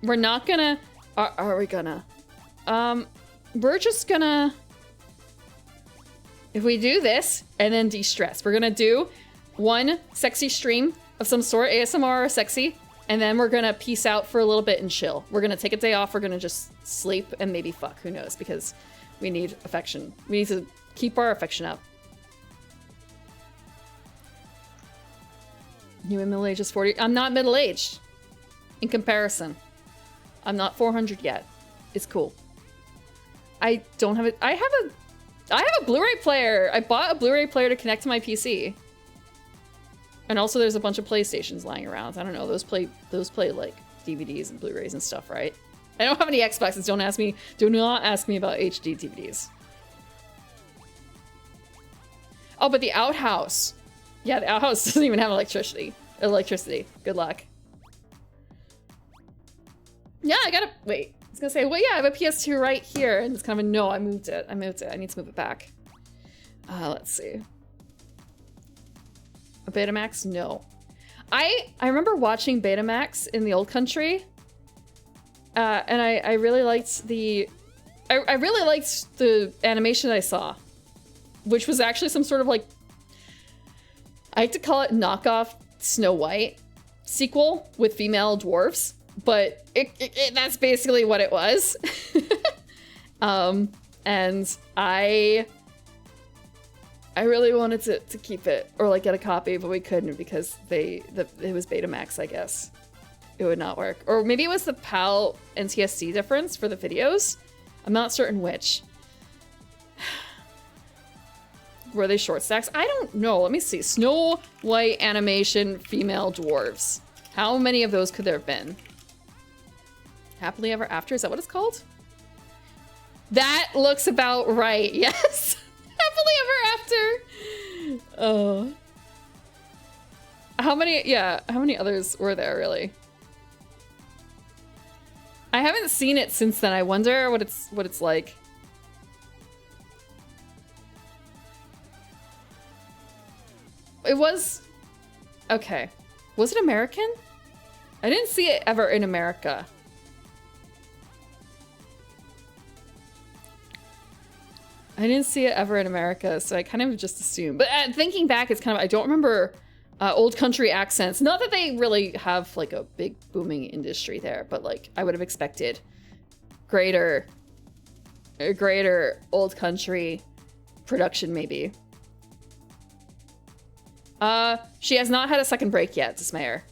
We're not gonna... Are we gonna? We're just gonna... If we do this and then de-stress, we're gonna do one sexy stream of some sort, ASMR or sexy, and then we're gonna peace out for a little bit and chill. We're gonna take a day off, we're gonna just sleep and maybe fuck, who knows, because we need affection. We need to keep our affection up. You in middle age is 40. I'm not middle-aged in comparison. I'm not 400 yet. It's cool. I don't have it. I have a Blu-ray player. I bought a Blu-ray player to connect to my PC. And also there's a bunch of PlayStations lying around. I don't know. Those play like DVDs and Blu-rays and stuff, right? I don't have any Xboxes. Don't ask me. Do not ask me about HD DVDs. Oh, but the outhouse. Yeah, the outhouse doesn't even have electricity. Good luck. Yeah, I gotta... Wait. I was gonna say, well, yeah, I have a PS2 right here. And it's kind of a no, I moved it. I need to move it back. Let's see. A Betamax? No. I remember watching Betamax in the old country. And I really liked the... I really liked the animation I saw. Which was actually some sort of like... I like to call it knockoff Snow White sequel with female dwarves. But that's basically what it was. And I really wanted to keep it or like get a copy, but we couldn't because it was Betamax, I guess. It would not work. Or maybe it was the PAL NTSC difference for the videos. I'm not certain which. Were they short stacks? I don't know. Let me see. Snow White animation female dwarves. How many of those could there have been? Happily Ever After? Is that what it's called? That looks about right. Yes. Happily Ever After. How many others were there really? I haven't seen it since then. I wonder what it's like. It was... Okay. Was it American? I didn't see it ever in America. I didn't see it ever in America, so I kind of just assumed. But thinking back, it's kind of... I don't remember old country accents. Not that they really have, like, a big booming industry there, but, like, I would have expected greater old country production, maybe. She has not had a second break yet, Dismayer.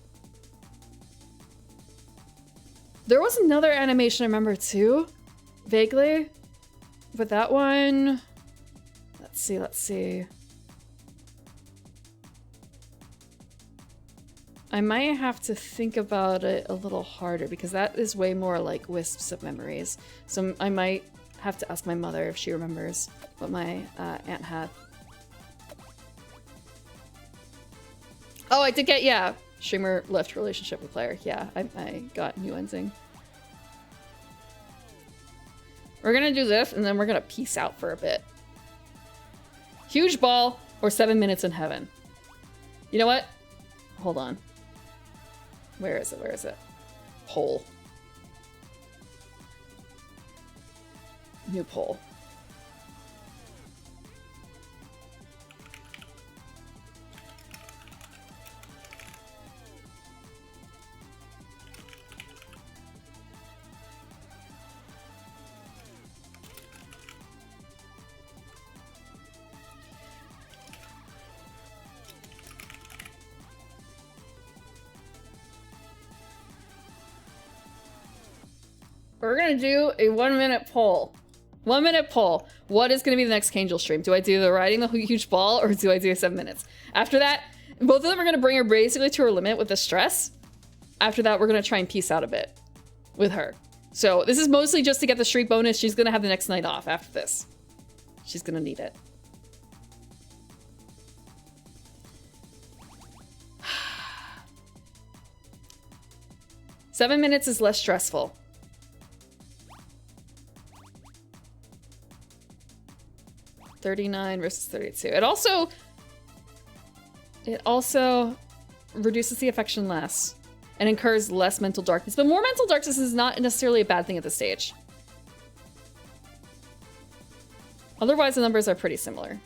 There was another animation I remember too, vaguely. But that one, let's see. I might have to think about it a little harder because that is way more like wisps of memories. So I might have to ask my mother if she remembers what my aunt had. Oh, I did get, yeah. Streamer left relationship with player. Yeah, I got new ending. We're gonna do this, and then we're gonna peace out for a bit. Huge ball or 7 minutes in heaven. You know what? Hold on. Where is it? Poll. New poll. We're gonna do a 1 minute poll. 1 minute poll. What is gonna be the next Kangel stream? Do I do the riding the huge ball or do I do 7 minutes? After that, both of them are gonna bring her basically to her limit with the stress. After that, we're gonna try and peace out a bit with her. So this is mostly just to get the streak bonus. She's gonna have the next night off after this. She's gonna need it. Seven minutes is less stressful. $39 versus $32. It also reduces the affection less and incurs less mental darkness. But more mental darkness is not necessarily a bad thing at this stage. Otherwise, the numbers are pretty similar.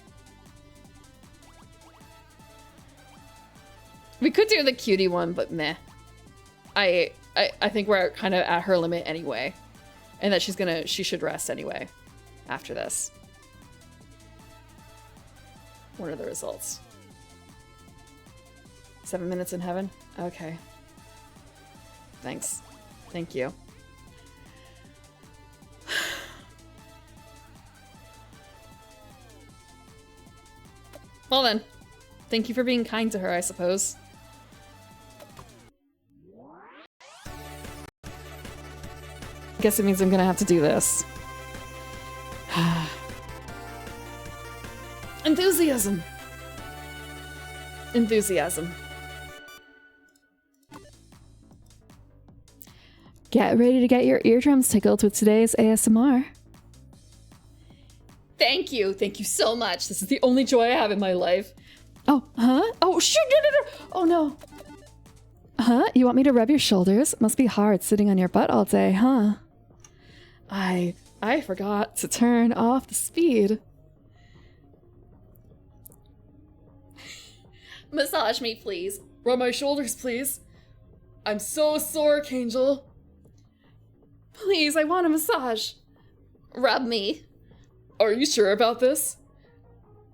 We could do the cutie one, but meh. I think we're kind of at her limit anyway. And that she should rest anyway after this. What are the results? 7 minutes in heaven? Okay. Thanks. Thank you. Well then. Thank you for being kind to her, I suppose. I guess it means I'm gonna have to do this. Enthusiasm. Enthusiasm. Get ready to get your eardrums tickled with today's ASMR. Thank you. Thank you so much. This is the only joy I have in my life. Oh, huh? Oh, shoot! No. Oh, no. Huh? You want me to rub your shoulders? Must be hard sitting on your butt all day, huh? I forgot To turn off the speed. Massage me, please. Rub my shoulders, please. I'm so sore, Angel. Please, I want a massage. Rub me. Are you sure about this?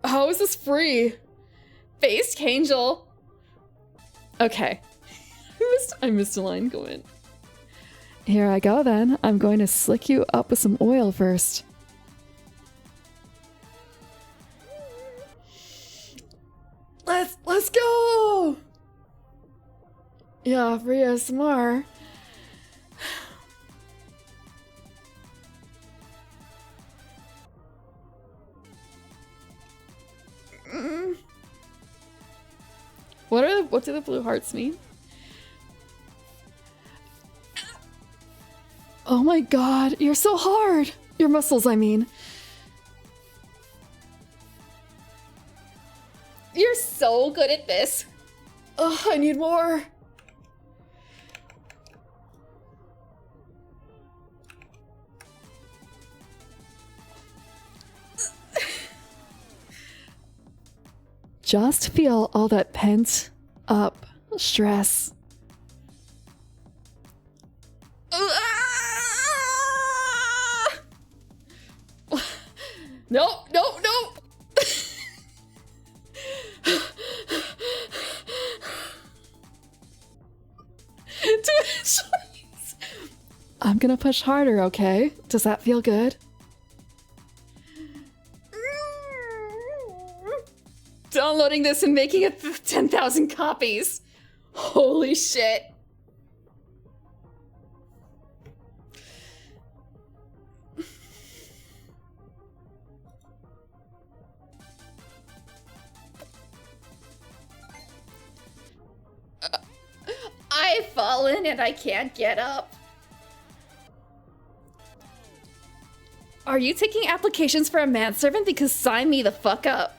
How is this free? Face Angel. Okay. I missed a line. Go in. Here I go then. I'm going to slick you up with some oil first. Let's go! Yeah, for ASMR. What do the blue hearts mean? Oh my god, you're so hard! Your muscles, I mean. You're so good at this. Ugh, I need more. Just feel all that pent up stress. No. I'm gonna push harder, okay? Does that feel good? Downloading this and making it 10,000 copies. Holy shit. I've fallen and I can't get up. Are you taking applications for a manservant? Because sign me the fuck up.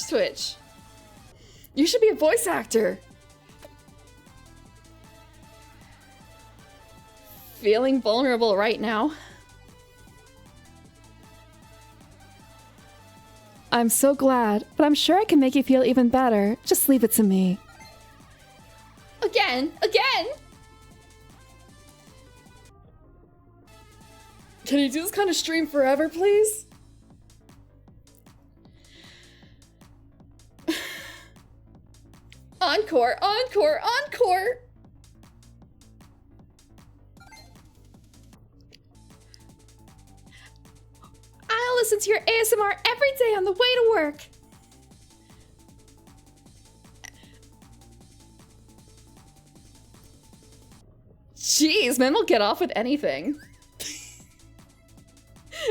Twitch. You should be a voice actor. Feeling vulnerable right now. I'm so glad, but I'm sure I can make you feel even better. Just leave it to me. Again. Can you do this kind of stream forever, please? Encore. I'll listen to your ASMR every day on the way to work. Jeez, men will get off with anything.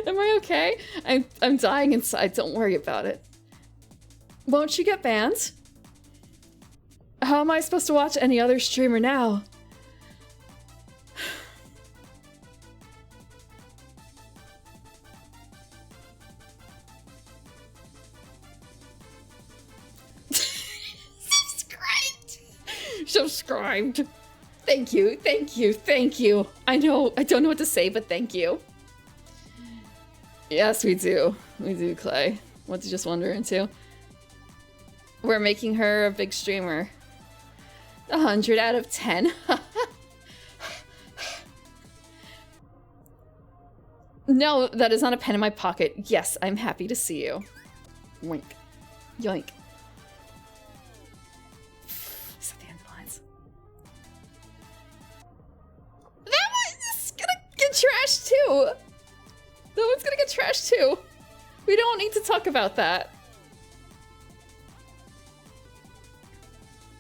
Am I okay? I'm dying inside. Don't worry about it. Won't you get banned? How am I supposed to watch any other streamer now? subscribed. Thank you, thank you, thank you. I don't know what to say, but thank you. Yes, we do. We do, Clay. What's you just wander into? We're making her a big streamer. 100 out of 10. No, that is not a pen in my pocket. Yes, I'm happy to see you. Wink. Yoink. Is that the end of the lines? That one's gonna get trashed too! That one's gonna get trashed too. We don't need to talk about that.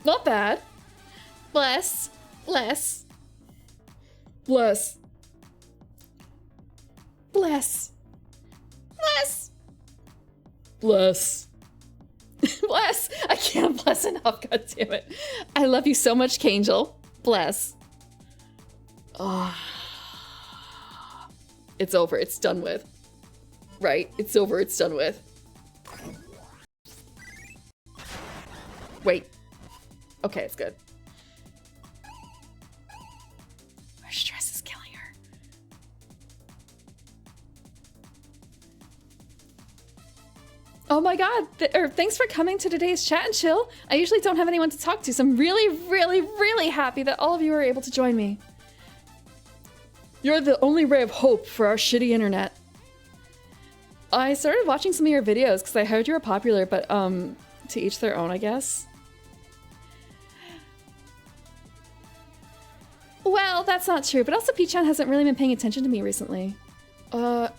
Not bad. Bless. Bless. Bless. Bless. Bless. Bless. Bless. I can't bless enough, god damn it. I love you so much, Kangel. Bless. Oh. It's over. It's done with. Right? It's over. It's done with. Wait. Okay, it's good. Her stress is killing her. Oh my god, thanks for coming to today's chat and chill. I usually don't have anyone to talk to, so I'm really, really, really happy that all of you are able to join me. You're the only ray of hope for our shitty internet. I started watching some of your videos because I heard you were popular, but to each their own, I guess. Well, that's not true, but also P-chan hasn't really been paying attention to me recently. Love.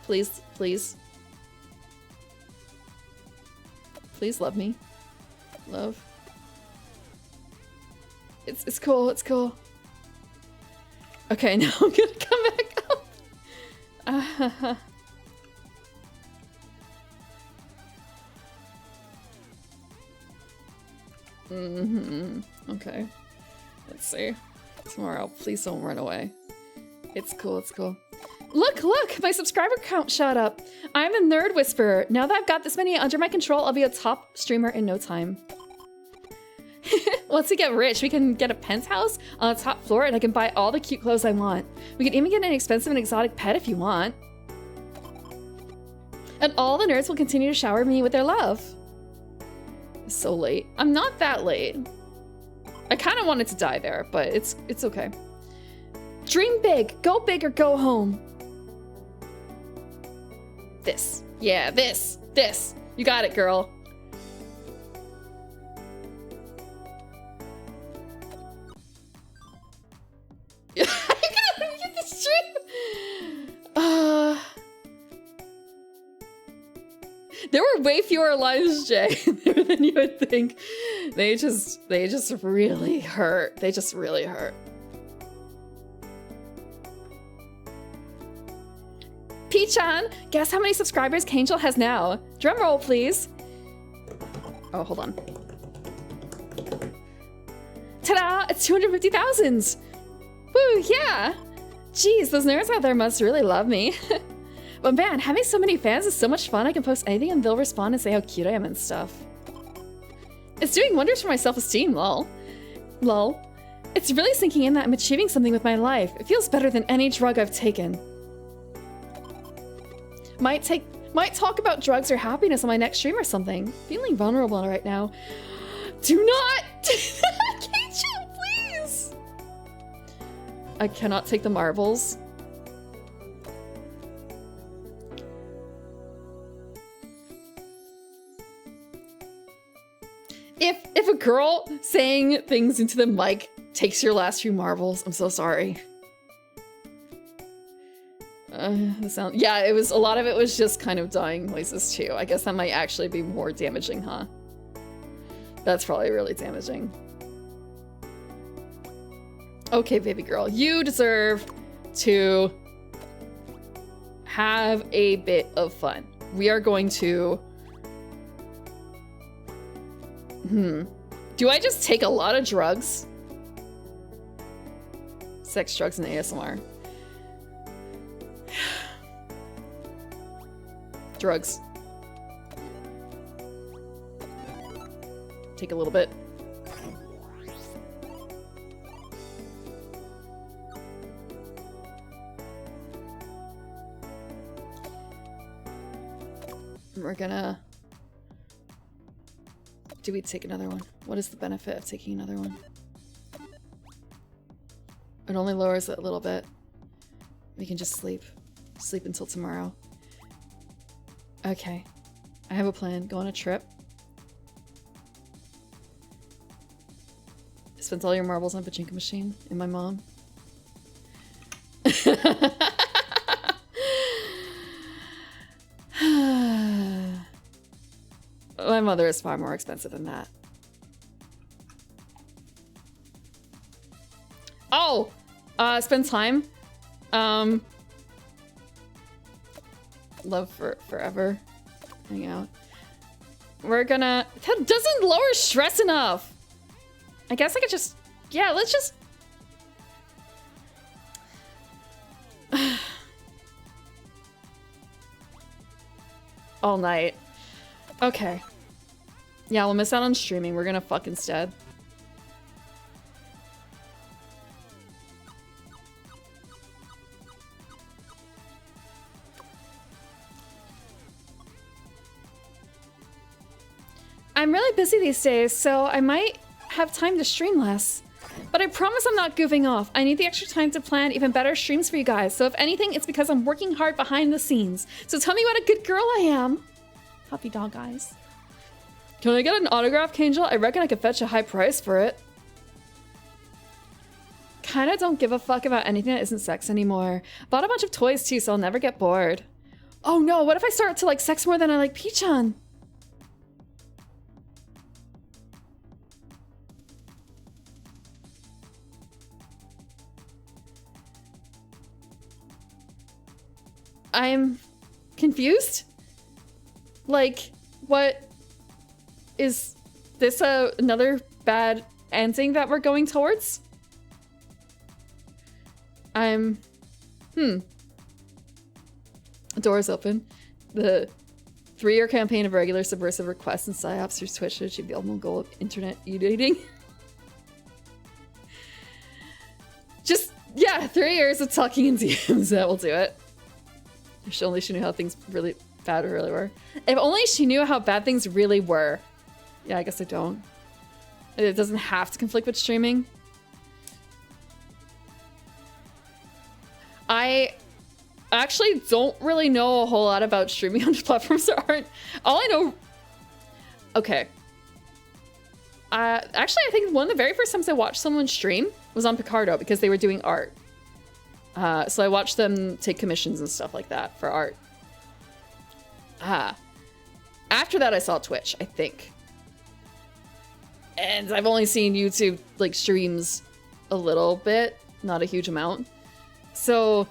Please, please. Please love me. Love. It's cool, it's cool. Okay, now I'm gonna come back up. Okay. Let's see. Tomorrow, please don't run away. It's cool, it's cool. Look, look! My subscriber count shot up. I'm a nerd whisperer. Now that I've got this many under my control, I'll be a top streamer in no time. Once we get rich, we can get a penthouse on the top floor and I can buy all the cute clothes I want. We can even get an expensive and exotic pet if you want. And all the nerds will continue to shower me with their love. It's so late. I'm not that late. I kind of wanted to die there, but it's okay. Dream big. Go big or go home. This. Yeah, this. This. You got it, girl. I gotta get the stream. There were way fewer lines, Jay, than you would think. They just really hurt. They just really hurt. P-chan, guess how many subscribers Kangel has now? Drum roll, please. Oh, hold on. Ta-da! It's 250,000! Woo, yeah! Jeez, those nerds out there must really love me. But man, having so many fans is so much fun. I can post anything and they'll respond and say how cute I am and stuff. It's doing wonders for my self-esteem, lol. Lol. It's really sinking in that I'm achieving something with my life. It feels better than any drug I've taken. Might talk about drugs or happiness on my next stream or something. Feeling vulnerable right now. Do not! Can't you, please? I cannot take the marbles. If a girl saying things into the mic takes your last few marbles, I'm so sorry. The sound. Yeah, it was a lot of it was just kind of dying noises too. I guess that might actually be more damaging, huh? That's probably really damaging. Okay, baby girl, you deserve to have a bit of fun. We are going to... Do I just take a lot of drugs? Sex, drugs, and ASMR. Drugs. take a little bit. We're gonna... Do we take another one? What is the benefit of taking another one? It only lowers it a little bit. We can just sleep. Sleep until tomorrow. Okay. I have a plan. Go on a trip. Spends all your marbles on a pachinko machine and my mom. My mother is far more expensive than that. Oh! Spend time. Love forever. Hang out. We're gonna... That doesn't lower stress enough! I guess I could just... Yeah, let's just... All night. Okay. Yeah, we'll miss out on streaming. We're gonna fuck instead. I'm really busy these days, so I might have time to stream less. But I promise I'm not goofing off. I need the extra time to plan even better streams for you guys. So if anything, it's because I'm working hard behind the scenes. So tell me what a good girl I am. Puppy dog eyes. Can I get an autograph, Kangel? I reckon I could fetch a high price for it. Kinda don't give a fuck about anything that isn't sex anymore. Bought a bunch of toys too, so I'll never get bored. Oh no, what if I start to like sex more than I like Pichon? I'm confused. Like, what is this another bad ending that we're going towards? The door's open. The 3-year campaign of regular subversive requests and psyops through Twitch to achieve the ultimate goal of internet e-dating. Just, yeah, 3 years of talking in DMs, that will do it. If only she knew how things really bad really were. If only she knew how bad things really were. Yeah, I guess I don't. It doesn't have to conflict with streaming. I actually don't really know a whole lot about streaming on platforms that aren't. All I know... Okay. Actually, I think one of the very first times I watched someone stream was on Picardo because they were doing art. So I watched them take commissions and stuff like that for art. After that, I saw Twitch, I think. And I've only seen YouTube, like, streams a little bit, not a huge amount. So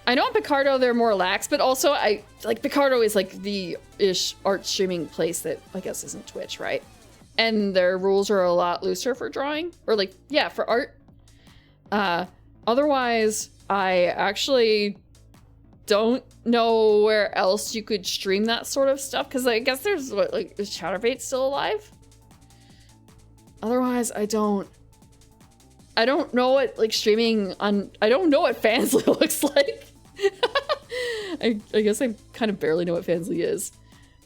I know on Picardo they're more lax, but also Picardo is like the ish art streaming place that I guess isn't Twitch, right? And their rules are a lot looser for drawing, or like, yeah, for art. Otherwise, I actually don't know where else you could stream that sort of stuff, because I guess there's what, like, is Chaturbate still alive? Otherwise, I don't know what, like, streaming on... I don't know what Fansly looks like. I guess I kind of barely know what Fansly is.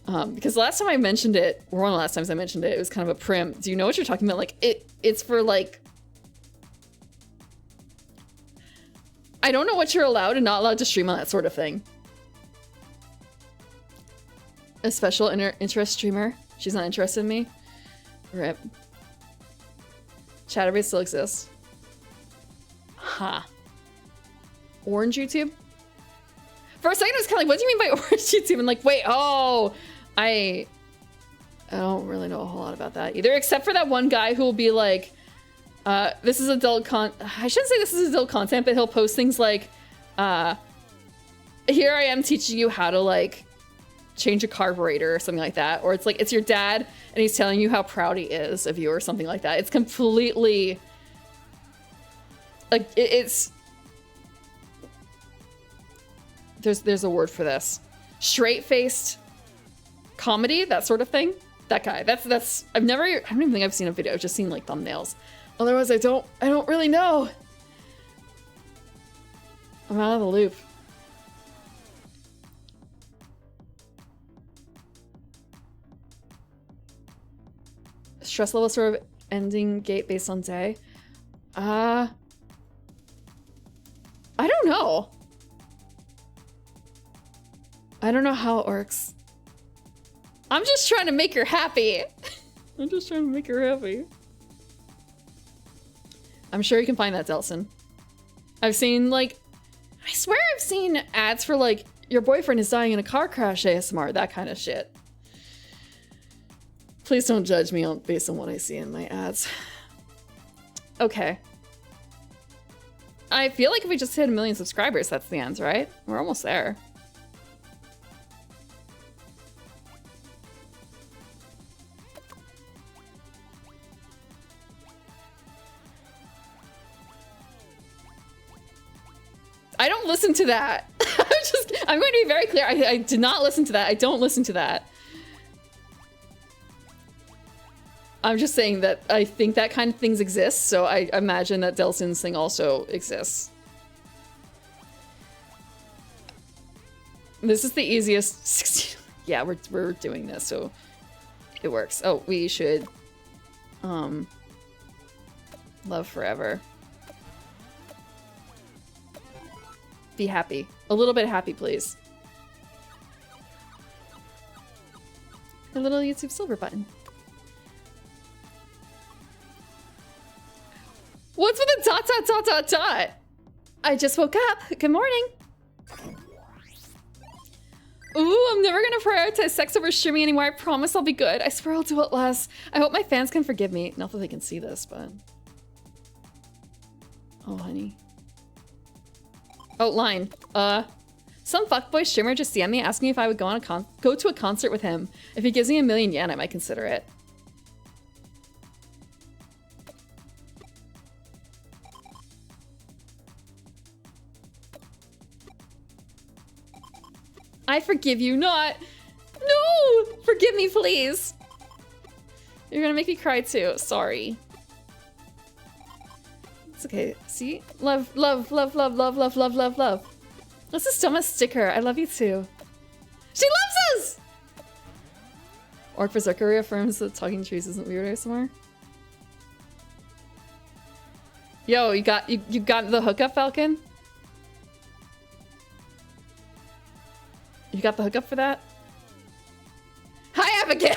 Because last time I mentioned it, or one of the last times I mentioned it, it was kind of a prim. Do you know what you're talking about? Like, it's for, like... I don't know what you're allowed and not allowed to stream on that sort of thing. A special interest streamer. She's not interested in me. Rip. Chaturbate still exists. Huh. Orange YouTube? For a second I was kind of like, what do you mean by orange YouTube? And like, wait, oh, I don't really know a whole lot about that either, except for that one guy who will be like, this is adult I shouldn't say this is adult content, but he'll post things like, here I am teaching you how to like change a carburetor or something like that. Or it's like, it's your dad and he's telling you how proud he is of you or something like that. It's completely, like, it's, there's a word for this. Straight-faced comedy, that sort of thing. That guy. That's I don't even think I've seen a video. I've just seen like thumbnails. Otherwise, I don't really know. I'm out of the loop. Stress level sort of ending gate based on day. I don't know. I don't know how it works. I'm just trying to make her happy. I'm just trying to make her happy. I'm sure you can find that, Delson. I've seen, like, I swear I've seen ads for, like, your boyfriend is dying in a car crash ASMR, that kind of shit. Please don't judge me based on what I see in my ads. Okay. I feel like if we just hit 1 million subscribers, that's the end, right? We're almost there. I don't listen to that. I'm going to be very clear. I did not listen to that. I don't listen to that. I'm just saying that I think that kind of things exist, so I imagine that Delson's thing also exists. This is the easiest 16. Yeah, we're doing this, so it works. Oh, we should love forever. Be happy. A little bit happy, please. A little YouTube silver button. What's with the ... I just woke up. Good morning. Ooh, I'm never gonna prioritize sex over streaming anymore. I promise I'll be good. I swear I'll do it less. I hope my fans can forgive me. Not that they can see this, but... Oh, honey. Oh, line. Some fuckboy streamer just DM'd me asking if I would go to a concert with him. If he gives me 1 million yen, I might consider it. I forgive you not. No! Forgive me, please. You're gonna make me cry too. Sorry. It's okay. See? Love, love, love, love, love, love, love, love, love. That's a dumbest sticker. I love you too. She loves us! Orc Berserker reaffirms that talking trees isn't weird somewhere. Yo, you got the hookup, Falcon? You got the hookup for that? Hi, Abigail!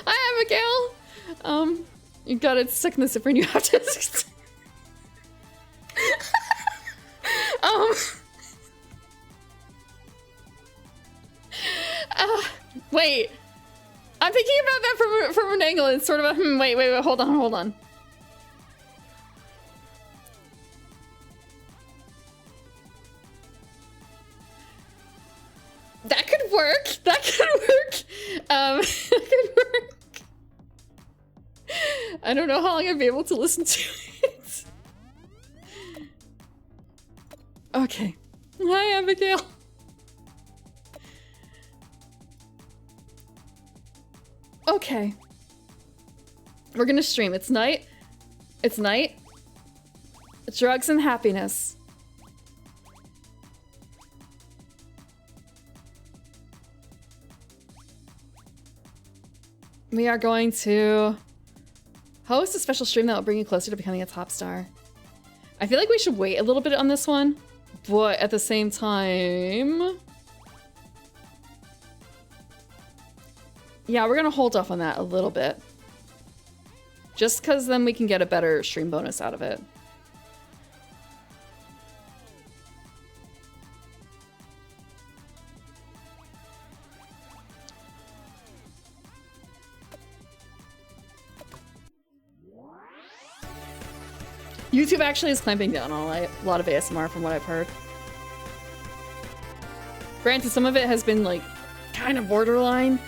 Hi, Abigail! You got it stuck in the zipper and you have to... Wait. I'm thinking about that from an angle. It's sort of a, wait, hold on. That could work. That could work. That could work. I don't know how long I'd be able to listen to it. Okay. Hi, Abigail. Okay. We're gonna stream. It's night. It's night. Drugs and happiness. We are going to host a special stream that will bring you closer to becoming a top star. I feel like we should wait a little bit on this one, but at the same time... Yeah, we're gonna hold off on that a little bit. Just because then we can get a better stream bonus out of it. YouTube actually is clamping down on a lot of ASMR from what I've heard. Granted, some of it has been like kind of borderline.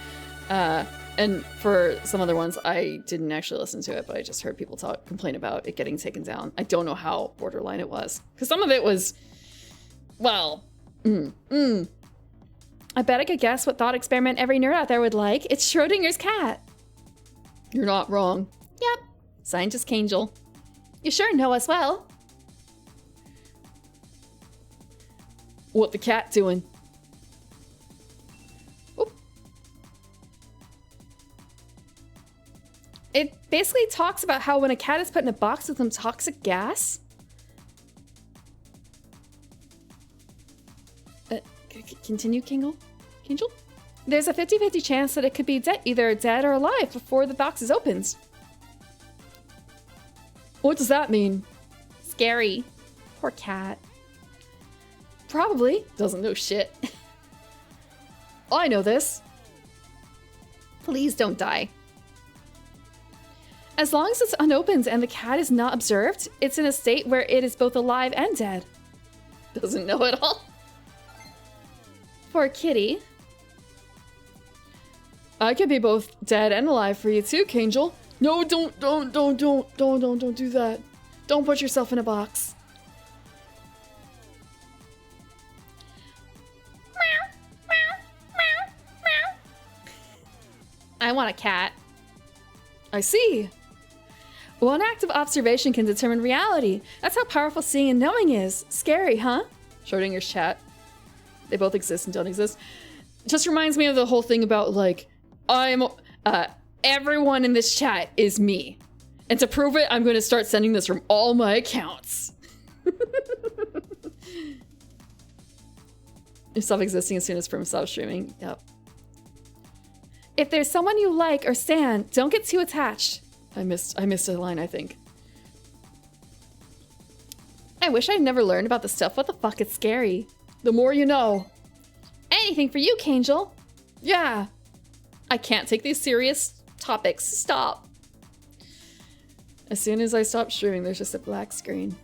And for some other ones, I didn't actually listen to it, but I just heard people complain about it getting taken down. I don't know how borderline it was. Because some of it was, well, I I bet I could guess what thought experiment every nerd out there would like. It's Schrodinger's cat. You're not wrong. Yep. Scientist Kangel. You sure know us well. What the cat doing? Oop. It basically talks about how when a cat is put in a box with some toxic gas. Continue, Kangel? Kangel? There's a 50-50 chance that it could be either dead or alive before the box is opened. What does that mean? Scary. Poor cat. Probably. Doesn't know shit. I know this. Please don't die. As long as it's unopened and the cat is not observed, it's in a state where it is both alive and dead. Doesn't know at all. Poor kitty. I could be both dead and alive for you too, Kangel. No, don't do that. Don't put yourself in a box. I want a cat. I see. One act of observation can determine reality. That's how powerful seeing and knowing is. Scary, huh? Schrodinger's chat. They both exist and don't exist. Just reminds me of the whole thing about, like, everyone in this chat is me. And to prove it, I'm going to start sending this from all my accounts. Stop existing as soon as Prim stops streaming. Yep. If there's someone you like or stand, don't get too attached. I missed a line, I think. I wish I'd never learned about this stuff. What the fuck? It's scary. The more you know. Anything for you, Kangel. Yeah. I can't take these serious topics. Stop. As soon as I stop streaming, there's just a black screen.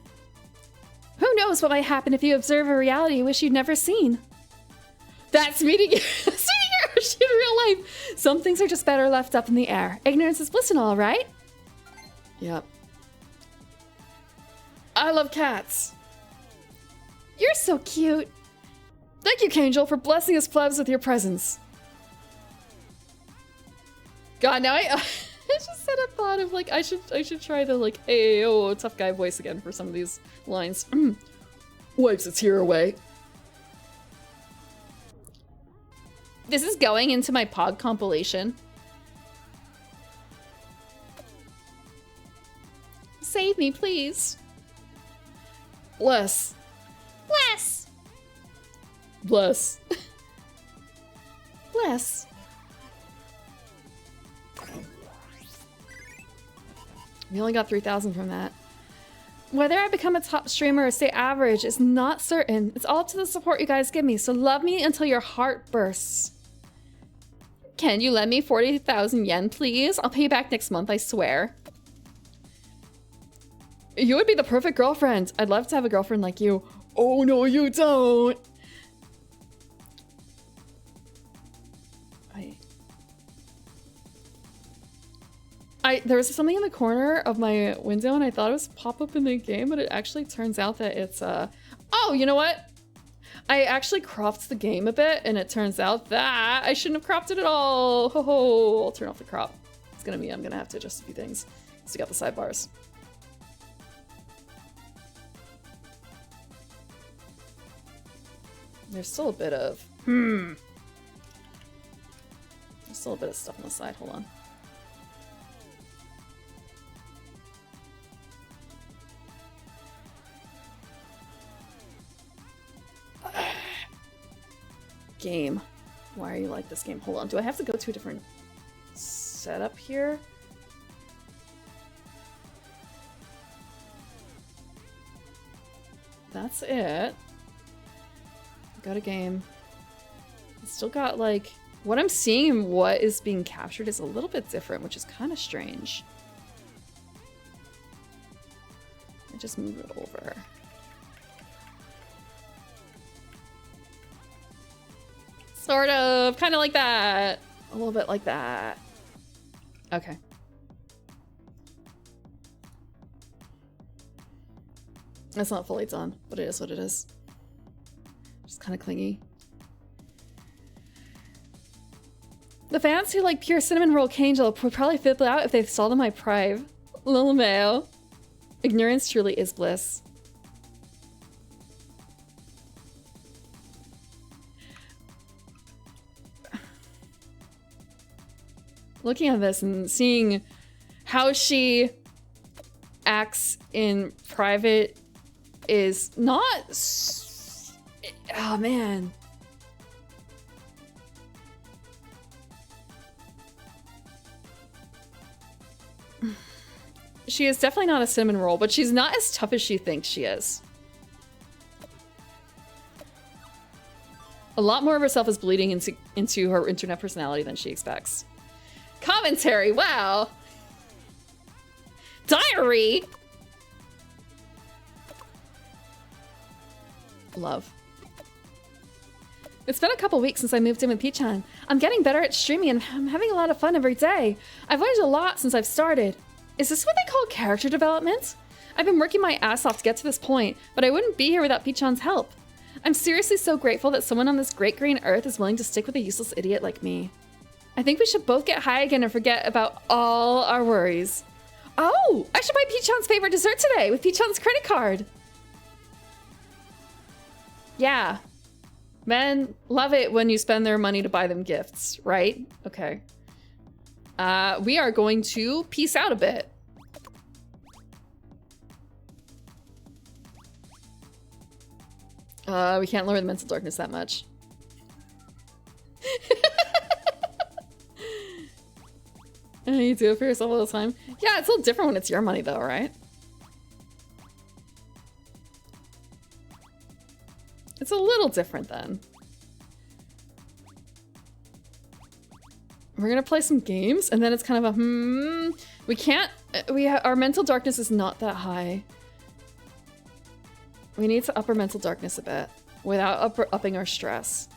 Who knows what might happen if you observe a reality you wish you'd never seen? That's meeting in real life. Some things are just better left up in the air. Ignorance is bliss and all, right? Yep. I love cats. You're so cute. Thank you, Kangel, for blessing us plebs with your presence. God, now I just had a thought of, like, I should try the, like, AAO tough guy voice again for some of these lines. Wipes a tear away. This is going into my Pog compilation. Save me, please. Bless. Bless. Bless. Bless. We only got 3,000 from that. Whether I become a top streamer or stay average is not certain. It's all up to the support you guys give me, so love me until your heart bursts. Can you lend me 40,000 yen, please? I'll pay you back next month, I swear. You would be the perfect girlfriend. I'd love to have a girlfriend like you. Oh, no, you don't. There was something in the corner of my window and I thought it was pop up in the game, but it actually turns out that it's, oh, you know what? I actually cropped the game a bit and it turns out that I shouldn't have cropped it at all. Ho ho, I'll turn off the crop. It's gonna be, I'm gonna have to adjust a few things. So we got the sidebars. There's still a bit of, There's still a bit of stuff on the side, hold on. Game. Why are you like this game? Hold on, do I have to go to a different setup here? That's it. Got a game. It's still got, like, what I'm seeing and what is being captured is a little bit different, which is kind of strange. I just move it over. Sort of, kind of like that. A little bit like that. Okay. It's not fully done, but it is what it is. Just kind of clingy. The fans who like pure cinnamon roll Kangel would probably flip out if they saw them my prive. Lil Mayo. Ignorance truly is bliss. Looking at this and seeing how she acts in private is not... Oh, man. She is definitely not a cinnamon roll, but she's not as tough as she thinks she is. A lot more of herself is bleeding into her internet personality than she expects. Commentary, wow. Diary. Love. It's been a couple weeks since I moved in with Peachan. I'm getting better at streaming and I'm having a lot of fun every day. I've learned a lot since I've started. Is this what they call character development? I've been working my ass off to get to this point, but I wouldn't be here without Peachan's help. I'm seriously so grateful that someone on this great green earth is willing to stick with a useless idiot like me. I think we should both get high again and forget about all our worries. Oh, I should buy Peachan's favorite dessert today with Peachan's credit card. Yeah. Men love it when you spend their money to buy them gifts, right? Okay. We are going to peace out a bit. We can't lower the mental darkness that much. You do it for yourself all the time. Yeah, it's a little different when it's your money though, right? It's a little different then. We're gonna play some games and then it's kind of a we can't, our mental darkness is not that high. We need to up our mental darkness a bit without upping our stress.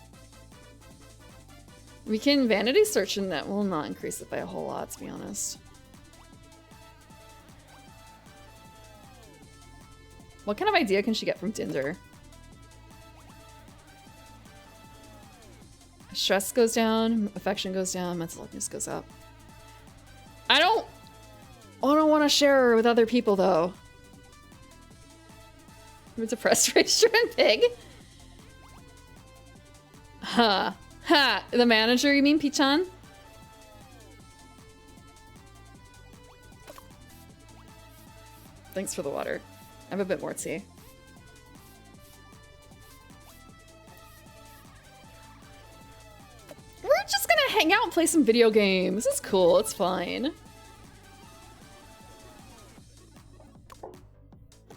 We can vanity search and that will not increase it by a whole lot, to be honest. What kind of idea can she get from Tinder? Stress goes down, affection goes down, mental darkness goes up. I don't want to share her with other people though. I'm a depressed restaurant pig. Huh. Ha! The manager, you mean, Peachan? Thanks for the water. I have a bit more tea. We're just gonna hang out and play some video games. This is cool, it's fine.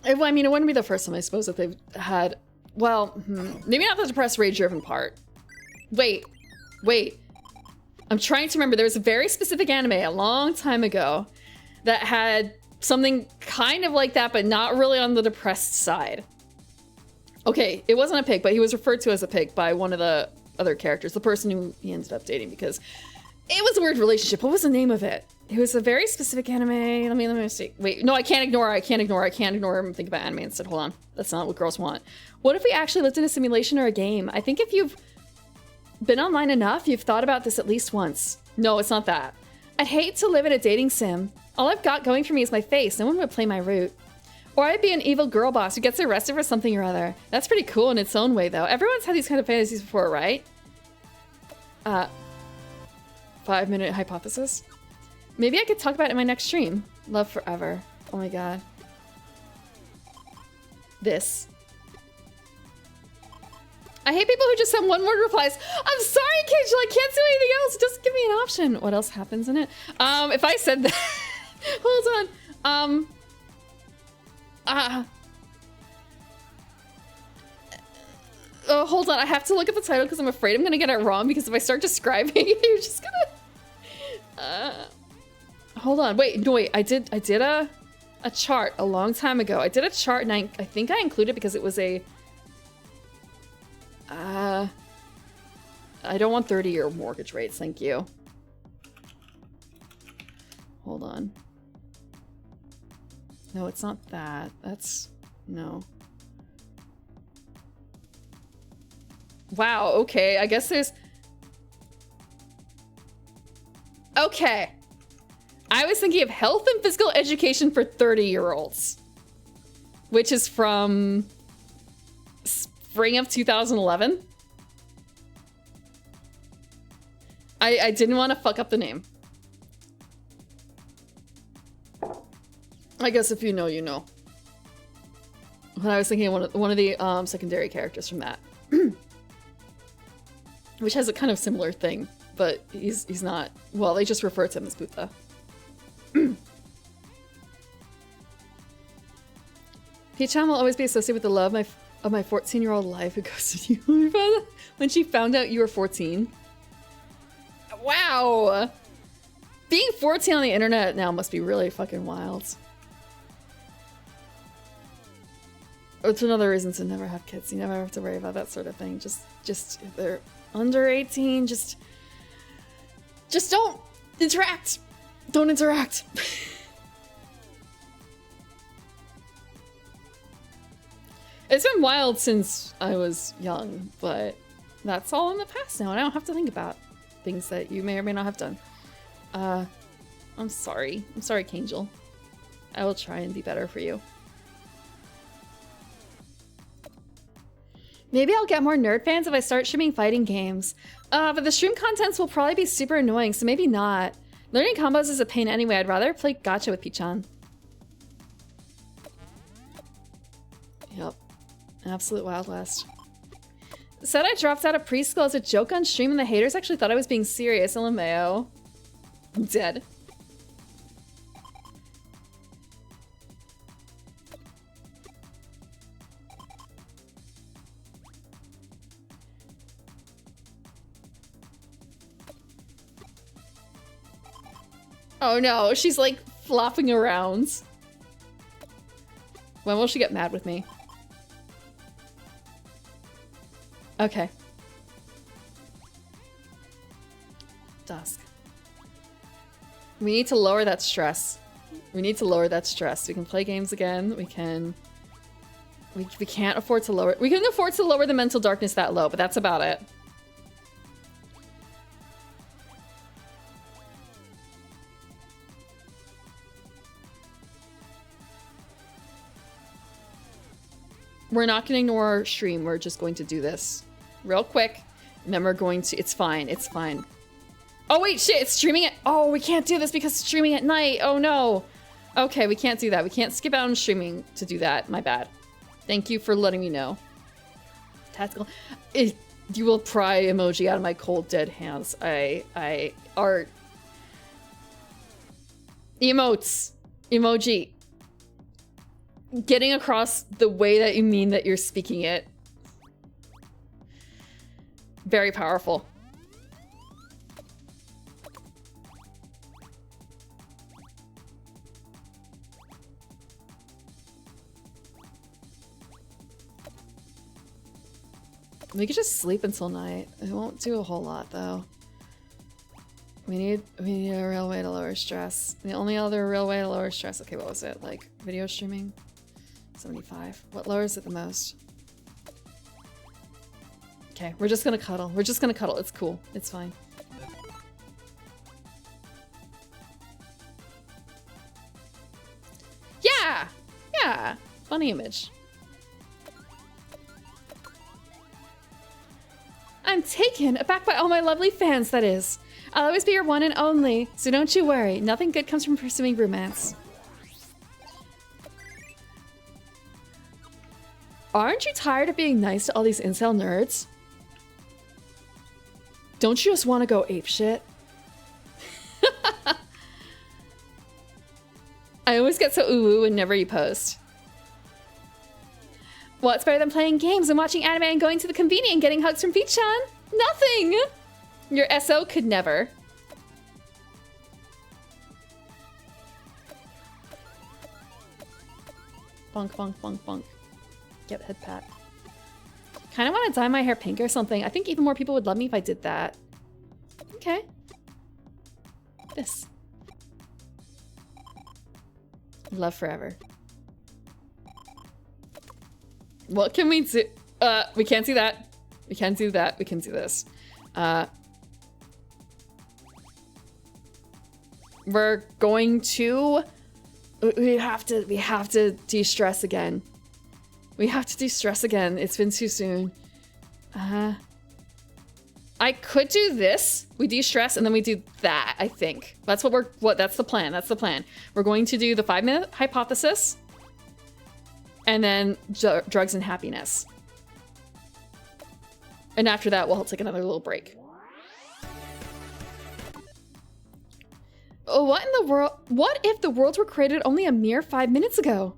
I mean, it wouldn't be the first time, I suppose, that they've had... Well, maybe not the depressed, rage-driven part. Wait. I'm trying to remember. There was a very specific anime a long time ago that had something kind of like that, but not really on the depressed side. Okay, it wasn't a pig, but he was referred to as a pig by one of the other characters, the person who he ended up dating, because it was a weird relationship. What was the name of it? It was a very specific anime. Let me see. Wait, no, I can't ignore her. I can't ignore her and think about anime instead. Hold on. That's not what girls want. What if we actually lived in a simulation or a game? I think if you've been online enough, you've thought about this at least once. No, it's not that. I'd hate to live in a dating sim. All I've got going for me is my face. No one would play my route. Or I'd be an evil girl boss who gets arrested for something or other. That's pretty cool in its own way, though. Everyone's had these kind of fantasies before, right? 5-minute hypothesis. Maybe I could talk about it in my next stream. Love forever. Oh my god. This. I hate people who just send one word replies. I'm sorry, Kangel, I can't do anything else. Just give me an option. What else happens in it? If I said that... Hold on. Hold on. I have to look at the title because I'm afraid I'm going to get it wrong, because if I start describing it, you're just going to... Hold on. Wait, no, wait. I did a chart a long time ago. I did a chart and I think I included because it was a... I don't want 30-year mortgage rates, thank you. Hold on. No, it's not that. That's... no. Wow, okay. I guess there's... Okay. I was thinking of health and physical education for 30-year-olds, which is from spring of 2011. I didn't want to fuck up the name. I guess if you know, you know. But I was thinking of one of the secondary characters from that, which has a kind of similar thing, but he's not. Well, they just refer to him as Buddha. Peach-chan will always be associated with the love of my 14-year-old life who ghosted you when she found out you were 14. Wow! Being 14 on the internet now must be really fucking wild. It's another reason to never have kids. You never have to worry about that sort of thing. Just if they're under 18, just don't interact. Don't interact. It's been wild since I was young, but that's all in the past now, and I don't have to think about things that you may or may not have done. I'm sorry. I'm sorry, Kangel. I will try and be better for you. Maybe I'll get more nerd fans if I start streaming fighting games. But the stream contents will probably be super annoying, so maybe not. Learning combos is a pain anyway. I'd rather play gacha with Peach-chan. Yep. Absolute Wild West. Said I dropped out of preschool as a joke on stream and the haters actually thought I was being serious. LMAO. I'm dead. Oh no, she's like flopping around. When will she get mad with me? Okay. Dusk. We need to lower that stress. We need to lower that stress. We can play games again. We can... We can't afford to lower... We can afford to lower the mental darkness that low, but that's about it. We're not going to ignore our stream. We're just going to do this real quick. And then we're going to... It's fine. It's fine. Oh, wait, shit. It's streaming at... Oh, we can't do this because it's streaming at night. Oh, no. Okay, we can't do that. We can't skip out on streaming to do that. My bad. Thank you for letting me know. Tactical... You will pry emoji out of my cold, dead hands. Art. Emotes. Emoji. Getting across the way that you mean that you're speaking it. Very powerful. We could just sleep until night. It won't do a whole lot though. We need a real way to lower stress. The only other real way to lower stress. Okay, what was it? Like video streaming? 75. What lowers it the most? Okay, we're just gonna cuddle. We're just gonna cuddle. It's cool. It's fine. Yeah! Yeah! Funny image. I'm taken aback by all my lovely fans, that is. I'll always be your one and only, so don't you worry. Nothing good comes from pursuing romance. Aren't you tired of being nice to all these incel nerds? Don't you just want to go apeshit? I always get so ooh-woo whenever you post. What's better than playing games and watching anime and going to the convenience and getting hugs from Peach-chan? Nothing! Your SO could never. Bonk, bonk, bonk, bonk. Get head pat. Kind of want to dye my hair pink or something. I think even more people would love me if I did that. Okay. This. Love forever. What can we do? We can't do that. We can't do that. We can do this. we're going to... We have to de-stress again. We have to de-stress again. It's been too soon. I could do this. We de-stress and then we do that, I think. That's that's the plan. That's the plan. We're going to do the 5-minute hypothesis and then drugs and happiness. And after that, we'll take another little break. Oh, what in the world? What if the worlds were created only a mere 5 minutes ago?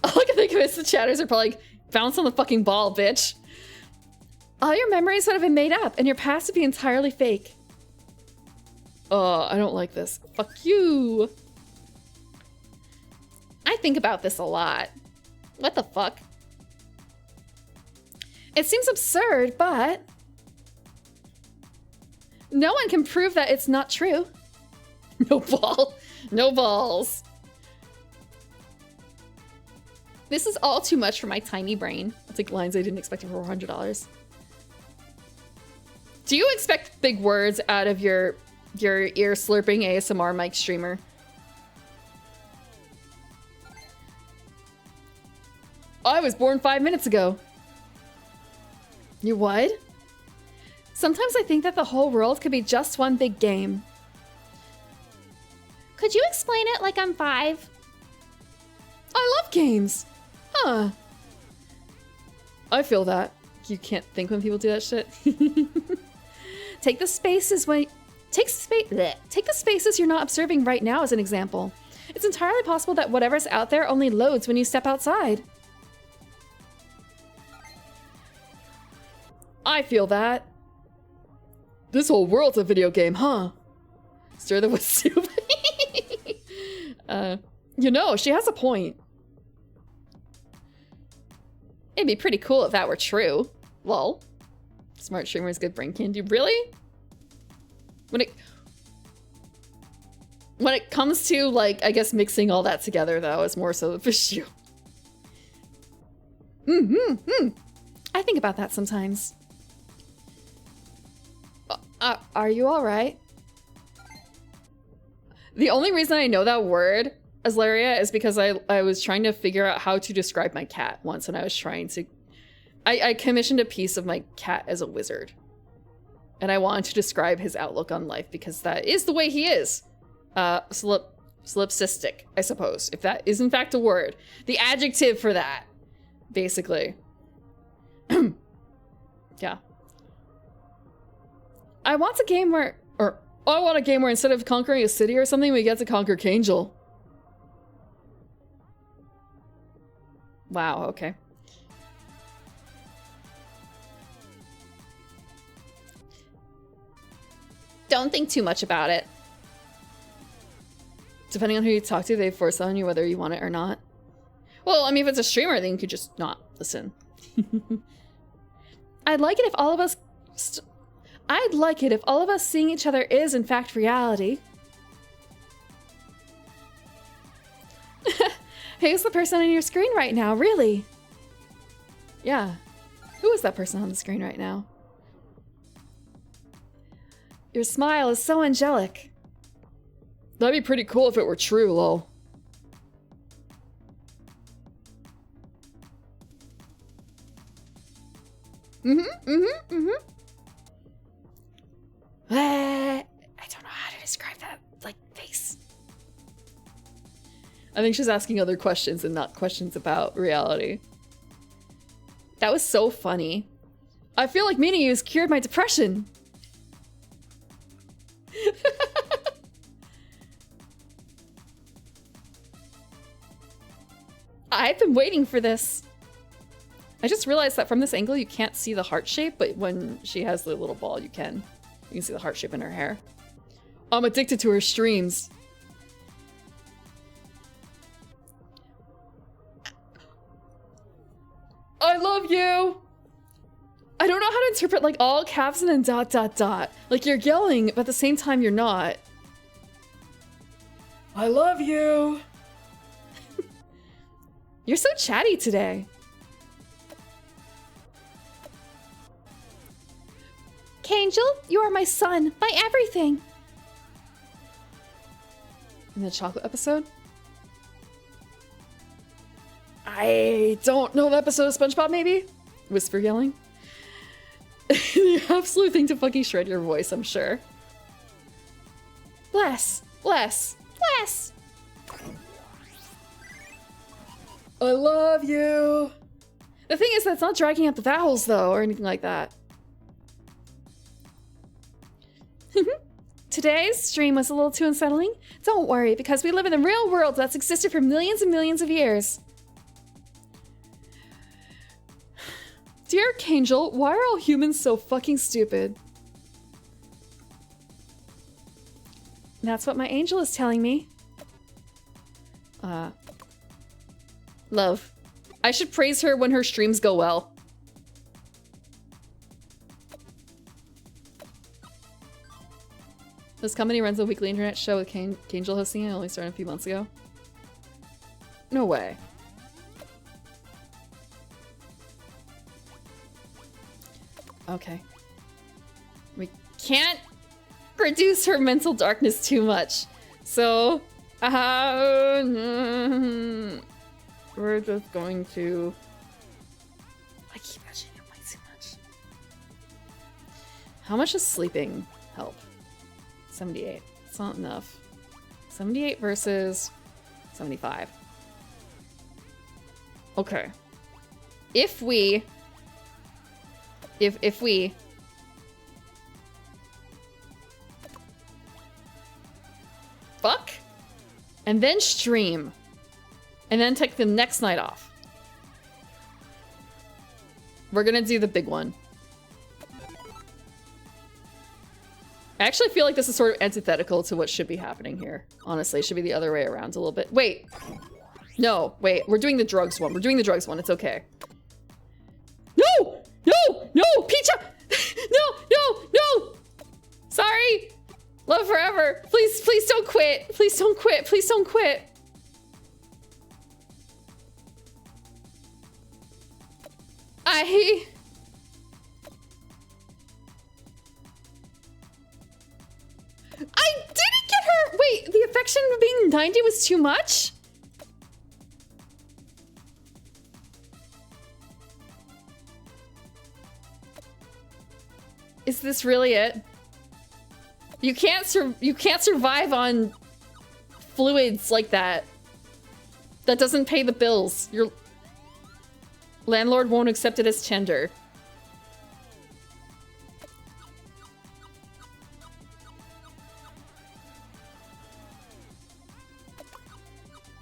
All I can think of is the chatters are probably like, bounce on the fucking ball, bitch. All your memories would have been made up and your past would be entirely fake. Oh, I don't like this. Fuck you. I think about this a lot. What the fuck? It seems absurd, but no one can prove that it's not true. No ball. No balls. This is all too much for my tiny brain. I'll take lines I didn't expect for $400. Do you expect big words out of your ear slurping ASMR mic streamer? I was born 5 minutes ago. You what? Sometimes I think that the whole world could be just one big game. Could you explain it like I'm 5? I love games. Huh. I feel that. You can't think when people do that shit. Take the spaces you're not observing right now as an example. It's entirely possible that whatever's out there only loads when you step outside. I feel that. This whole world's a video game, huh? Stir the with soup. You know, she has a point. It'd be pretty cool if that were true. Lol. Smart streamers, good brain candy. Really? When it comes to, like, I guess mixing all that together, though, is more so the issue. I think about that sometimes. Are you all right? The only reason I know that word, Azlaria, is because I was trying to figure out how to describe my cat once when I was trying to... I commissioned a piece of my cat as a wizard. And I wanted to describe his outlook on life because that is the way he is. Solipsistic, I suppose, if that is in fact a word. The adjective for that, basically. Yeah. I want a game where instead of conquering a city or something, we get to conquer Kangel. Wow, okay. Don't think too much about it. Depending on who you talk to, they force on you whether you want it or not. Well, I mean, if it's a streamer, then you could just not listen. I'd like it if all of us seeing each other is, in fact, reality. Who's the person on your screen right now, really? Yeah. Who is that person on the screen right now? Your smile is so angelic. That'd be pretty cool if it were true, lol. I don't know how to describe that, like, face. I think she's asking other questions and not questions about reality. That was so funny. I feel like meeting you has cured my depression. I've been waiting for this. I just realized that from this angle you can't see the heart shape, but when she has the little ball you can. You can see the heart shape in her hair. I'm addicted to her streams. I love you! I don't know how to interpret like all caps and then dot dot dot. Like you're yelling, but at the same time you're not. I love you! You're so chatty today. Kangel, you are my son, my everything. In the chocolate episode? I don't know the episode of SpongeBob, maybe? Whisper yelling? The absolute thing to fucking shred your voice, I'm sure. Bless, bless, bless! I love you! The thing is, that's not dragging out the vowels, though, or anything like that. Today's stream was a little too unsettling. Don't worry, because we live in the real world that's existed for millions and millions of years. Dear Kangel, why are all humans so fucking stupid? That's what my angel is telling me. Love. I should praise her when her streams go well. This company runs a weekly internet show with Kangel hosting it. Only started a few months ago. No way. Okay. We can't reduce her mental darkness too much. So, we're just going to... I keep edging it way too much. How much does sleeping help? 78. It's not enough. 78 versus 75. Okay. If we fuck and then stream and then take the next night off. We're gonna do the big one. I actually feel like this is sort of antithetical to what should be happening here. Honestly, it should be the other way around a little bit. Wait. No, wait. We're doing the drugs one. We're doing the drugs one. It's okay. No! No! No! Peacha! No! No! No! Sorry! Love forever. Please, please don't quit. Please don't quit. Please don't quit. I didn't get her. Wait, the affection of being 90 was too much? Is this really it? You can't survive on fluids like that. That doesn't pay the bills. Your landlord won't accept it as tender.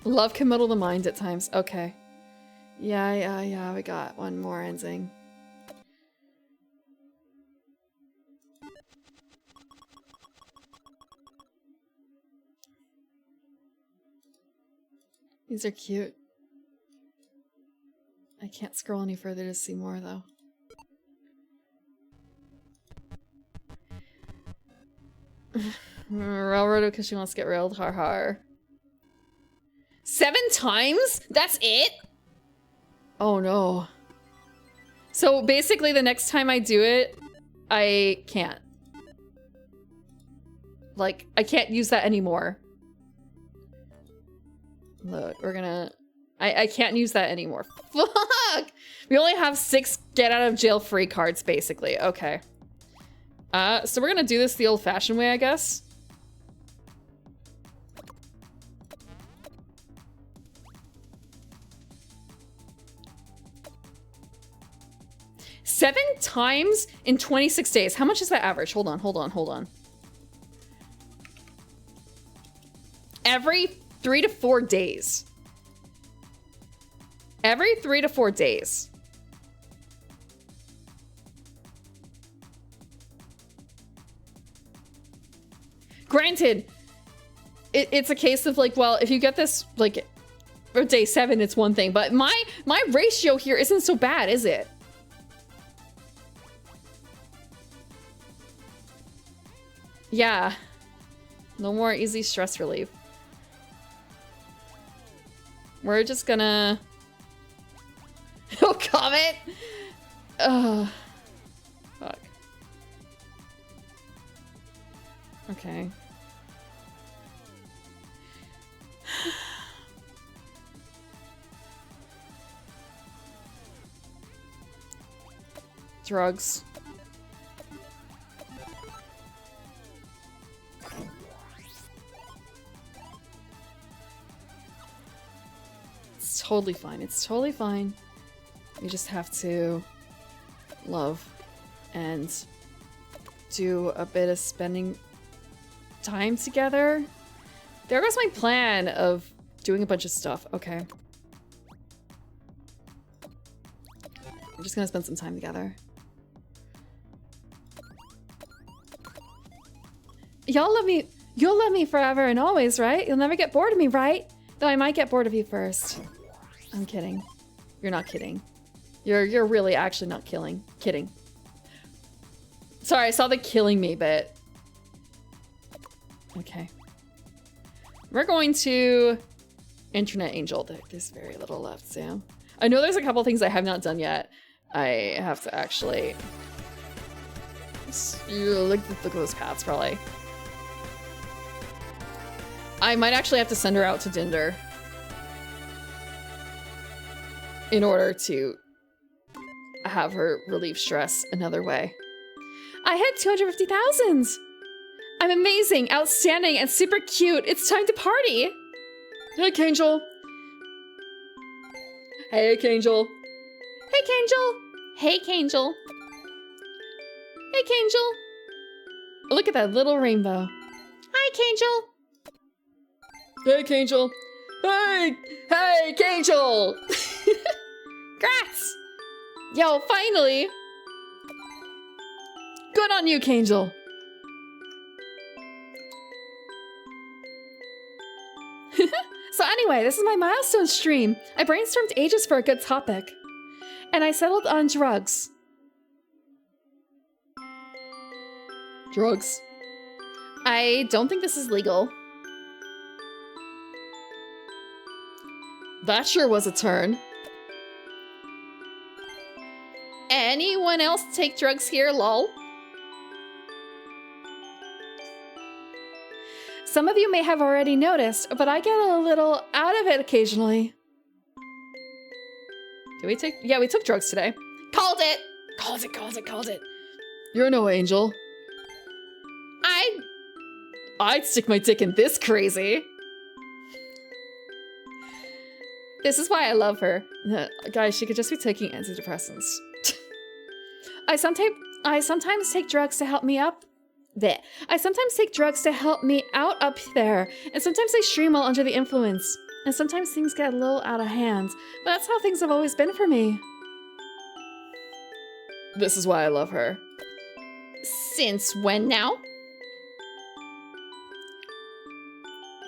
Love can muddle the mind at times. Okay. Yeah, we got one more ending. These are cute. I can't scroll any further to see more, though. Railroad because she wants to get railed. Har har. 7 times? That's it? Oh no. So basically the next time I do it, I can't. Like, I can't use that anymore. Look, we're gonna... I can't use that anymore. Fuck! We only have 6 get out of jail free cards, basically. Okay. So we're gonna do this the old-fashioned way, I guess. Seven times in 26 days. How much is that average? Hold on. Every 3 to 4 days. Every 3 to 4 days. Granted, it's a case of like, well, if you get this like for day 7, it's one thing, but my ratio here isn't so bad, is it? Yeah. No more easy stress relief. We're just gonna... Oh, comment! Ugh. Fuck. Okay. Drugs. It's totally fine. It's totally fine. You just have to love and do a bit of spending time together. There was my plan of doing a bunch of stuff. Okay. We're just gonna spend some time together. You'll love me forever and always, right? You'll never get bored of me, right? Though I might get bored of you first. I'm kidding. You're not kidding. You're really actually not kidding. Sorry, I saw the killing me bit. Okay. We're going to Internet Angel. There's very little left, Sam. I know there's a couple things I have not done yet. I have to actually look at those paths probably. I might actually have to send her out to Dinder in order to have her relieve stress another way. I hit 250,000! I'm amazing, outstanding, and super cute. It's time to party! Hey, Kangel. Hey, Kangel. Hey, Kangel. Hey, Kangel. Hey, Kangel. Look at that little rainbow. Hi, Kangel. Hey, Kangel. Hey! Hey, Kangel! Grats! Yo, finally! Good on you, Kangel. So anyway, this is my milestone stream. I brainstormed ages for a good topic. And I settled on drugs. Drugs. I don't think this is legal. That sure was a turn. Anyone else take drugs here, lol? Some of you may have already noticed, but I get a little out of it occasionally. Did we take? Yeah, we took drugs today. Called it! Called it. You're no angel. I'd stick my dick in this crazy. This is why I love her. Guys, she could just be taking antidepressants. I sometimes take drugs to help me up. I sometimes take drugs to help me out up there, and sometimes I stream while under the influence. And sometimes things get a little out of hand, but that's how things have always been for me. This is why I love her. Since when now?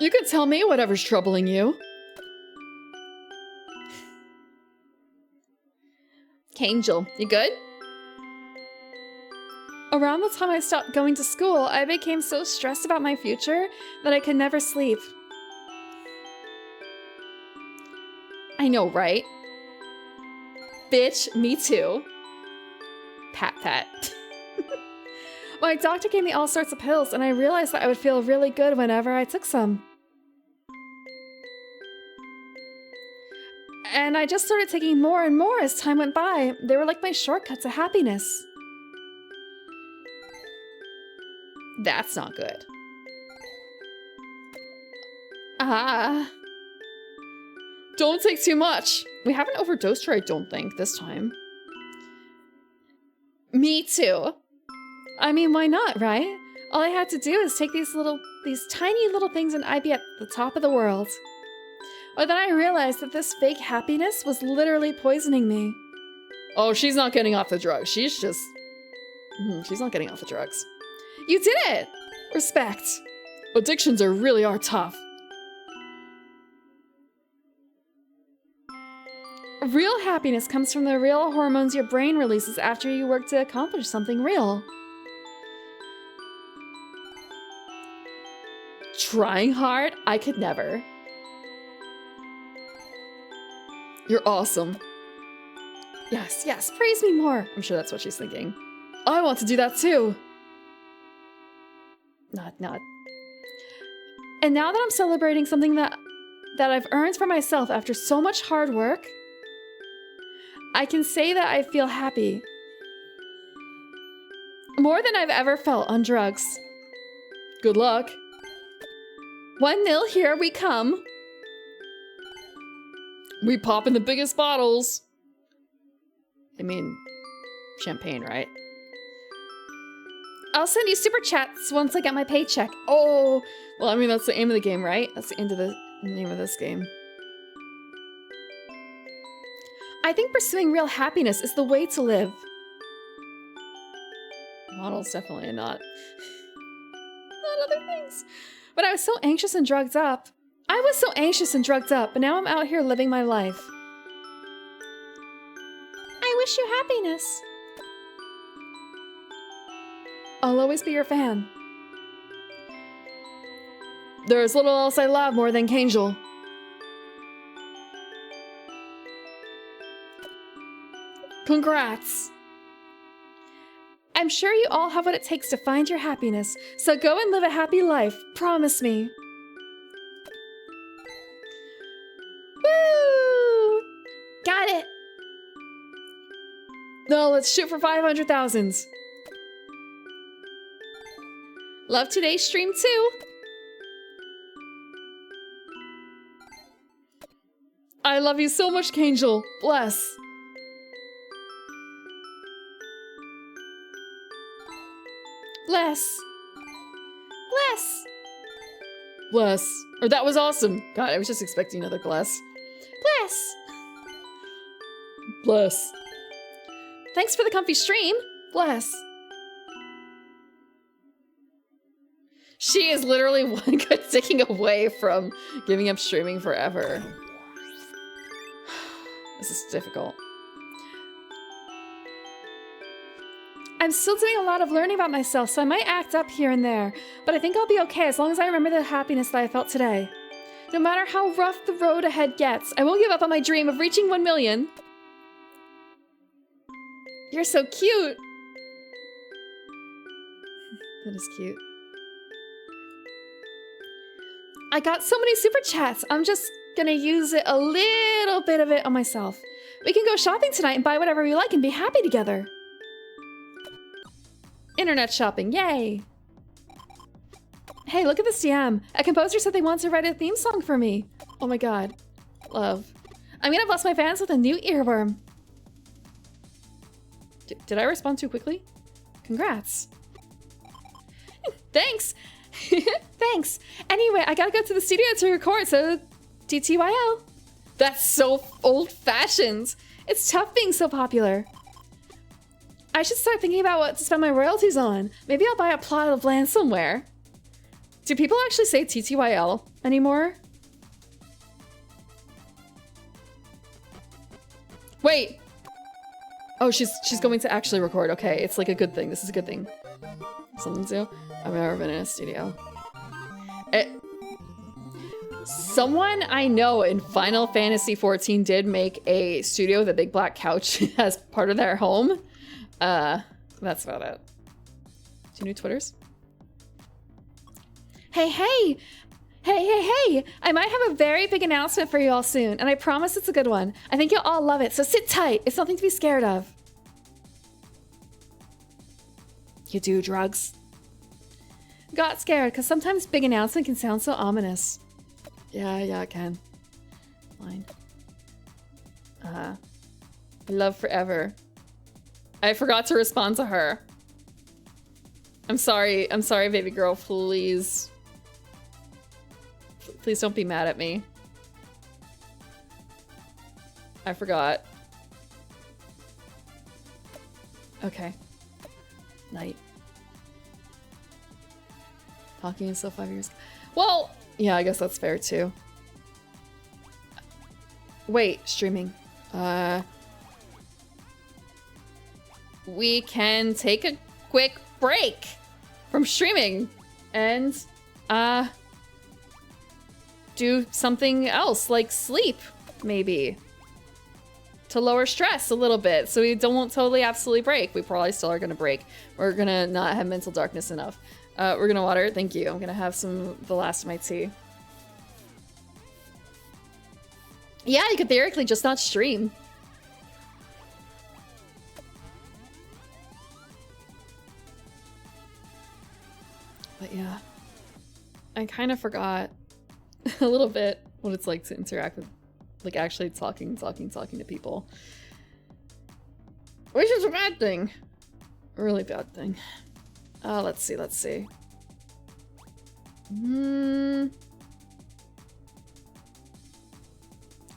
You can tell me whatever's troubling you. Kangel, you good? Around the time I stopped going to school, I became so stressed about my future that I could never sleep. I know, right? Bitch, me too. Pat pat. My doctor gave me all sorts of pills, and I realized that I would feel really good whenever I took some. And I just started taking more and more as time went by. They were like my shortcut to happiness. That's not good. Don't take too much. We haven't overdosed her, I don't think, this time. Me too. I mean, why not, right? All I had to do is take these tiny little things and I'd be at the top of the world. But then I realized that this fake happiness was literally poisoning me. Oh, she's not getting off the drugs. She's not getting off the drugs. You did it! Respect. Addictions really are tough. Real happiness comes from the real hormones your brain releases after you work to accomplish something real. Trying hard? I could never. You're awesome. Yes, praise me more. I'm sure that's what she's thinking. I want to do that too. Nod, nod. And now that I'm celebrating something that I've earned for myself after so much hard work, I can say that I feel happy. More than I've ever felt on drugs. Good luck. 1-0, here we come. We popping the biggest bottles. I mean, champagne, right? I'll send you super chats once I get my paycheck. Oh, well, I mean, that's the aim of the game, right? That's the end of the name of this game. I think pursuing real happiness is the way to live. Models definitely not. Not other things. But I was so anxious and drugged up. But now I'm out here living my life. I wish you happiness. I'll always be your fan. There's little else I love more than Kangel. Congrats. I'm sure you all have what it takes to find your happiness, so go and live a happy life. Promise me. Woo! Got it. No, let's shoot for 500,000. Love today's stream too. I love you so much, Kangel. Bless. Bless. Bless. Bless. Or that was awesome. God, I was just expecting another bless. Bless. Bless. Thanks for the comfy stream. Bless. She is literally one good ticking away from giving up streaming forever. This is difficult. I'm still doing a lot of learning about myself, so I might act up here and there, but I think I'll be okay as long as I remember the happiness that I felt today. No matter how rough the road ahead gets, I won't give up on my dream of reaching 1 million. You're so cute. That is cute. I got so many super chats. I'm just gonna use a little bit of it on myself. We can go shopping tonight and buy whatever we like and be happy together. Internet shopping, yay! Hey, look at this DM. A composer said they want to write a theme song for me. Oh my god. Love. I'm gonna bless my fans with a new earworm. Did I respond too quickly? Congrats. Thanks! Thanks. Anyway, I gotta go to the studio to record, so TTYL. That's so old-fashioned. It's tough being so popular. I should start thinking about what to spend my royalties on. Maybe I'll buy a plot of land somewhere. Do people actually say TTYL anymore? Wait! Oh, she's going to actually record. Okay, it's like a good thing. This is a good thing. Something to do? I've never been in a studio. Someone I know in Final Fantasy XIV did make a studio with a big black couch as part of their home. That's about it. 2 new Twitters? Hey, hey! Hey, hey, hey! I might have a very big announcement for you all soon, and I promise it's a good one. I think you'll all love it, so sit tight. It's nothing to be scared of. You do drugs? Got scared, because sometimes big announcement can sound so ominous. Yeah, it can. Fine. Love forever. I forgot to respond to her. I'm sorry, baby girl, please. Please don't be mad at me. I forgot. Okay. Night. Talking until 5 years. Well, yeah, I guess that's fair too. Wait, streaming. We can take a quick break from streaming and do something else, like sleep, maybe, to lower stress a little bit, so we won't totally absolutely break. We probably still are gonna break. We're gonna not have mental darkness enough. We're gonna water. Thank you. I'm gonna have some of the last of my tea. Yeah, you could theoretically just not stream. But yeah, I kind of forgot a little bit what it's like to interact with, like, actually talking to people. Which is a bad thing. A really bad thing. Let's see. Can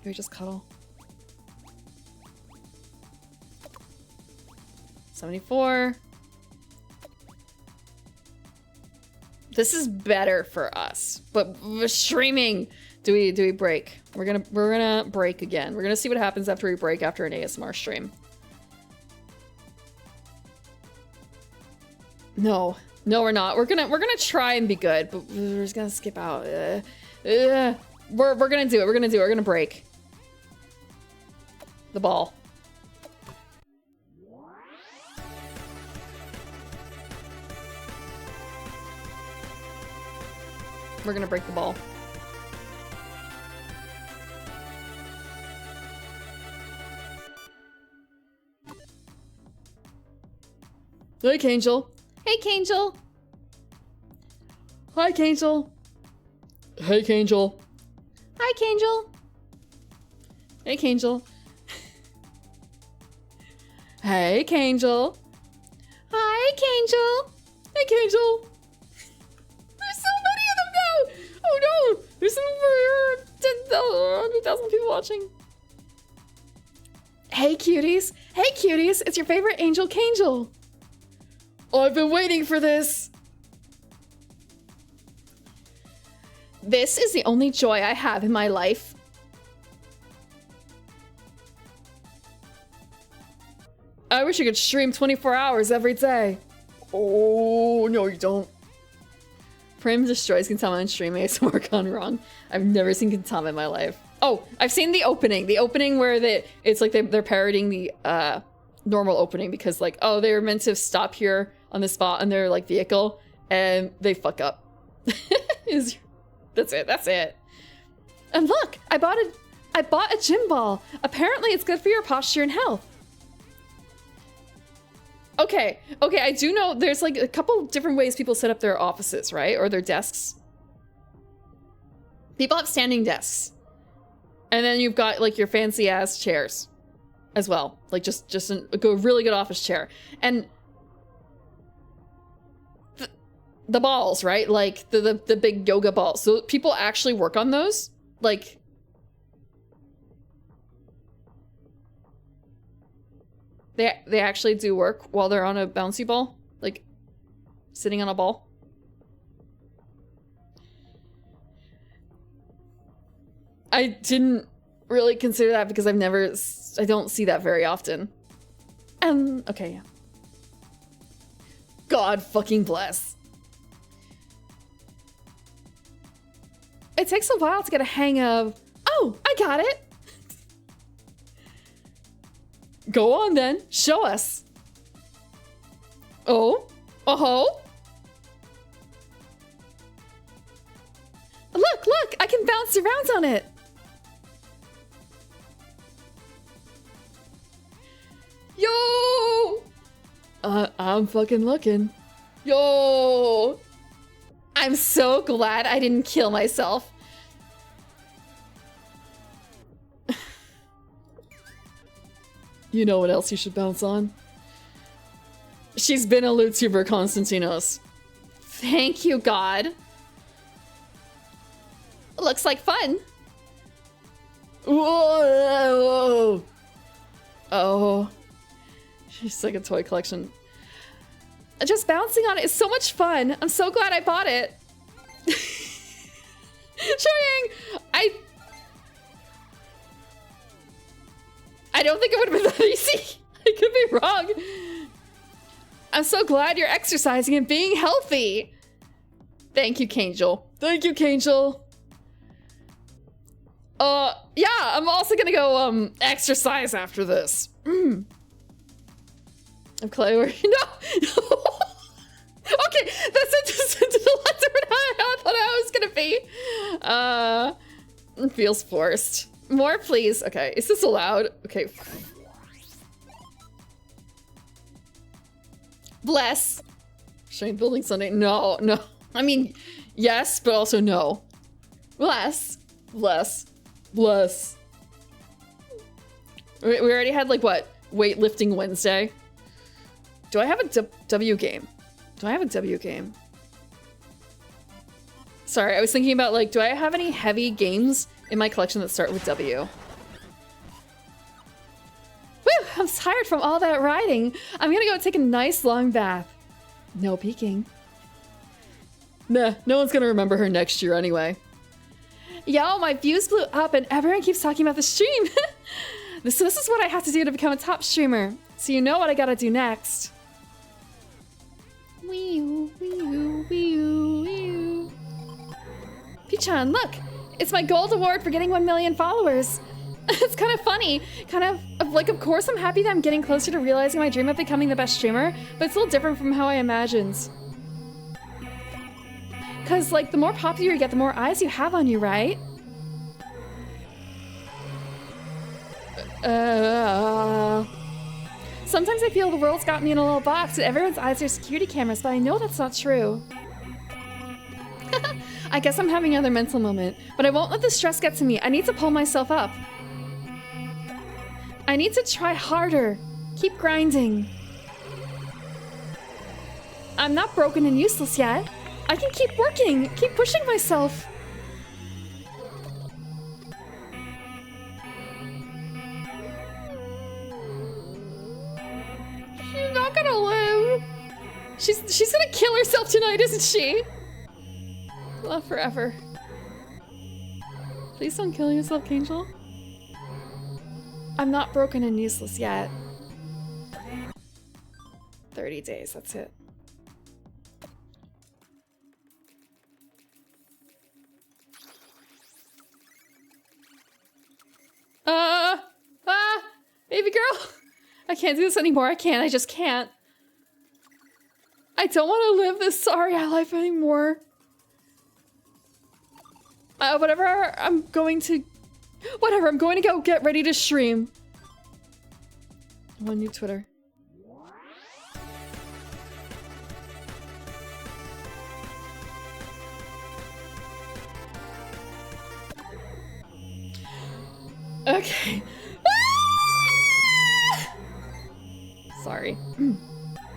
we just cuddle? 74. This is better for us, but streaming. Do we break? We're gonna break again. We're gonna see what happens after we break after an ASMR stream. No, we're not. We're gonna try and be good, but we're just gonna skip out. We're gonna do it. We're gonna break the ball. We're gonna break the ball. Hey, Angel. Hey, Kangel. Hi, Angel. Hey, Angel. Hi, Kangel. Hey, Angel. Hey, Angel. Hi, Kangel. Hey, Angel. There's so many of them now. Oh no, there's over 10,000 people watching. Hey, cuties. Hey, cuties. It's your favorite Angel Kangel. I've been waiting for this. This is the only joy I have in my life. I wish you could stream 24 hours every day. Oh, no, you don't. Prim destroys Gintama and stream ASMR gone wrong. I've never seen Gintama in my life. Oh, I've seen the opening. The opening where it's like they're parodying the normal opening because, like, oh, they were meant to stop here on the spot on their, like, vehicle, and they fuck up. That's it. And look, I bought a gym ball. Apparently it's good for your posture and health. Okay, I do know there's, like, a couple different ways people set up their offices, right? Or their desks. People have standing desks. And then you've got, like, your fancy ass chairs as well. Like, just a really good office chair. And the balls, right? Like the big yoga balls. So people actually work on those. Like, they actually do work while they're on a bouncy ball, like sitting on a ball. I didn't really consider that because I don't see that very often. Okay, yeah. God fucking bless. It takes a while to get a hang of... Oh, I got it! Go on then, show us. Oh, oh-ho. Look, I can bounce around on it. Yo! I'm fucking looking. Yo! I'm so glad I didn't kill myself. You know what else you should bounce on? She's been a LootTuber, Konstantinos. Thank you, God. Looks like fun. Whoa! Oh. She's like a toy collection. Just bouncing on it is so much fun. I'm so glad I bought it. Trying. I don't think it would have been that easy. I could be wrong. I'm so glad you're exercising and being healthy. Thank you, Kangel. Thank you, Kangel. Yeah, I'm also gonna go, exercise after this. I'm Clay. No! Okay, that's just a little less than I thought I was gonna be. Feels forced. More, please. Okay, is this allowed? Okay. Bless. Shane building Sunday. No, no. I mean, yes, but also no. Bless. Bless. Bless. We already had, like, what? Weightlifting Wednesday. Do I have a W game? Do I have a W game? Sorry, I was thinking about, like, do I have any heavy games in my collection that start with W? Whew, I'm tired from all that riding. I'm gonna go take a nice long bath. No peeking. Nah, no one's gonna remember her next year anyway. Yo, my views blew up and everyone keeps talking about the stream. So this is what I have to do to become a top streamer. So you know what I gotta do next. Wee-oo, wee-oo, wee-oo, wee-oo. Pichon, look! It's my gold award for getting 1 million followers. It's kind of funny. Kind of like, of course I'm happy that I'm getting closer to realizing my dream of becoming the best streamer, but it's a little different from how I imagined. Cause like, the more popular you get, the more eyes you have on you, right? Sometimes I feel the world's got me in a little box and everyone's eyes are security cameras, but I know that's not true. I guess I'm having another mental moment, but I won't let the stress get to me. I need to pull myself up. I need to try harder. Keep grinding. I'm not broken and useless yet. I can keep working, keep pushing myself. She's not gonna live. She's gonna kill herself tonight, isn't she? Love forever. Please don't kill yourself, Angel. I'm not broken and useless yet. 30 days, that's it. Baby girl. I can't do this anymore. I can't. I just can't. I don't want to live this sorry life anymore. Whatever, I'm going to go get ready to stream. I'm on new Twitter. Okay. Sorry.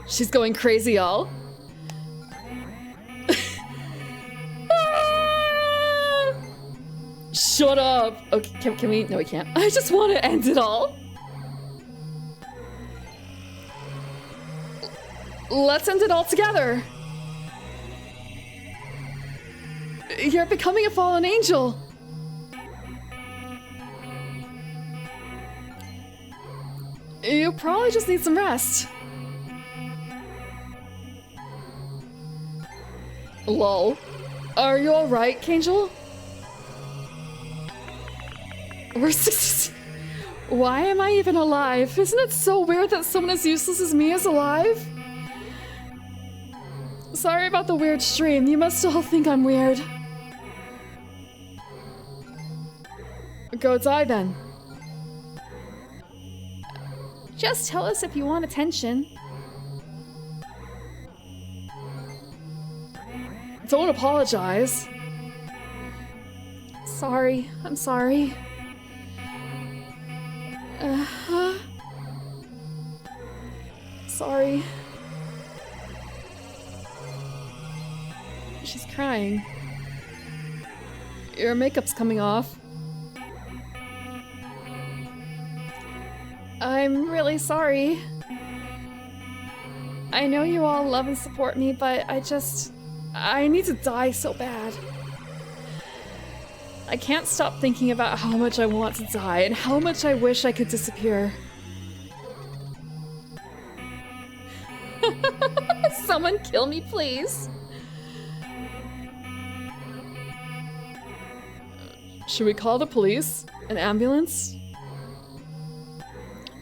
She's going crazy, y'all. Shut up. Okay, can we? No, we can't. I just want to end it all. Let's end it all together. You're becoming a fallen angel. You probably just need some rest. Lol. Are you alright, Kangel? Why am I even alive? Isn't it so weird that someone as useless as me is alive? Sorry about the weird stream. You must all think I'm weird. Go die then. Just tell us if you want attention. Don't apologize. Sorry. I'm sorry. Sorry. She's crying. Your makeup's coming off. I'm really sorry. I know you all love and support me, but I need to die so bad. I can't stop thinking about how much I want to die and how much I wish I could disappear. Someone kill me, please. Should we call the police? An ambulance?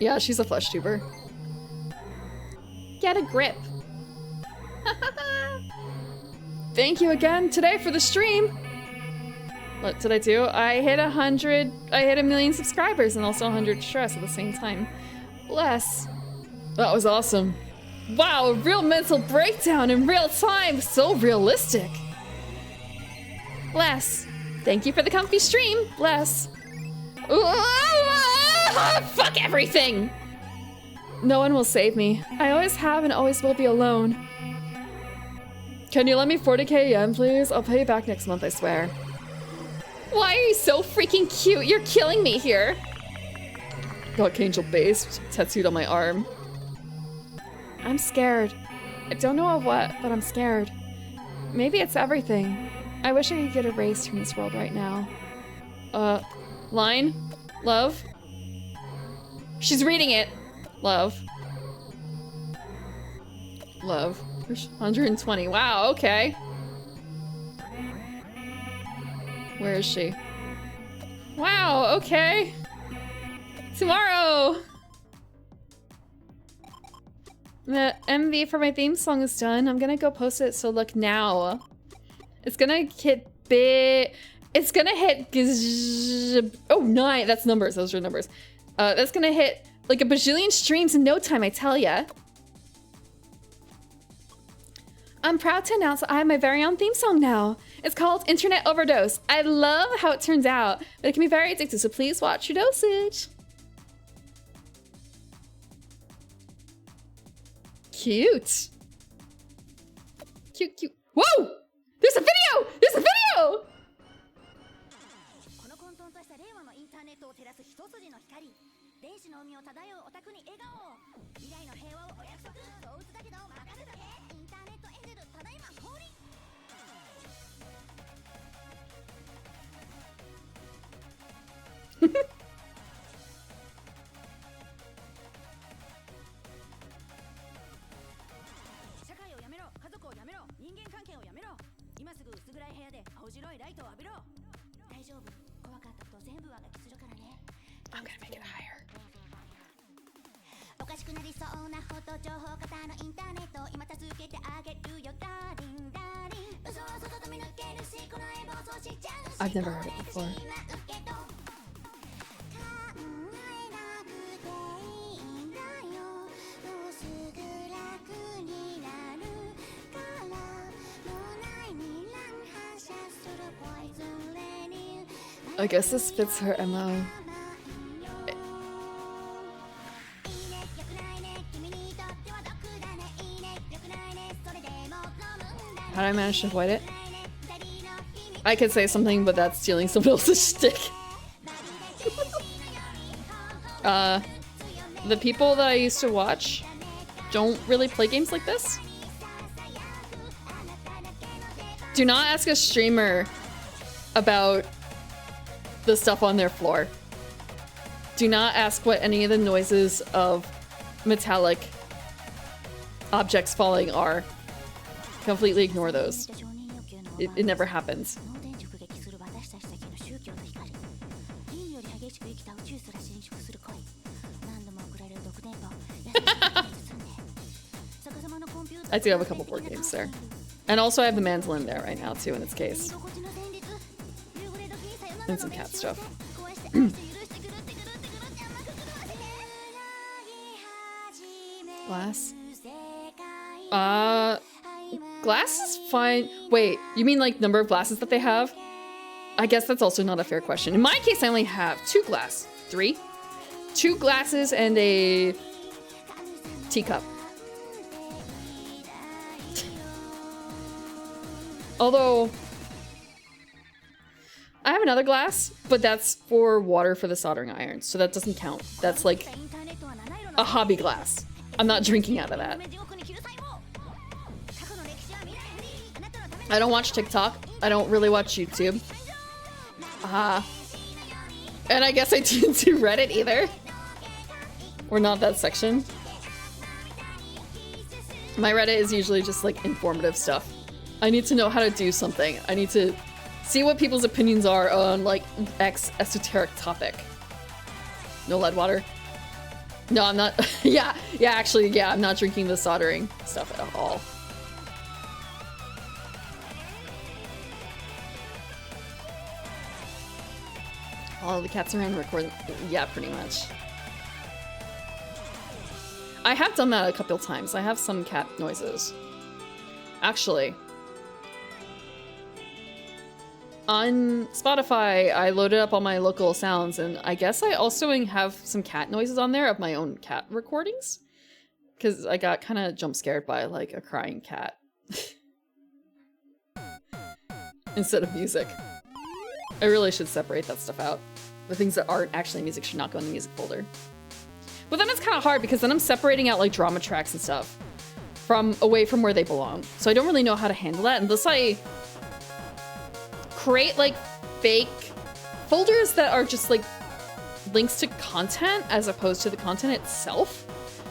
Yeah, she's a flesh tuber. Get a grip. Thank you again today for the stream. What did I do? I hit 1,000,000 subscribers and also 100 stress at the same time. Bless. That was awesome. Wow, real mental breakdown in real time. So realistic. Bless. Thank you for the comfy stream. Bless. Fuck everything. No one will save me. I always have and always will be alone. Can you lend me 40k yen, please? I'll pay you back next month, I swear. Why are you so freaking cute? You're killing me here. Got Angel Base tattooed on my arm. I'm scared. I don't know of what, but I'm scared. Maybe it's everything. I wish I could get erased from this world right now. Line? Love? She's reading it. Love. Love. 120. Wow, okay. Where is she? Wow, okay. Tomorrow! The MV for my theme song is done. I'm gonna go post it, so look now. It's gonna hit big. It's gonna hit. Oh, 9. That's numbers. Those are numbers. That's gonna hit like a bajillion streams in no time, I tell ya. I'm proud to announce that I have my very own theme song now. It's called Internet Overdose. I love how it turns out, but it can be very addictive, so please watch your dosage. Cute. Cute, cute. Whoa! There's a video! There's a video! I'm gonna make it higher. I've never heard it before. I guess this fits her MO. How did I manage to avoid it? I could say something, but that's stealing someone else's stick. The people that I used to watch don't really play games like this. Do not ask a streamer about the stuff on their floor. Do not ask what any of the noises of metallic objects falling are. Completely ignore those. It never happens. I do have a couple board games there. And also I have the mandolin there right now too in its case. And some cat stuff. Glass? Glass is fine. Wait, you mean like number of glasses that they have? I guess that's also not a fair question. In my case, I only have 2 glass. 3? 2 glasses and a teacup. Although, I have another glass, but that's for water for the soldering iron, so that doesn't count. That's like a hobby glass. I'm not drinking out of that. I don't watch TikTok. I don't really watch YouTube. And I guess I didn't do Reddit either. Or not that section. My Reddit is usually just like informative stuff. I need to know how to do something. I need to see what people's opinions are on like X esoteric topic. No lead water. No, I'm not. Actually, I'm not drinking the soldering stuff at all. Follow the cats around and record. Yeah, pretty much. I have done that a couple times. I have some cat noises. Actually, on Spotify, I loaded up all my local sounds, and I guess I also have some cat noises on there of my own cat recordings. Because I got kind of jump scared by, like, a crying cat. Instead of music. I really should separate that stuff out. The things that aren't actually music should not go in the music folder. But then it's kind of hard because then I'm separating out like drama tracks and stuff from away from where they belong. So I don't really know how to handle that unless I create like fake folders that are just like links to content as opposed to the content itself,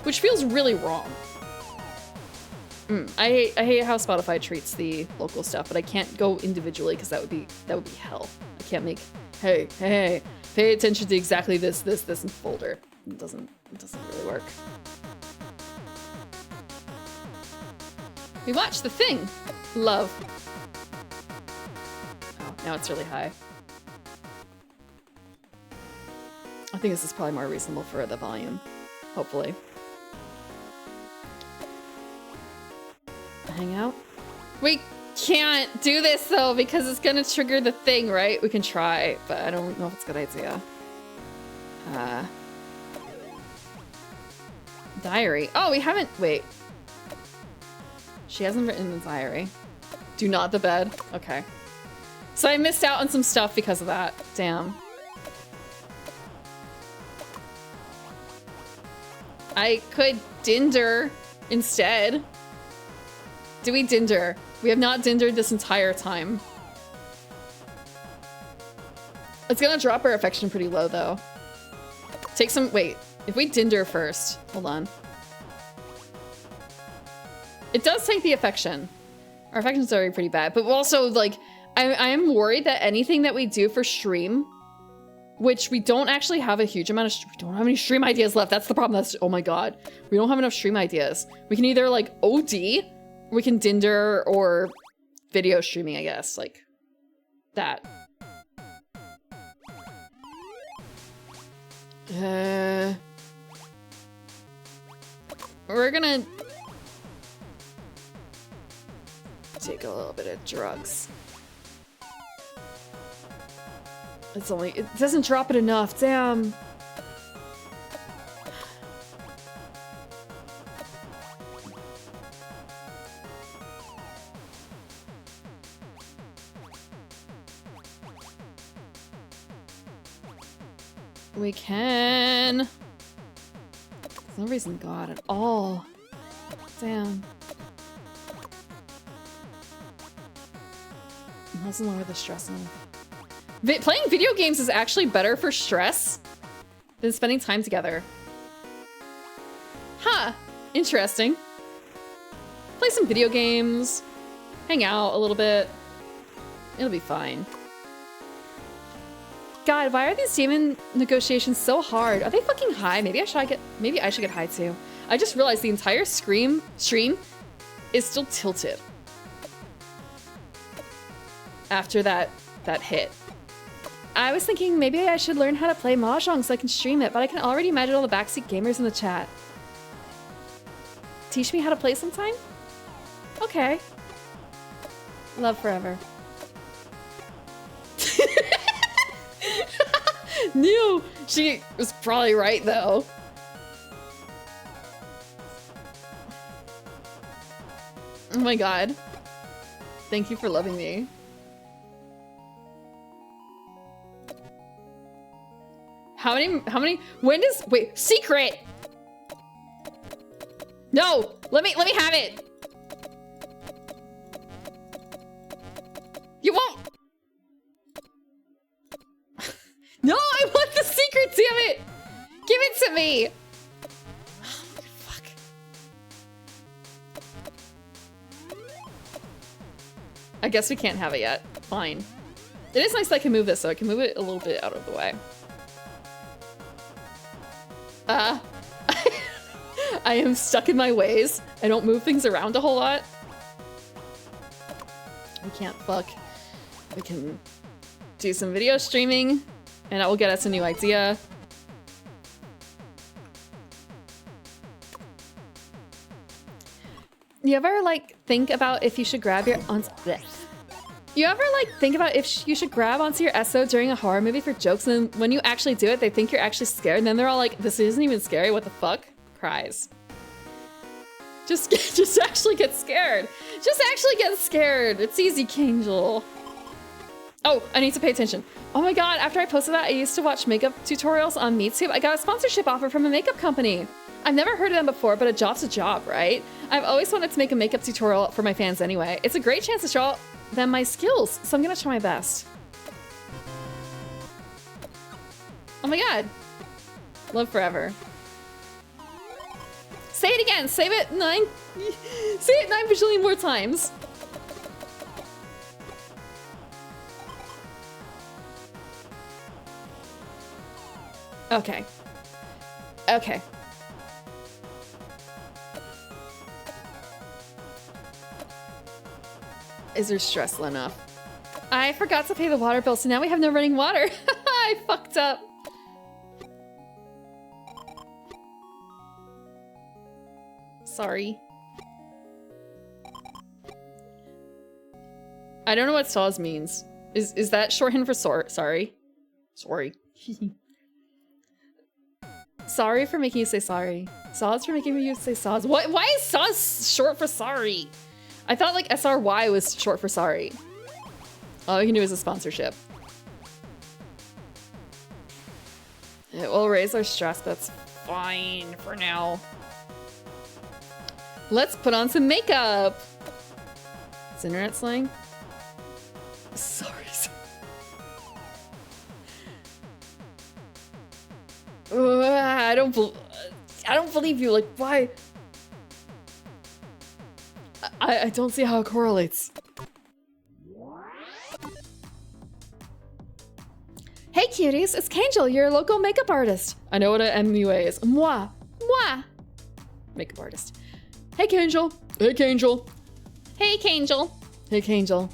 which feels really wrong. I hate how Spotify treats the local stuff, but I can't go individually because that would be hell. I can't make hey, pay attention to exactly this in folder. It doesn't really work. We watched The Thing. Love. Oh, now it's really high. I think this is probably more reasonable for the volume. Hopefully. Hang out? We can't do this though because it's gonna trigger the thing, right? We can try, but I don't know if it's a good idea. Diary. Oh, we haven't. Wait. She hasn't written the diary. Do not the bed. Okay. So I missed out on some stuff because of that. Damn. I could Dinder instead. Do we Dinder? We have not Dindered this entire time. It's gonna drop our affection pretty low though. Take some, wait. If we Dinder first, hold on. It does take the affection. Our affection's already pretty bad, but also like, I am worried that anything that we do for stream, which we don't actually have a huge amount of, we don't have any stream ideas left. That's the problem. That's, oh my God. We don't have enough stream ideas. We can either like OD, we can Dinder or video streaming, I guess, like that. We're gonna take a little bit of drugs. It's only, it doesn't drop it enough, damn. We can. There's no reason God at all. Damn. It doesn't lower the stress enough. Playing video games is actually better for stress than spending time together. Huh. Interesting. Play some video games. Hang out a little bit. It'll be fine. God, why are these demon negotiations so hard? Are they fucking high? Maybe I should get high too. I just realized the entire stream is still tilted. After that hit. I was thinking maybe I should learn how to play Mahjong so I can stream it, but I can already imagine all the backseat gamers in the chat. Teach me how to play sometime? Okay. Love forever. No, she was probably right though. Oh my God. Thank you for loving me. How many, when does, wait, secret! No, let me have it! You won't! No, I want the secret, damn it! Give it to me! Oh, fuck. I guess we can't have it yet. Fine. It is nice that I can move this, so I can move it a little bit out of the way. I am stuck in my ways. I don't move things around a whole lot. We can't fuck. We can do some video streaming. And that will get us a new idea. You ever like think about if you should grab your You ever like think about if you should grab onto your SO during a horror movie for jokes, and then when you actually do it, they think you're actually scared, and then they're all like, "This isn't even scary. What the fuck?" Cries. Just actually get scared. Just actually get scared. It's easy, Kangel. Oh, I need to pay attention. Oh my god, after I posted that, I used to watch makeup tutorials on MeTube. I got a sponsorship offer from a makeup company. I've never heard of them before, but a job's a job, right? I've always wanted to make a makeup tutorial for my fans anyway. It's a great chance to show them my skills, so I'm gonna try my best. Oh my god. Love forever. Say it again. Say it 9 bajillion more times. Okay. Okay. Is there stressful enough? I forgot to pay the water bill, so now we have no running water. I fucked up. Sorry. I don't know what saws means. Is that shorthand for sorry? Sorry. Sorry for making you say sorry. Saws for making you say saws. What? Why is saws short for sorry? I thought like SRY was short for sorry. All you can do is a sponsorship. It will raise our stress, that's fine for now. Let's put on some makeup. It's internet slang. Sorry. I don't believe you. Like, why? I don't see how it correlates. Hey cuties, it's Kangel, your local makeup artist. I know what an MUA is. Moi. Makeup artist. Hey Kangel. Hey Kangel. Hey Kangel. Hey Kangel.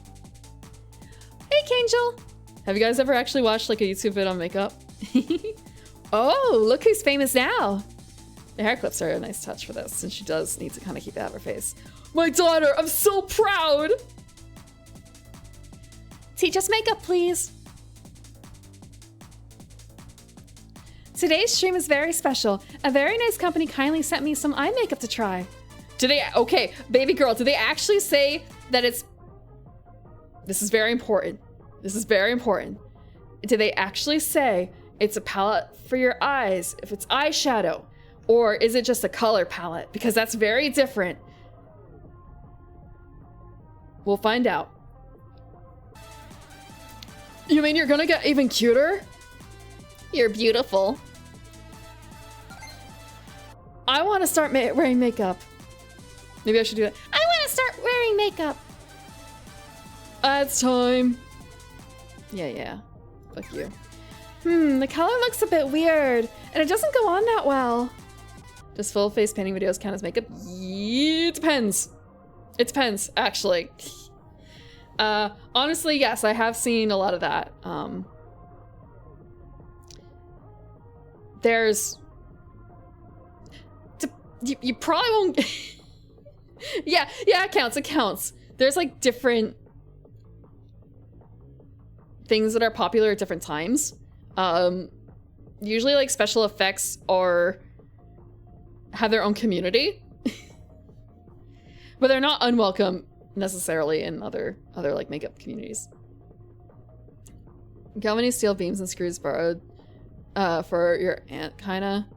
Hey Kangel. Have you guys ever actually watched like a YouTube vid on makeup? Oh, look who's famous now. The hair clips are a nice touch for this, since she does need to kind of keep it out of her face. My daughter, I'm so proud. Teach us makeup, please. Today's stream is very special. A very nice company kindly sent me some eye makeup to try. Okay, baby girl, did they actually say that it's... This is very important. This is very important. Did they actually say it's a palette for your eyes, if it's eyeshadow? Or is it just a color palette? Because that's very different. We'll find out. You mean you're gonna get even cuter? You're beautiful. I want to start wearing makeup. Maybe I should do that. I want to start wearing makeup. It's time. Yeah. Fuck you. The color looks a bit weird, and it doesn't go on that well. Does full face painting videos count as makeup? Yeah, it depends. It depends, actually. Honestly, yes, I have seen a lot of that. There's... You probably won't... yeah, it counts. There's like different things that are popular at different times. Usually like special effects have their own community. But they're not unwelcome necessarily in other like makeup communities. How many steel beams and screws borrowed for your aunt, kinda?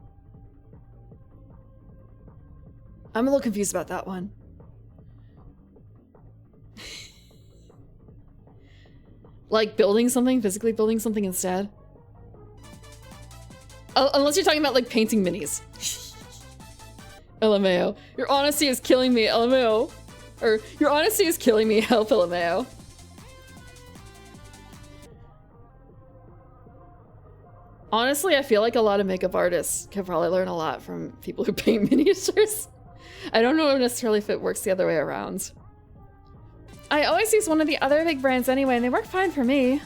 I'm a little confused about that one. Like building something, physically building something instead? Unless you're talking about like painting minis. LMAO. Your honesty is killing me, LMAO. Or, your honesty is killing me, help, LMAO. Honestly, I feel like a lot of makeup artists could probably learn a lot from people who paint miniatures. I don't know necessarily if it works the other way around. I always use one of the other big brands anyway, and they work fine for me.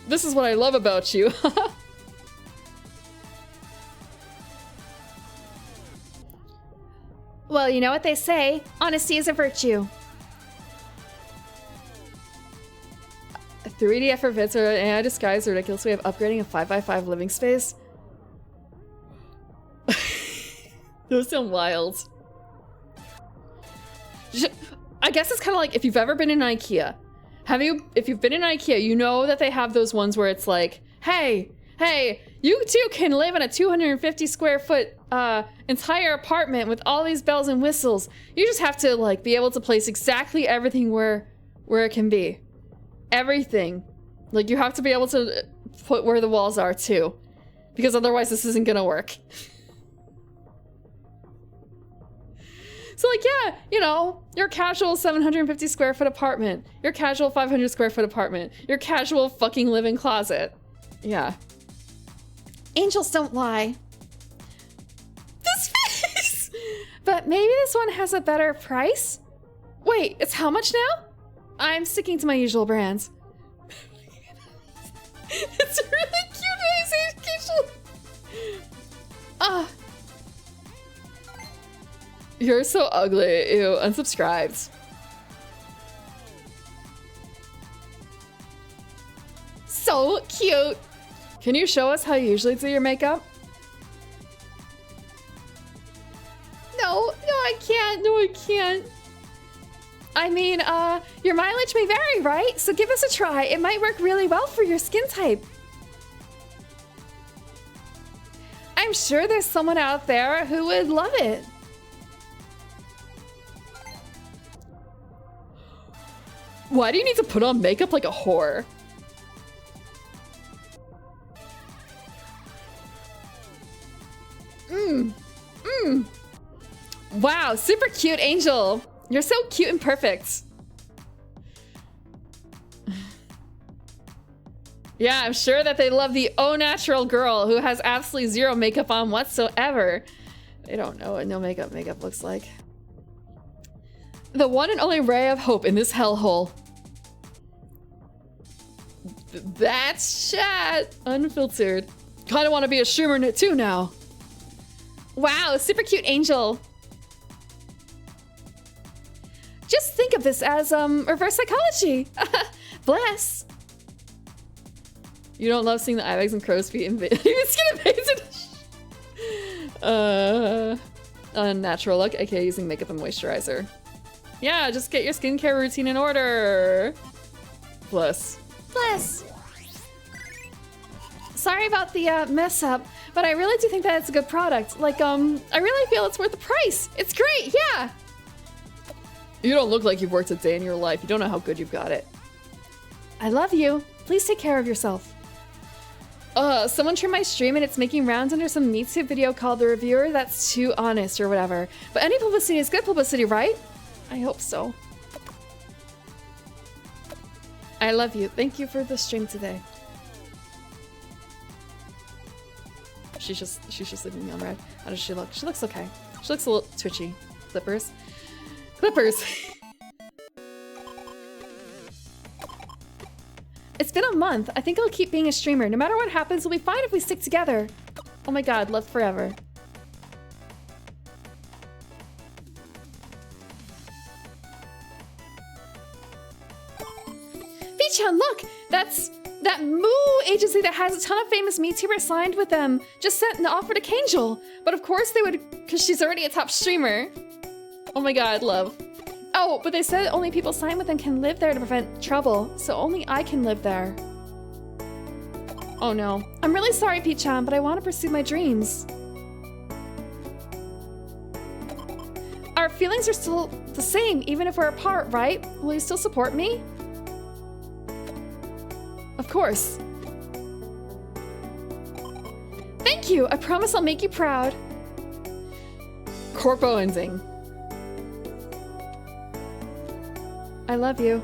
This is what I love about you. Well, you know what they say. Honesty is a virtue. 3D effervescence or AI disguise, a ridiculous way of upgrading a 5x5 living space. Those sound wild. I guess it's kind of like if you've ever been in IKEA. If you've been in IKEA, you know that they have those ones where it's like, hey, you too can live in a 250 square foot entire apartment with all these bells and whistles. You just have to like be able to place exactly everything where it can be. Everything. Like you have to be able to put where the walls are too. Because otherwise this isn't gonna work. So like, yeah, you know, your casual 750 square foot apartment, your casual 500 square foot apartment, your casual fucking living closet. Yeah. Angels don't lie. This face! But maybe this one has a better price? Wait, it's how much now? I'm sticking to my usual brands. It's really cute, You're so ugly. Ew, unsubscribed. So cute. Can you show us how you usually do your makeup? No, I can't. No, I can't. I mean, your mileage may vary, right? So give us a try. It might work really well for your skin type. I'm sure there's someone out there who would love it. Why do you need to put on makeup like a whore? Wow, super cute, Angel. You're so cute and perfect. Yeah, I'm sure that they love the au natural girl who has absolutely zero makeup on whatsoever. They don't know what no makeup looks like. The one and only ray of hope in this hellhole. That's chat. Unfiltered. Kinda wanna be a streamer too now. Wow, super cute Angel. Just think of this as reverse psychology. Bless. You don't love seeing the eye bags and crow's feet invade. Skin invaded. Unnatural look, aka using makeup and moisturizer. Yeah, just get your skincare routine in order. Bless. Sorry about the mess up, but I really do think that it's a good product. Like, I really feel it's worth the price. It's great, yeah. You don't look like you've worked a day in your life. You don't know how good you've got it. I love you. Please take care of yourself. Someone trimmed my stream and it's making rounds under some MeToo video called The Reviewer That's Too Honest or whatever. But any publicity is good publicity, right? I hope so. I love you. Thank you for the stream today. She's just leaving me on red. How does she look? She looks okay. She looks a little twitchy. Clippers. It's been a month. I think I'll keep being a streamer. No matter what happens, we'll be fine if we stick together. Oh my god, love forever. Bichan, look! That's that Moo agency that has a ton of famous MeTubers signed with them. Just sent an offer to Kangel. But of course they would, because she's already a top streamer. Oh my god, love. Oh, but they said only people signed with them can live there to prevent trouble, so only I can live there. Oh no. I'm really sorry, Pete-chan, but I want to pursue my dreams. Our feelings are still the same, even if we're apart, right? Will you still support me? Of course. Thank you! I promise I'll make you proud. Corpo ending. I love you.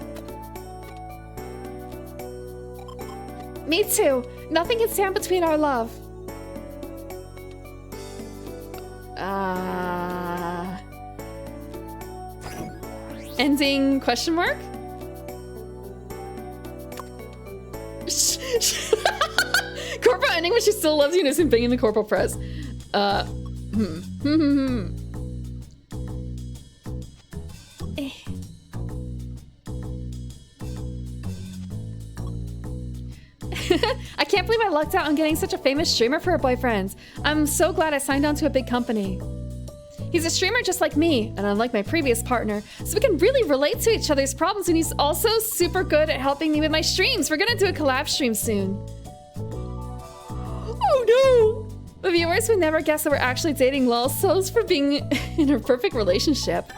Me too. Nothing can stand between our love. Ending question mark? Corporal ending when she still loves you and isn't banging the corporal press. I can't believe I lucked out on getting such a famous streamer for a boyfriend. I'm so glad I signed on to a big company. He's a streamer just like me, and unlike my previous partner, so we can really relate to each other's problems, and he's also super good at helping me with my streams. We're gonna do a collab stream soon. Oh no! The viewers would never guess that we're actually dating, lol. So's for being in a perfect relationship.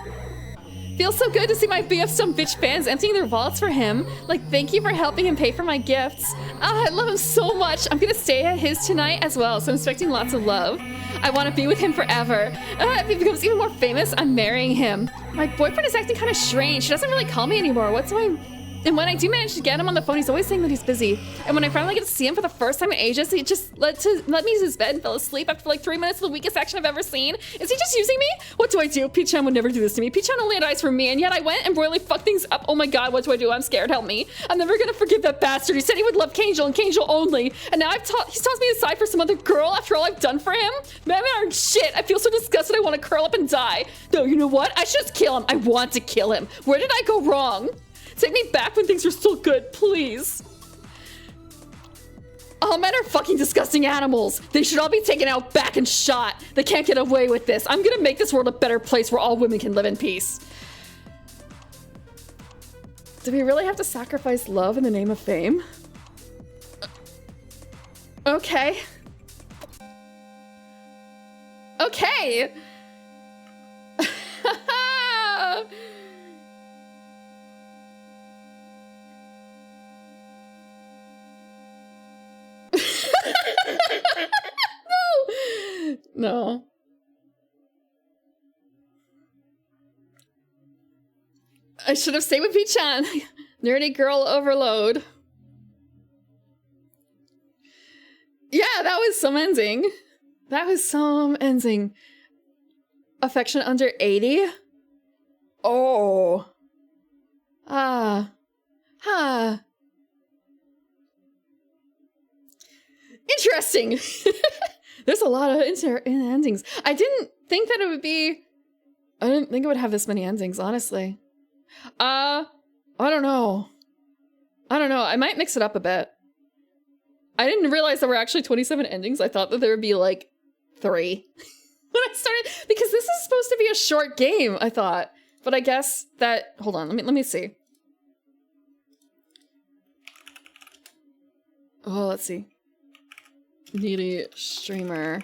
Feels so good to see my BF some bitch fans emptying their wallets for him. Like, thank you for helping him pay for my gifts. I love him so much. I'm gonna stay at his tonight as well, so I'm expecting lots of love. I want to be with him forever. If he becomes even more famous, I'm marrying him. My boyfriend is acting kind of strange. He doesn't really call me anymore. And when I do manage to get him on the phone, he's always saying that he's busy. And when I finally get to see him for the first time in ages, he just let me use his bed and fell asleep after like 3 minutes of the weakest action I've ever seen. Is he just using me? What do I do? Peach-chan would never do this to me. Peach-chan only had eyes for me, and yet I went and royally fucked things up. Oh my god, what do I do? I'm scared. Help me. I'm never gonna forgive that bastard. He said he would love Kangel and Kangel only. And now he's tossed me aside for some other girl after all I've done for him? Man, shit. I feel so disgusted I want to curl up and die. No, you know what? I should just kill him. I want to kill him. Where did I go wrong? Take me back when things were still good, please. All men are fucking disgusting animals. They should all be taken out back and shot. They can't get away with this. I'm gonna make this world a better place where all women can live in peace. Do we really have to sacrifice love in the name of fame? Okay. Okay. No. I should have stayed with Peach-chan. Nerdy girl overload. Yeah, that was some ending. That was some ending. Affection under 80? Oh. Interesting. There's a lot of endings. I didn't think that it would be... I didn't think it would have this many endings, honestly. I don't know. I might mix it up a bit. I didn't realize there were actually 27 endings. I thought that there would be like 3 when I started, because this is supposed to be a short game, I thought. But I guess that... Hold on, let me see. Oh, let's see. Needy streamer.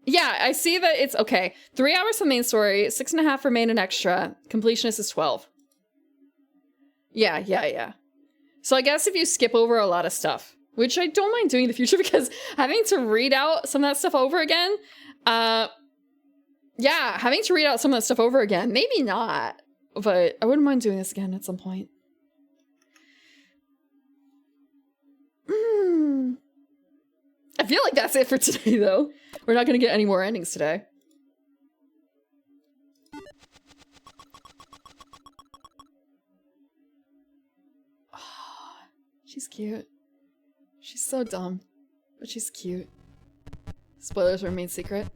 Yeah, I see that it's okay. 3 hours for main story, 6.5 for main and extra. Completionist is 12. Yeah. So I guess if you skip over a lot of stuff, which I don't mind doing in the future because having to read out some of that stuff over again, yeah, having to read out some of that stuff over again, maybe not, but I wouldn't mind doing this again at some point. I feel like that's it for today, though. We're not going to get any more endings today. Oh, she's cute. She's so dumb, but she's cute. Spoilers remain secret.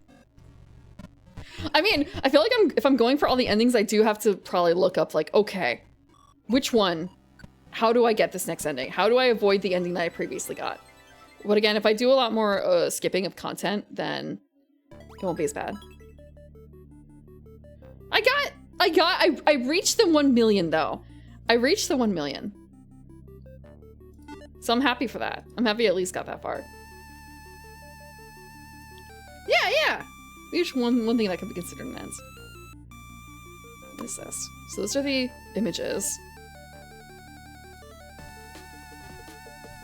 I mean, I feel like if I'm going for all the endings, I do have to probably look up, like, okay, which one? How do I get this next ending? How do I avoid the ending that I previously got? But again, if I do a lot more skipping of content, then it won't be as bad. I reached the 1 million though. I reached the 1 million. So I'm happy for that. I'm happy I at least got that far. Yeah. We reached one thing that could be considered an end. What is this? So those are the images.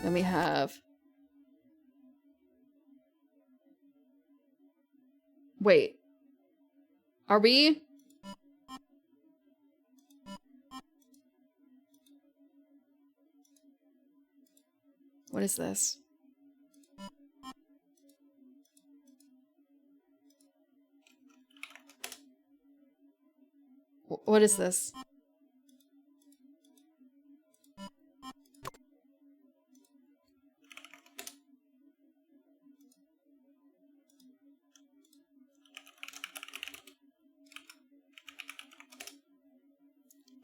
Then we have... Wait. Are we... What is this? What is this?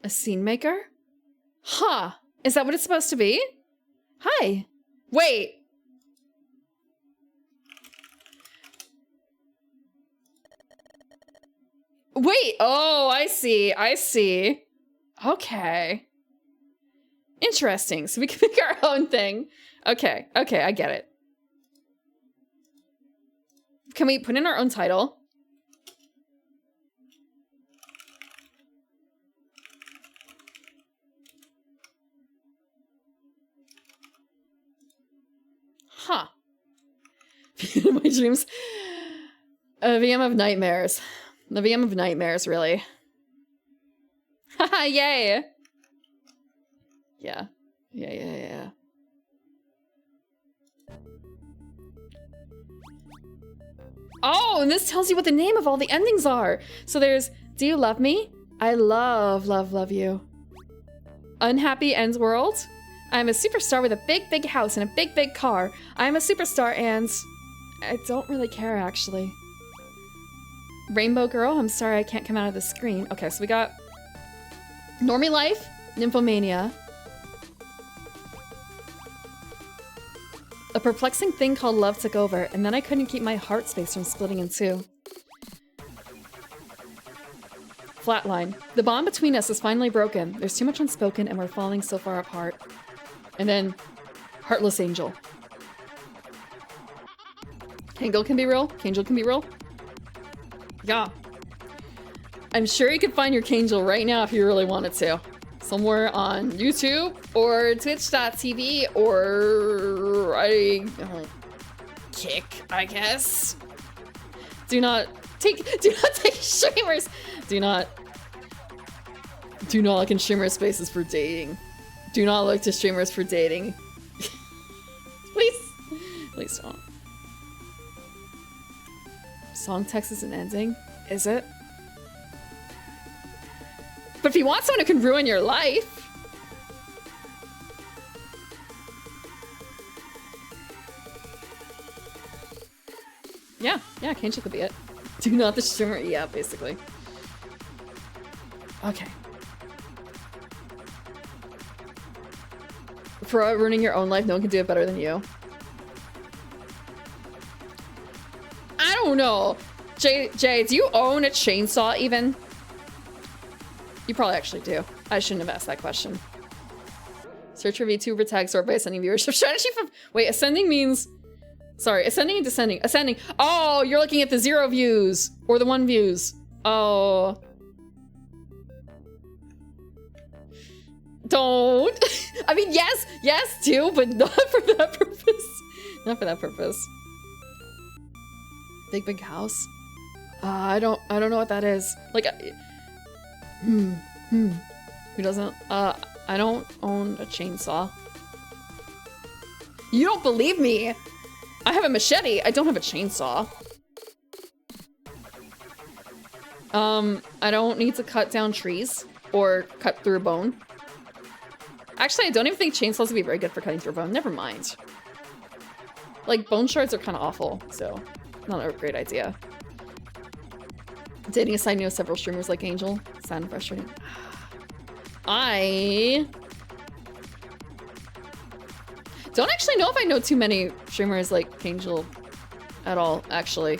A scene maker? Huh. Is that what it's supposed to be? Hi. Wait. Wait. Oh, I see. I see. Okay. Interesting. So we can make our own thing. Okay. Okay, I get it. Can we put in our own title? Huh. My dreams. A VM of nightmares. The VM of nightmares, really. Haha, yay! Yeah. Yeah. Oh, and this tells you what the name of all the endings are. So there's, do you love me? I love you. Unhappy ends world. I'm a superstar with a big house and a big car. I'm a superstar and I don't really care, actually. Rainbow girl, I'm sorry I can't come out of the screen. Okay, so we got Normie life, Nymphomania. A perplexing thing called love took over, and then I couldn't keep my heart space from splitting in two. Flatline. The bond between us is finally broken. There's too much unspoken and we're falling so far apart. And then, Heartless Angel. Kangol can be real? Kangel can be real? Yeah. I'm sure you could find your Kangel right now if you really wanted to. Somewhere on YouTube or Twitch.tv or Kick, I guess. Do not take streamers. Do not look in streamer spaces for dating. Do not look to streamers for dating. Please don't. Song text is an ending? Is it? But if you want someone who can ruin your life... Yeah, Kangel could be it. Do not the streamer, yeah, basically. Okay. For ruining your own life, no one can do it better than you. I don't know. Jay, do you own a chainsaw even? You probably actually do. I shouldn't have asked that question. Search for VTuber tag sort by ascending viewership strategy for... Wait, ascending means... Sorry, ascending and descending. Ascending. Oh, you're looking at the 0 views. Or the 1 views. Oh. Don't. I mean, yes, too, but not for that purpose. Not for that purpose. Big house? I don't know what that is. Like, who doesn't? I don't own a chainsaw. You don't believe me? I have a machete. I don't have a chainsaw. I don't need to cut down trees or cut through a bone. Actually, I don't even think chainsaws would be very good for cutting through bone. Never mind. Like, bone shards are kind of awful, so not a great idea. Dating aside, you know several streamers like Angel. Sound frustrating. I don't actually know if I know too many streamers like Angel at all, actually.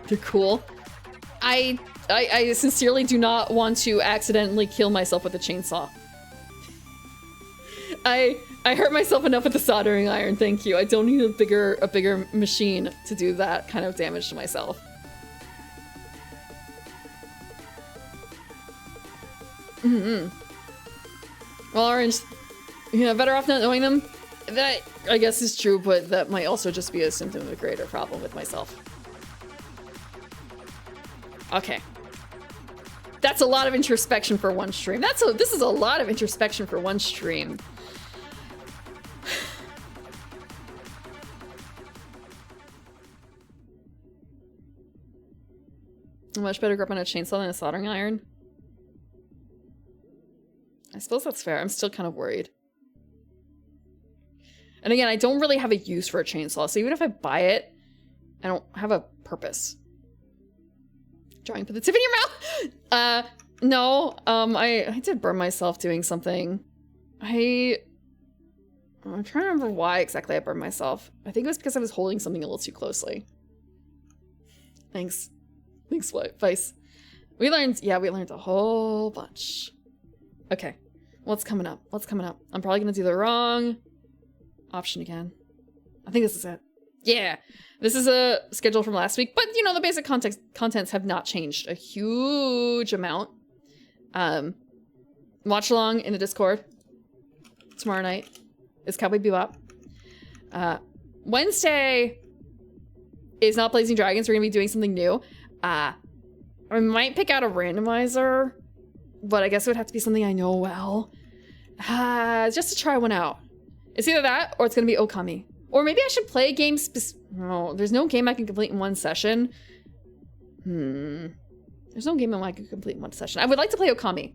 They're cool. I sincerely do not want to accidentally kill myself with a chainsaw. I hurt myself enough with the soldering iron, thank you. I don't need a bigger machine to do that kind of damage to myself. Well, Orange, you know, better off not knowing them. That, I guess, is true, but that might also just be a symptom of a greater problem with myself. Okay. That's a lot of introspection for one stream. This is a lot of introspection for one stream. A much better grip on a chainsaw than a soldering iron. I suppose that's fair. I'm still kind of worried. And again, I don't really have a use for a chainsaw, so even if I buy it, I don't have a purpose. Drawing, put the tip in your mouth! No, I did burn myself doing something. I'm trying to remember why exactly I burned myself. I think it was because I was holding something a little too closely. Thanks. Thanks, Vice. We learned a whole bunch. Okay. What's coming up? What's coming up? I'm probably gonna do the wrong option again. I think this is it. Yeah. This is a schedule from last week, but you know, the basic contents have not changed a huge amount. Watch along in the Discord tomorrow night is Cowboy Bebop. Wednesday is not Blazing Dragons. We're gonna be doing something new. I might pick out a randomizer, but I guess it would have to be something I know well. Just to try one out. It's either that or it's gonna be Okami. Or maybe I should play a game no, there's no game I can complete in one session. There's no game I can complete in one session. I would like to play Okami.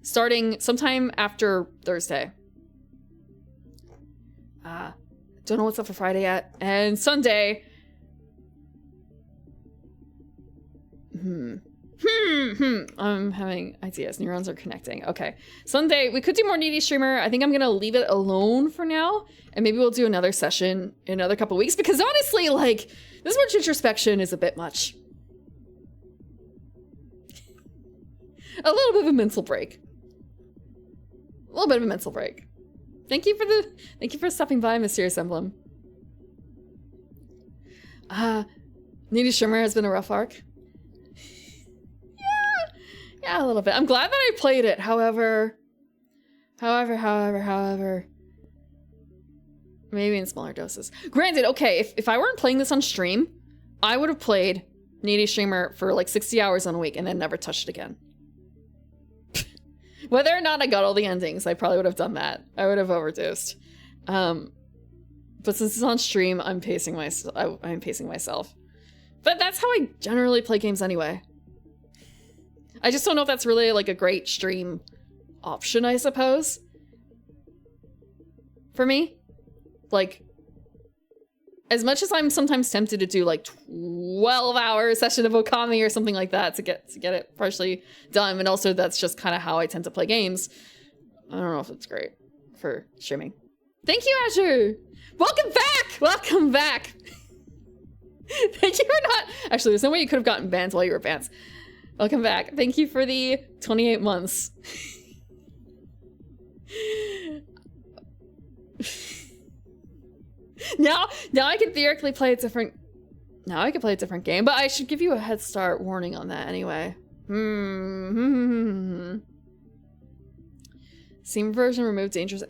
Starting sometime after Thursday. Don't know what's up for Friday yet. And Sunday. I'm having ideas. Neurons are connecting. Okay. Sunday, we could do more Needy Streamer. I think I'm going to leave it alone for now. And maybe we'll do another session in another couple weeks. Because honestly, like, this much introspection is a bit much. A little bit of a mental break. A little bit of a mental break. Thank you for stopping by, Mysterious Emblem. Needy Shimmer has been a rough arc. Yeah, a little bit. I'm glad that I played it. However, maybe in smaller doses. Granted, okay, if I weren't playing this on stream, I would have played Needy Streamer for like 60 hours on a week and then never touched it again. Whether or not I got all the endings, I probably would have done that. I would have overdosed. But since it's on stream, I'm pacing myself. But that's how I generally play games anyway. I just don't know if that's really like a great stream option, I suppose. For me. Like, as much as I'm sometimes tempted to do like 12-hour session of Okami or something like that to get it partially done, and also that's just kind of how I tend to play games. I don't know if it's great for streaming. Thank you, Azure! Welcome back! Welcome back! Thank you for not... Actually, there's no way you could have gotten banned while you were banned. Welcome back. Thank you for the 28 months. Now I can theoretically play a different... Now I can play a different game, but I should give you a head start warning on that anyway. Steam version remove dangerous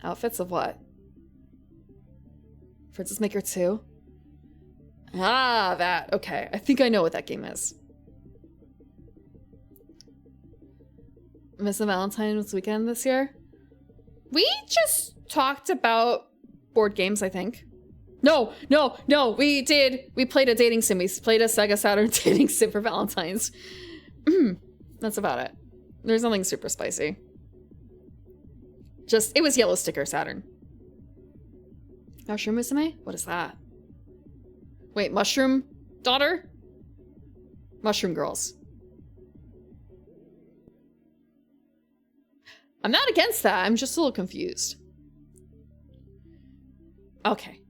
outfits of what? Princess Maker 2? Ah, that. Okay. I think I know what that game is. Miss the Valentine's weekend this year? We just talked about board games, I think. No, we played a dating sim. We played a Sega Saturn dating sim for Valentine's. That's about it. There's nothing super spicy. It was Yellow Sticker Saturn. Mushroom Musume? What is that? Wait, Mushroom Daughter? Mushroom Girls. I'm not against that. I'm just a little confused. Okay.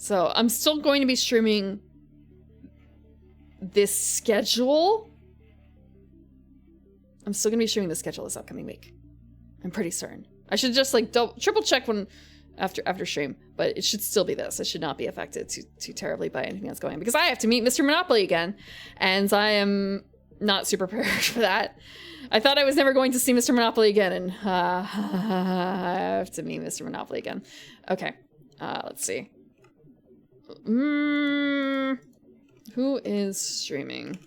So I'm still going to be streaming this schedule. I'm still going to be streaming this schedule this upcoming week. I'm pretty certain. I should just like triple check when after stream, but it should still be this. It should not be affected too terribly by anything that's going on because I have to meet Mr. Monopoly again, and I am not super prepared for that. I thought I was never going to see Mr. Monopoly again, and I have to meet Mr. Monopoly again. Okay, let's see. Who is streaming?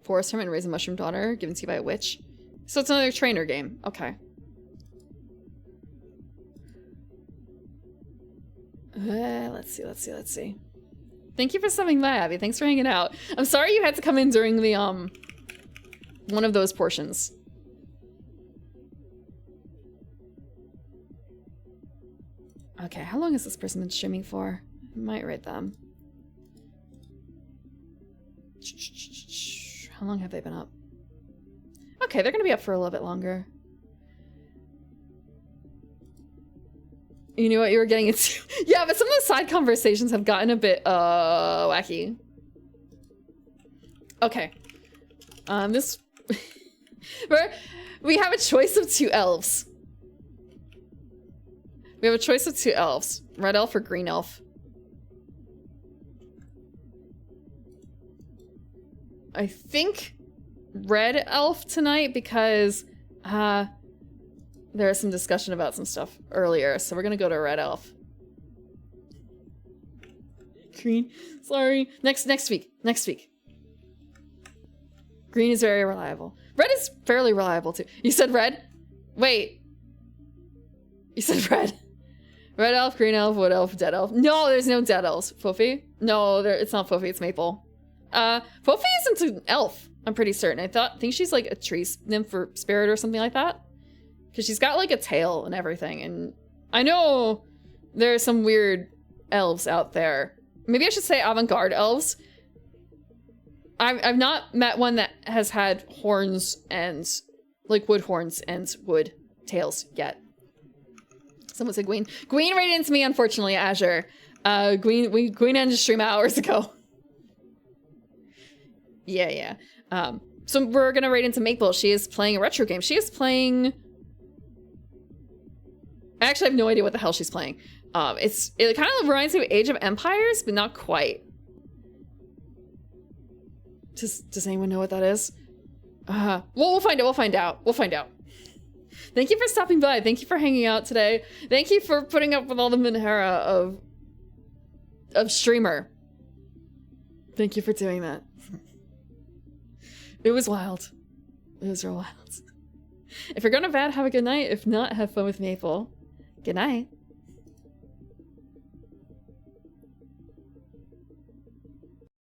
Forest Hermit and Raise a Mushroom Daughter, given to you by a witch. So it's another trainer game. Okay. Let's see. Thank you for subbing by, Abby. Thanks for hanging out. I'm sorry you had to come in during the, one of those portions. Okay, how long has this person been streaming for? Might rate them. How long have they been up? Okay, they're gonna be up for a little bit longer. You knew what you were getting into. Yeah, but some of the side conversations have gotten a bit wacky. Okay. This we have a choice of 2 elves. We have a choice of 2 elves. Red elf or green elf. I think red elf tonight because there was some discussion about some stuff earlier, so we're gonna go to red elf. Green, sorry. Next week. Green is very reliable. Red is fairly reliable too. You said red? Wait. You said red. Red elf, green elf, wood elf, dead elf. No, there's no dead elves. Fofi? No, it's not Fofi, it's Maple. Fofi isn't an elf, I'm pretty certain. I think she's like a tree nymph or spirit or something like that. Because she's got like a tail and everything. And I know there are some weird elves out there. Maybe I should say avant-garde elves. I've not met one that has had horns and like wood horns and wood tails yet. Someone said Gween. Gween rated into me, unfortunately, Azure. Gween ended stream hours ago. Yeah. So we're gonna raid into Maple. She is playing a retro game. She is playing... I actually have no idea what the hell she's playing. It kind of reminds me of Age of Empires, but not quite. Does anyone know what that is? Well, we'll find out. Thank you for stopping by. Thank you for hanging out today. Thank you for putting up with all the Minhara of streamer. Thank you for doing that. It was wild. It was real wild. If you're going to bed, have a good night. If not, have fun with Maple. Good night.